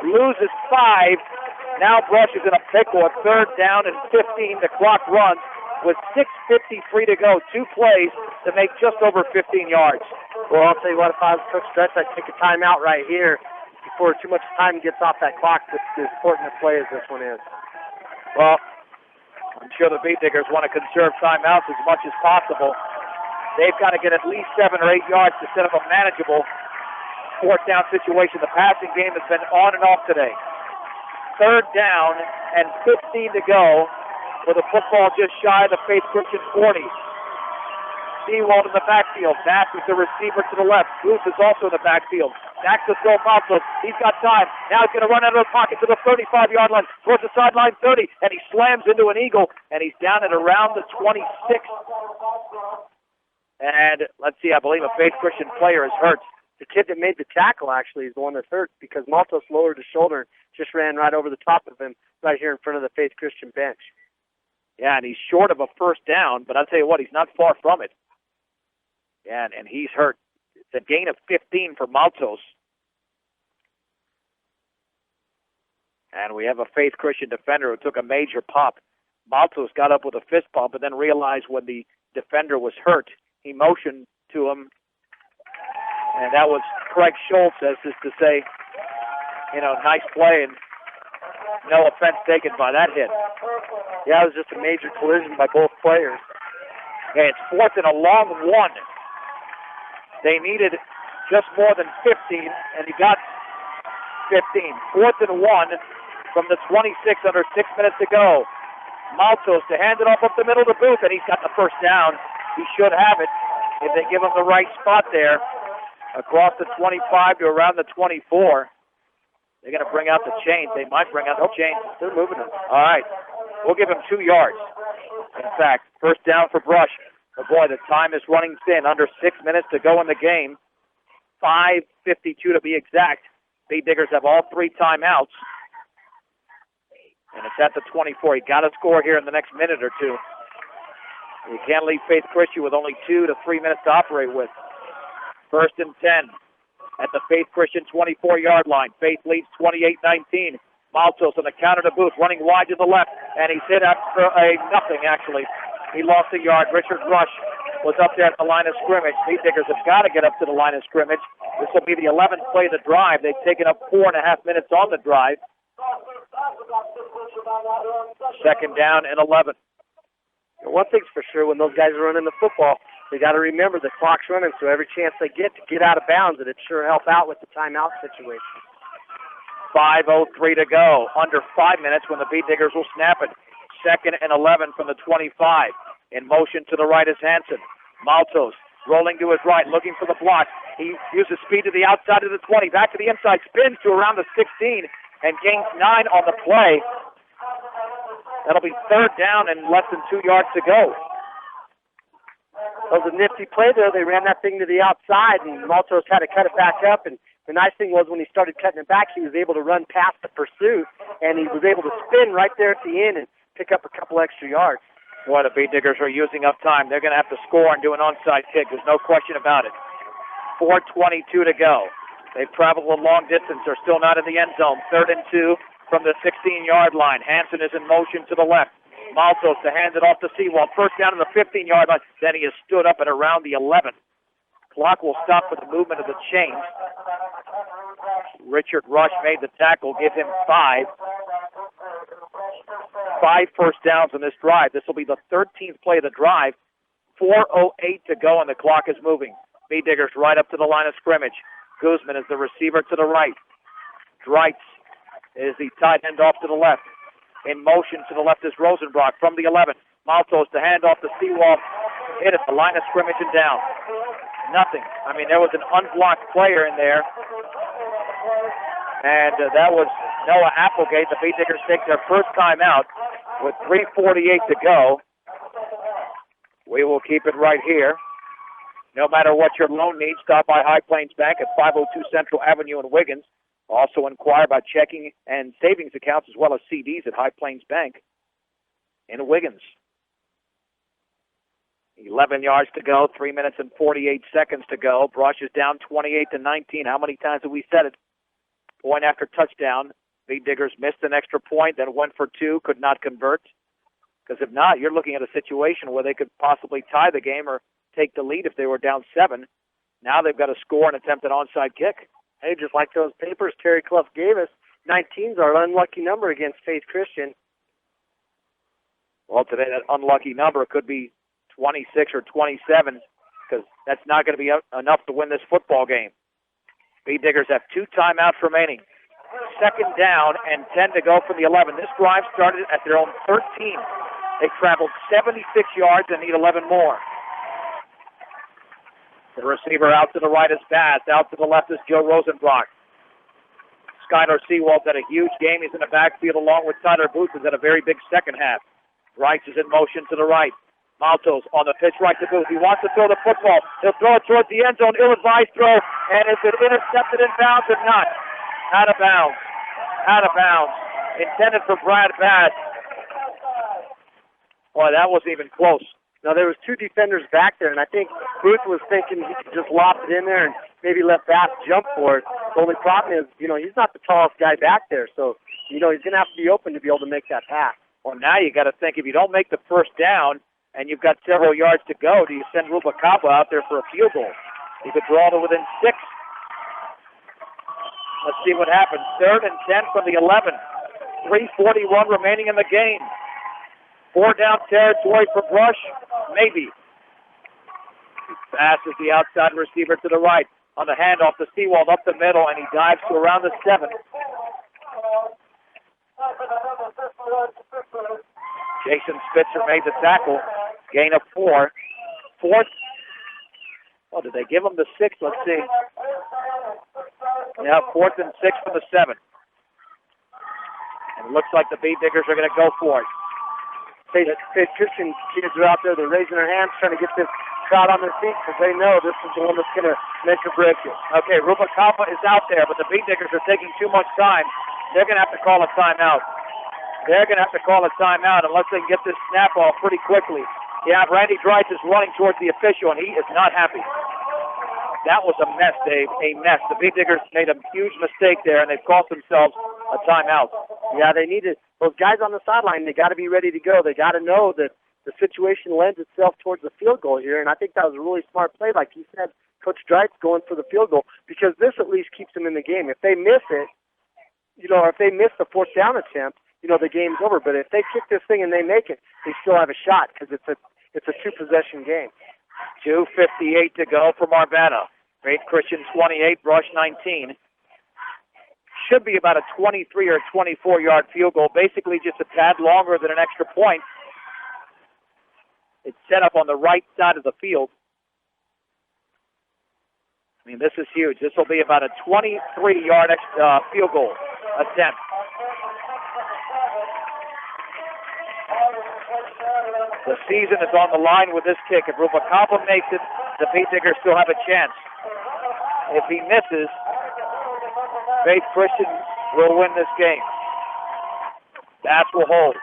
Loses 5. Now Brush is in a pickle at third down and 15. The clock runs with 6:53 to go. 2 plays to make just over 15 yards. Well, I'll tell you what, if I was Coach Stretch, I'd take a timeout right here before too much time gets off that clock. As important a play as this one is. Well, I'm sure the Bead Diggers want to conserve timeouts as much as possible. They've got to get at least 7 or 8 yards to set up a manageable fourth down situation. The passing game has been on and off today. Third down and 15 to go with a football just shy of the Faith Christian 40. Seawald in the backfield. Bass is the receiver to the left. Booth is also in the backfield. Back to throw Maltos. He's got time. Now he's going to run out of the pocket to the 35-yard line towards the sideline 30, and he slams into an eagle, and he's down at around the 26. And let's see, I believe a Faith Christian player is hurt. The kid that made the tackle actually is the one that's hurt because Maltos lowered his shoulder, just ran right over the top of him right here in front of the Faith Christian bench. Yeah, and he's short of a first down, but I'll tell you what, he's not far from it. Yeah, and he's hurt. It's a gain of 15 for Maltos. And we have a Faith Christian defender who took a major pop. Maltos got up with a fist bump and then realized when the defender was hurt, he motioned to him. And that was Craig Schultz, as is to say, nice play and no offense taken by that hit. Yeah, it was just a major collision by both players. Okay, it's fourth and a long 1. They needed just more than 15, and he got 15. Fourth and 1 from the 26 under 6 minutes to go. Maltos to hand it off up the middle to Booth, and he's got the first down. He should have it if they give him the right spot there. Across the 25 to around the 24. They're going to bring out the chains. They might bring out the chains. They're moving them. All right. We'll give him 2 yards. In fact, first down for Brush. But boy, the time is running thin. Under 6 minutes to go in the game. 5:52 to be exact. Bead Diggers have all 3 timeouts. And it's at the 24. You got to score here in the next minute or two. You can't leave Faith Christian with only 2 to 3 minutes to operate with. 1st and 10 at the Faith Christian 24-yard line. Faith leads 28-19. Maltos on the counter to Booth, running wide to the left, and he's hit after a nothing, actually. He lost a yard. Richard Rush was up there at the line of scrimmage. Beat Diggers have got to get up to the line of scrimmage. This will be the 11th play of the drive. They've taken up 4.5 minutes on the drive. 2nd down and 11. One thing's for sure, when those guys are running the football, they got to remember the clock's running, so every chance they get to get out of bounds, and it sure help out with the timeout situation. 5:03 to go. Under 5 minutes when the Beat Diggers will snap it. 2nd and 11 from the 25. In motion to the right is Hansen. Maltos rolling to his right, looking for the block. He uses speed to the outside of the 20. Back to the inside, spins to around the 16, and gains 9 on the play. That'll be 3rd down and less than 2 yards to go. That was a nifty play there. They ran that thing to the outside, and Maltos had to cut it back up. And the nice thing was when he started cutting it back, he was able to run past the pursuit, and he was able to spin right there at the end and pick up a couple extra yards. Boy, the Beat Diggers are using up time. They're going to have to score and do an onside kick. There's no question about it. 4:22 to go. They've traveled a long distance. They're still not in the end zone. 3rd and 2 from the 16-yard line. Hansen is in motion to the left. Maltos to hand it off to Seawald. 1st down to the 15-yard line. Then he has stood up at around the 11. Clock will stop for the movement of the chains. Richard Rush made the tackle, give him 5. 5 first downs on this drive. This will be the 13th play of the drive. 4:08 to go, and the clock is moving. Beat Diggers right up to the line of scrimmage. Guzman is the receiver to the right. Dreitz is the tight end off to the left. In motion to the left is Rosenbrock from the 11. Maltos to hand off to Seawald. Hit at the line of scrimmage and down. Nothing. I mean, there was an unblocked player in there. And that was Noah Applegate. The Beat Diggers take their first time out with 3:48 to go. We will keep it right here. No matter what your loan needs, stop by High Plains Bank at 502 Central Avenue in Wiggins. Also inquire about checking and savings accounts as well as CDs at High Plains Bank in Wiggins. 11 yards to go, 3 minutes and 48 seconds to go. Brush is down 28-19. How many times have we said it? Point after touchdown. Beat Diggers missed an extra point, then went for 2, could not convert. Because if not, you're looking at a situation where they could possibly tie the game or take the lead if they were down 7. Now they've got to score and attempt an onside kick. Hey, just like those papers Terry Clough gave us, 19's our unlucky number against Faith Christian. Well, today that unlucky number could be 26 or 27 because that's not going to be enough to win this football game. Beat Diggers have 2 timeouts remaining. 2nd down and 10 to go from the 11. This drive started at their own 13. They traveled 76 yards and need 11 more. The receiver out to the right is Bass. Out to the left is Joe Rosenbrock. Skylar Seawald's had a huge game. He's in the backfield along with Tyler Booth, who's had a very big second half. Rice is in motion to the right. Maltos on the pitch right to Booth. He wants to throw the football. He'll throw it towards the end zone. Ill-advised throw. And is it intercepted in bounds or not? Out of bounds. Out of bounds. Intended for Brad Bass. Boy, that wasn't even close. Now, there was 2 defenders back there, and I think Booth was thinking he could just lob it in there and maybe let Bass jump for it. The only problem is, he's not the tallest guy back there, so, he's going to have to be open to be able to make that pass. Well, now you got to think, if you don't make the first down and you've got several yards to go, do you send Rubacapa out there for a field goal? You could draw to within 6. Let's see what happens. 3rd and 10 from the 11. 3:41 remaining in the game. 4 down territory for Brush. Maybe. Bass is the outside receiver to the right. On the handoff to Seawald up the middle, and he dives to around the 7. Jason Spitzer made the tackle. Gain of 4. 4th. Oh, did they give him the 6? Let's see. Yeah, 4th and 6 from the 7. And it looks like the Beat Diggers are going to go for it. Faith Christian kids are out there. They're raising their hands, trying to get this crowd on their feet because they know this is the one that's going to make or break it. Okay, Rubacapa is out there, but the Beat Diggers are taking too much time. They're going to have to call a timeout. They're going to have to call a timeout unless they can get this snap off pretty quickly. Yeah, Randy Dreitz is running towards the official, and he is not happy. That was a mess, Dave, a mess. The Big Diggers made a huge mistake there, and they've cost themselves a timeout. Yeah, they needed those guys on the sideline. They got to be ready to go. They got to know that the situation lends itself towards the field goal here, and I think that was a really smart play. Like you said, Coach Dreitz going for the field goal, because this at least keeps them in the game. If they miss it, or if they miss the fourth down attempt, the game's over. But if they kick this thing and they make it, they still have a shot because it's a two-possession game. 2:58 to go for Arvada. Faith Christian 28, Brush 19. Should be about a 23 or 24-yard field goal, basically just a tad longer than an extra point. It's set up on the right side of the field. I mean, this is huge. This will be about a 23-yard field goal attempt. The season is on the line with this kick. If Rubacapa makes it, the Big Diggers still have a chance. If he misses, Faith Christian will win this game. That will hold.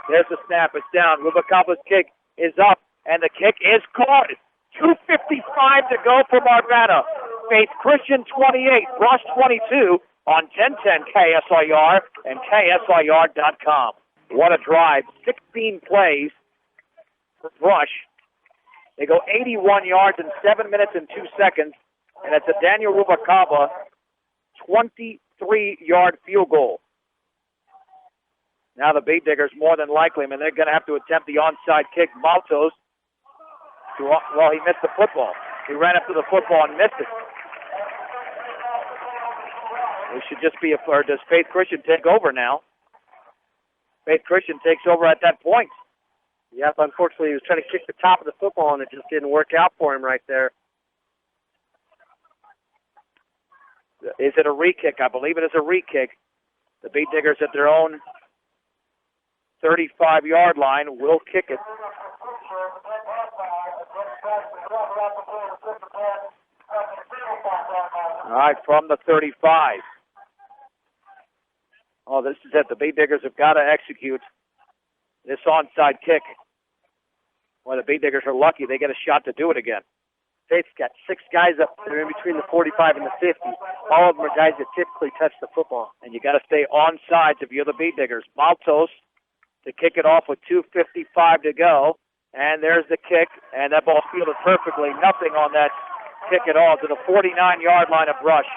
There's the snap. It's down. Rubacapa's kick is up, and the kick is caught. 2:55 to go for Arvada. Faith Christian 28, Brush 22 on 1010 KSIR and KSIR.com. What a drive. 16 plays for Brush. They go 81 yards in 7 minutes and 2 seconds, and it's a Daniel Rubacapa 23-yard field goal. Now the Big Diggers more than likely, they're going to have to attempt the onside kick. Maltos, he missed the football. He ran up to the football and missed it. It should just be or does Faith Christian take over now? Faith Christian takes over at that point. Yep, unfortunately he was trying to kick the top of the football and it just didn't work out for him right there. Is it a re-kick? I believe it is a re-kick. The Big Diggers at their own 35-yard line will kick it. All right, from the 35. Oh, this is it. The Big Diggers have got to execute this onside kick. Well, the Big Diggers are lucky. They get a shot to do it again. Faith's got 6 guys up there in between the 45 and the 50. All of them are guys that typically touch the football. And you got to stay on sides if you're the Big Diggers. Maltos to kick it off with 2:55 to go. And there's the kick, and that ball fielded perfectly. Nothing on that kick at all to the 49-yard line of Brush.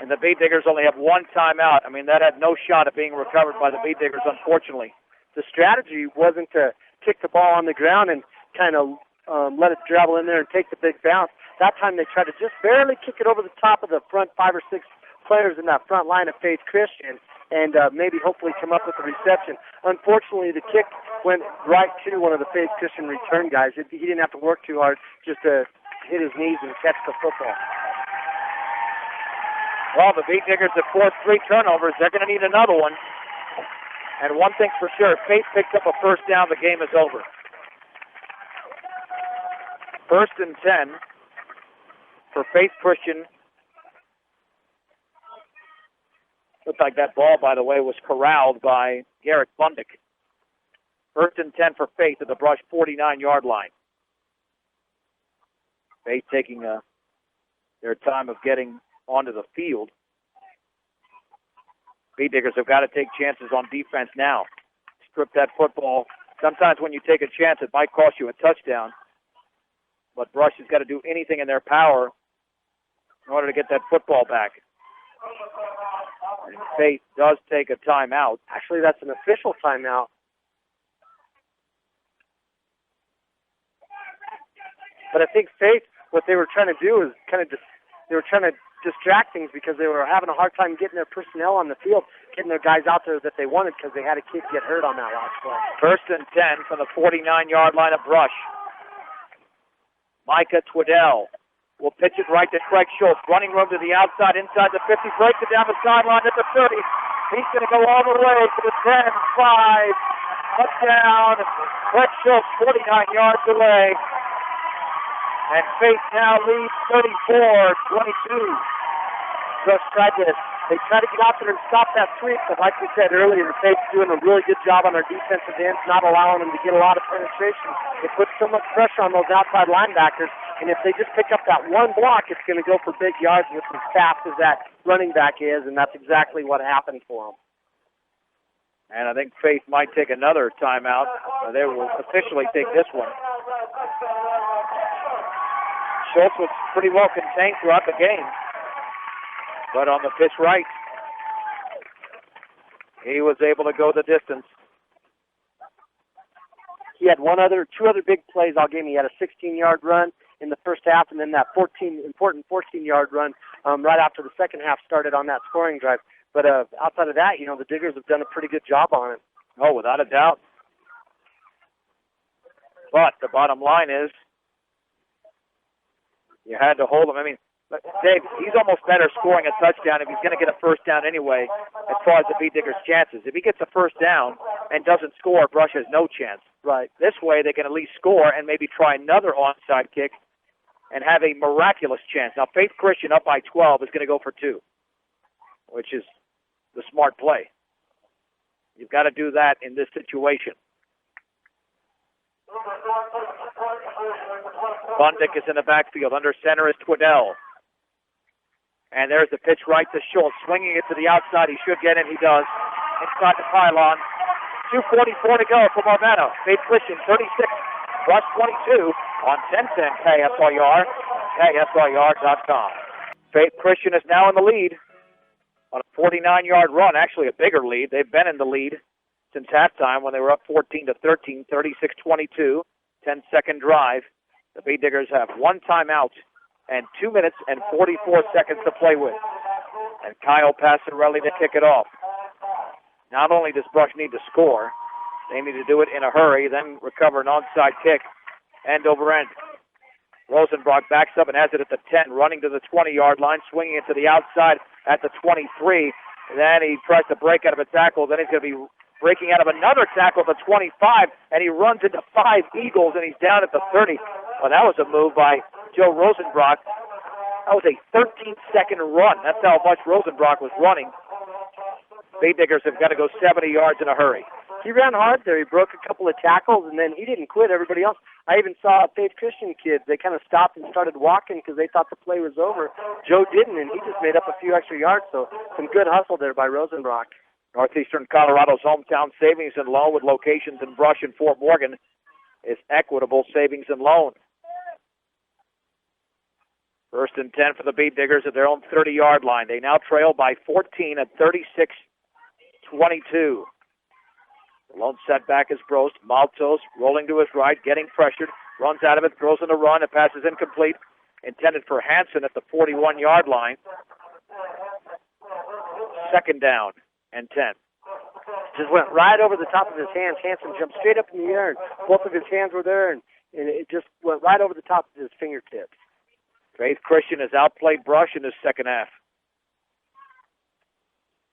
And the Big Diggers only have one timeout. That had no shot at being recovered by the Big Diggers, unfortunately. The strategy wasn't to kick the ball on the ground and kind of let it travel in there and take the big bounce. That time they tried to just barely kick it over the top of the front 5 or 6 players in that front line of Faith Christian and maybe hopefully come up with a reception. Unfortunately, the kick went right to one of the Faith Christian return guys. He didn't have to work too hard just to hit his knees and catch the football. Well, the Big Diggers have forced 3 turnovers. They're going to need another one. And one thing's for sure, Faith picks up a first down, the game is over. 1st and 10 for Faith Christian. Looked like that ball, by the way, was corralled by Garrett Bundick. 1st and 10 for Faith at the Brush 49-yard line. Faith taking their time of getting onto the field. Big Diggers have got to take chances on defense now. Strip that football. Sometimes when you take a chance, it might cost you a touchdown. But Brush has got to do anything in their power in order to get that football back. And Faith does take a timeout. Actually, that's an official timeout. But I think Faith, what they were trying to do is they were trying to distract things because they were having a hard time getting their personnel on the field, getting their guys out there that they wanted because they had a kid get hurt on that last play. 1st and 10 from the 49-yard line of Brush. Micah Twiddell will pitch it right to Craig Schultz. Running room to the outside, inside the 50. Breaks it down the sideline at the 30. He's going to go all the way to the 10, 5. Touchdown. Craig Schultz, 49 yards away. And Faith now leads 34-22. Just tried to They try to get out there and stop that sweep, but like we said earlier, Faith's doing a really good job on their defensive ends, not allowing them to get a lot of penetration. It puts so much pressure on those outside linebackers, and if they just pick up that one block, it's going to go for big yards with as fast as that running back is, and that's exactly what happened for them. And I think Faith might take another timeout. They will officially take this one. Schultz was pretty well contained throughout the game. But on the pitch right, he was able to go the distance. He had two other big plays all game. He had a 16-yard run in the first half, and then that important 14-yard run right after the second half started on that scoring drive. But outside of that, the Diggers have done a pretty good job on it. Oh, without a doubt. But the bottom line is, you had to hold him. I mean, Dave, he's almost better scoring a touchdown if he's going to get a first down anyway, as far as the Beat Diggers' chances. If he gets a first down and doesn't score, Brush has no chance. Right. This way, they can at least score and maybe try another onside kick and have a miraculous chance. Now, Faith Christian up by 12 is going to go for 2, which is the smart play. You've got to do that in this situation. Bundick is in the backfield. Under center is Twiddell. And there's the pitch right to Schultz. Swinging it to the outside. He should get it. He does. Inside the pylon. 2:44 to go for Marvano. Faith Christian, 36. Brush 22 on 1010 KSLR. KSLR.com. Faith Christian is now in the lead on a 49-yard run. Actually, a bigger lead. They've been in the lead since halftime when they were up 14-13, 36-22. 10-second drive. The Beat Diggers have one timeout and 2 minutes and 44 seconds to play with. And Kyle Passarelli to kick it off. Not only does Brush need to score, they need to do it in a hurry, then recover an onside kick, end over end. Rosenbrock backs up and has it at the 10, running to the 20-yard line, swinging it to the outside at the 23. Then he tries to break out of a tackle. Then he's going to be breaking out of another tackle at the 25, and he runs into 5 Eagles, and he's down at the 30. Well, that was a move by Joe Rosenbrock. That was a 13-second run. That's how much Rosenbrock was running. Beat Diggers have got to go 70 yards in a hurry. He ran hard there. He broke a couple of tackles, and then he didn't quit. Everybody else. I even saw Faith Christian kids. They kind of stopped and started walking because they thought the play was over. Joe didn't, and he just made up a few extra yards. So some good hustle there by Rosenbrock. Northeastern Colorado's hometown savings and loan with locations in Brush and Fort Morgan is Equitable Savings and Loan. First and 10 for the Beat Diggers at their own 30-yard line. They now trail by 14 at 36-22. The lone setback is Brost. Maltos rolling to his right, getting pressured, runs out of it, throws in a run. It passes incomplete, intended for Hansen at the 41-yard line. Second down and 10. Just went right over the top of his hands. Hansen jumped straight up in the air, and both of his hands were there, and it just went right over the top of his fingertips. Faith Christian has outplayed Brush in his second half.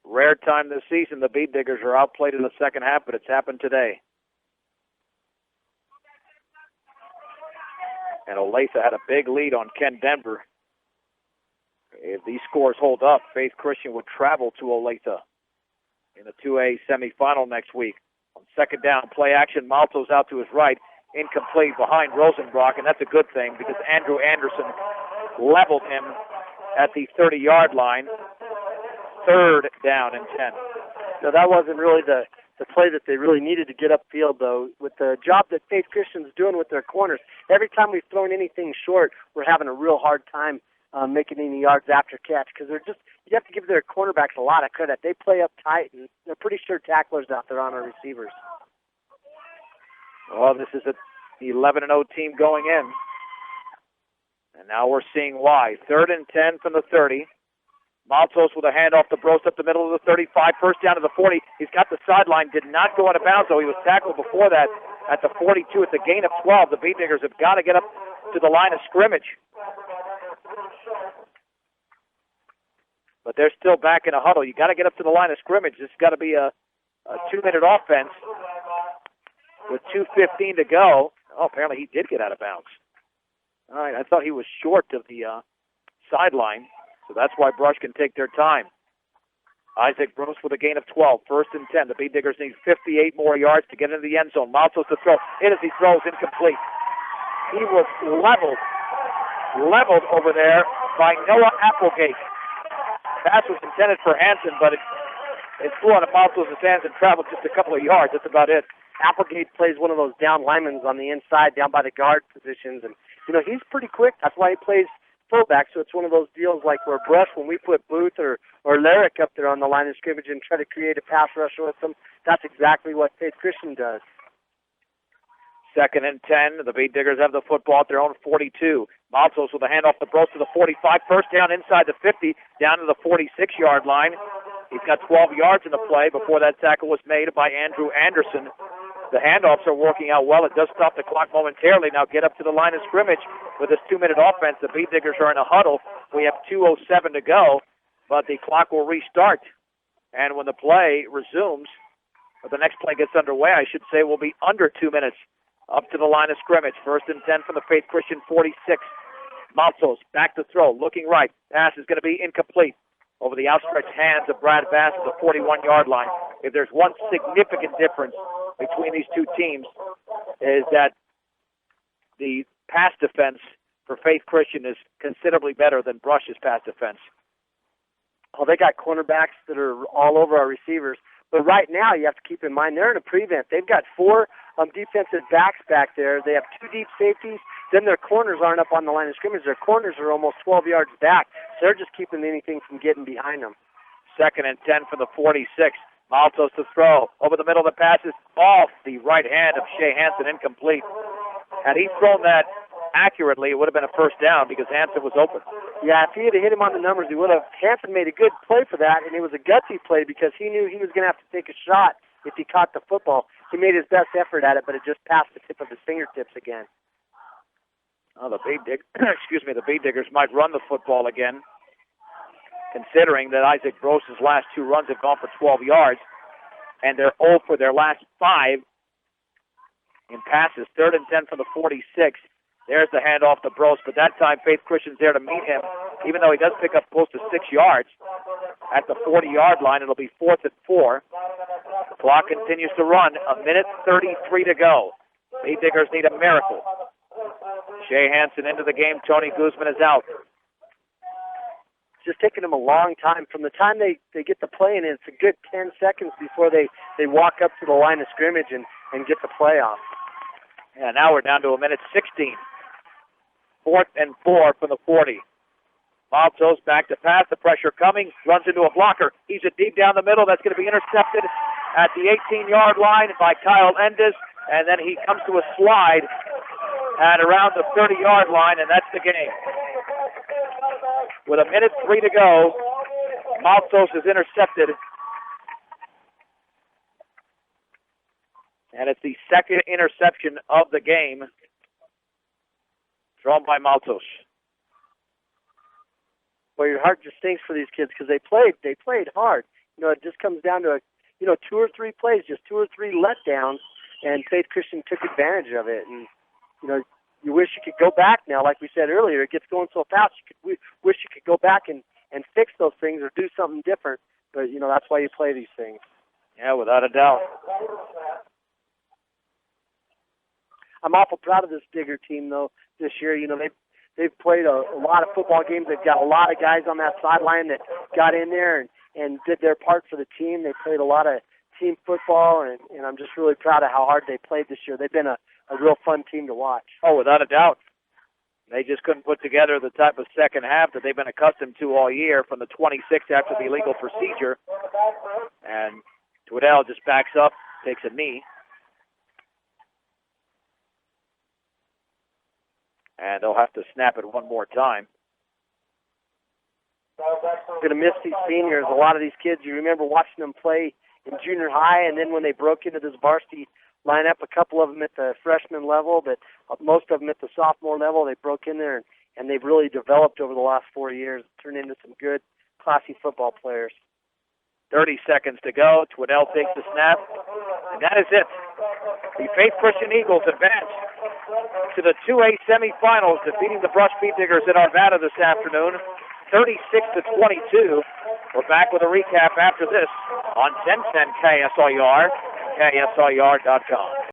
Rare time this season, the Beat Diggers are outplayed in the second half, but it's happened today. And Olathe had a big lead on Ken Denver. If these scores hold up, Faith Christian would travel to Olathe in the 2A semifinal next week. On second down, play action, Maltos out to his right, incomplete behind Rosenbrock, and that's a good thing because Andrew Anderson leveled him at the 30-yard line. Third down and 10. No, that wasn't really the play that they really needed to get upfield, though. With the job that Faith Christian's doing with their corners, every time we've thrown anything short, we're having a real hard time making any yards after catch because you have to give their cornerbacks a lot of credit. They play up tight, and they're pretty sure tacklers out there on our receivers. Well, this is an 11-0 team going in. And now we're seeing why. Third and 10 from the 30. Maltos with a handoff to Brost up the middle of the 35. First down to the 40. He's got the sideline. Did not go out of bounds, though. He was tackled before that at the 42 at the gain of 12. The Beat Diggers have got to get up to the line of scrimmage. But they're still back in a huddle. You got to get up to the line of scrimmage. This has got to be a 2-minute offense with 2:15 to go. Oh, apparently he did get out of bounds. All right, I thought he was short of the sideline, so that's why Brush can take their time. Isaac Bruce with a gain of 12. First and 10. The Bead Diggers need 58 more yards to get into the end zone. Maltos to throw. In as he throws, incomplete. He was leveled over there by Noah Applegate. Pass was intended for Hansen, but it flew out of Maltos' hands and traveled just a couple of yards. That's about it. Applegate plays one of those down linemen on the inside, down by the guard positions, and he's pretty quick. That's why he plays fullback. So it's one of those deals like where Brush, when we put Booth or Larrick up there on the line of scrimmage and try to create a pass rush with them, that's exactly what Faith Christian does. Second and 10. The Bead Diggers have the football at their own 42. Maltos with a handoff to Bros to the 45. First down inside the 50, down to the 46-yard line. He's got 12 yards in the play before that tackle was made by Andrew Anderson. The handoffs are working out well. It does stop the clock momentarily. Now get up to the line of scrimmage with this 2-minute offense. The Bead Diggers are in a huddle. We have 2:07 to go, but the clock will restart. And when the play resumes, or the next play gets underway, I should say, will be under 2 minutes. Up to the line of scrimmage. First and 10 from the Faith Christian 46. Maltos back to throw, looking right. Pass is going to be incomplete over the outstretched hands of Brad Bass at the 41-yard line. If there's one significant difference between these two teams, is that the pass defense for Faith Christian is considerably better than Brush's pass defense. Oh, they got cornerbacks that are all over our receivers. But right now, you have to keep in mind, they're in a prevent. They've got 4 defensive backs back there. They have 2 deep safeties. Then their corners aren't up on the line of scrimmage. Their corners are almost 12 yards back. So they're just keeping anything from getting behind them. Second and 10 for the 46. Maltos to throw. Over the middle of the pass is off the right hand of Shea Hansen, incomplete. Had he thrown that accurately, it would have been a first down because Hansen was open. Yeah, if he had hit him on the numbers, he would have. Hansen made a good play for that, and it was a gutsy play because he knew he was going to have to take a shot if he caught the football. He made his best effort at it, but it just passed the tip of his fingertips again. Oh, the Bead Diggers might run the football again, considering that Isaac Gross's last 2 runs have gone for 12 yards, and they're 0 for their last 5 in passes. Third and 10 for the 46. There's the handoff to Bros, but that time Faith Christian's there to meet him, even though he does pick up close to 6 yards. At the 40-yard line, it'll be 4th and 4. The clock continues to run. 1:33 to go. Bead Diggers need a miracle. Shea Hansen into the game. Tony Guzman is out. It's just taking them a long time. From the time they get the play in, it's a good 10 seconds before they walk up to the line of scrimmage and get the play off. Yeah, now we're down to 1:16. 4th and 4 from the 40. Maltos back to pass. The pressure coming. Runs into a blocker. He's a deep down the middle. That's going to be intercepted at the 18-yard line by Kyle Endes. And then he comes to a slide at around the 30-yard line, and that's the game. With 1:03 to go, Maltos is intercepted. And it's the second interception of the game thrown by Maltos. Well, your heart just stinks for these kids because they played hard. It just comes down to 2 or 3 plays, just 2 or 3 letdowns, and Faith Christian took advantage of it. And you wish you could go back now, like we said earlier. It gets going so fast. You wish you could go back and fix those things or do something different. But that's why you play these things. Yeah, without a doubt. I'm awful proud of this Digger team, though, this year. They've played a lot of football games. They've got a lot of guys on that sideline that got in there and did their part for the team. They played a lot of team football, and I'm just really proud of how hard they played this year. They've been a real fun team to watch. Oh, without a doubt. They just couldn't put together the type of second half that they've been accustomed to all year from the 26 after the illegal procedure. And Twiddell just backs up, takes a knee. And they'll have to snap it one more time. Going to miss these seniors. A lot of these kids, you remember watching them play in junior high, and then when they broke into this varsity lineup, a couple of them at the freshman level, but most of them at the sophomore level, they broke in there, and they've really developed over the last 4 years, turned into some good, classy football players. 30 seconds to go. Twiddell takes the snap, and that is it. The Faith Christian Eagles advance to the 2A semifinals, defeating the Brush Bead Diggers in Arvada this afternoon, 36-22. We're back with a recap after this on 1010 KSLR, KSLR.com.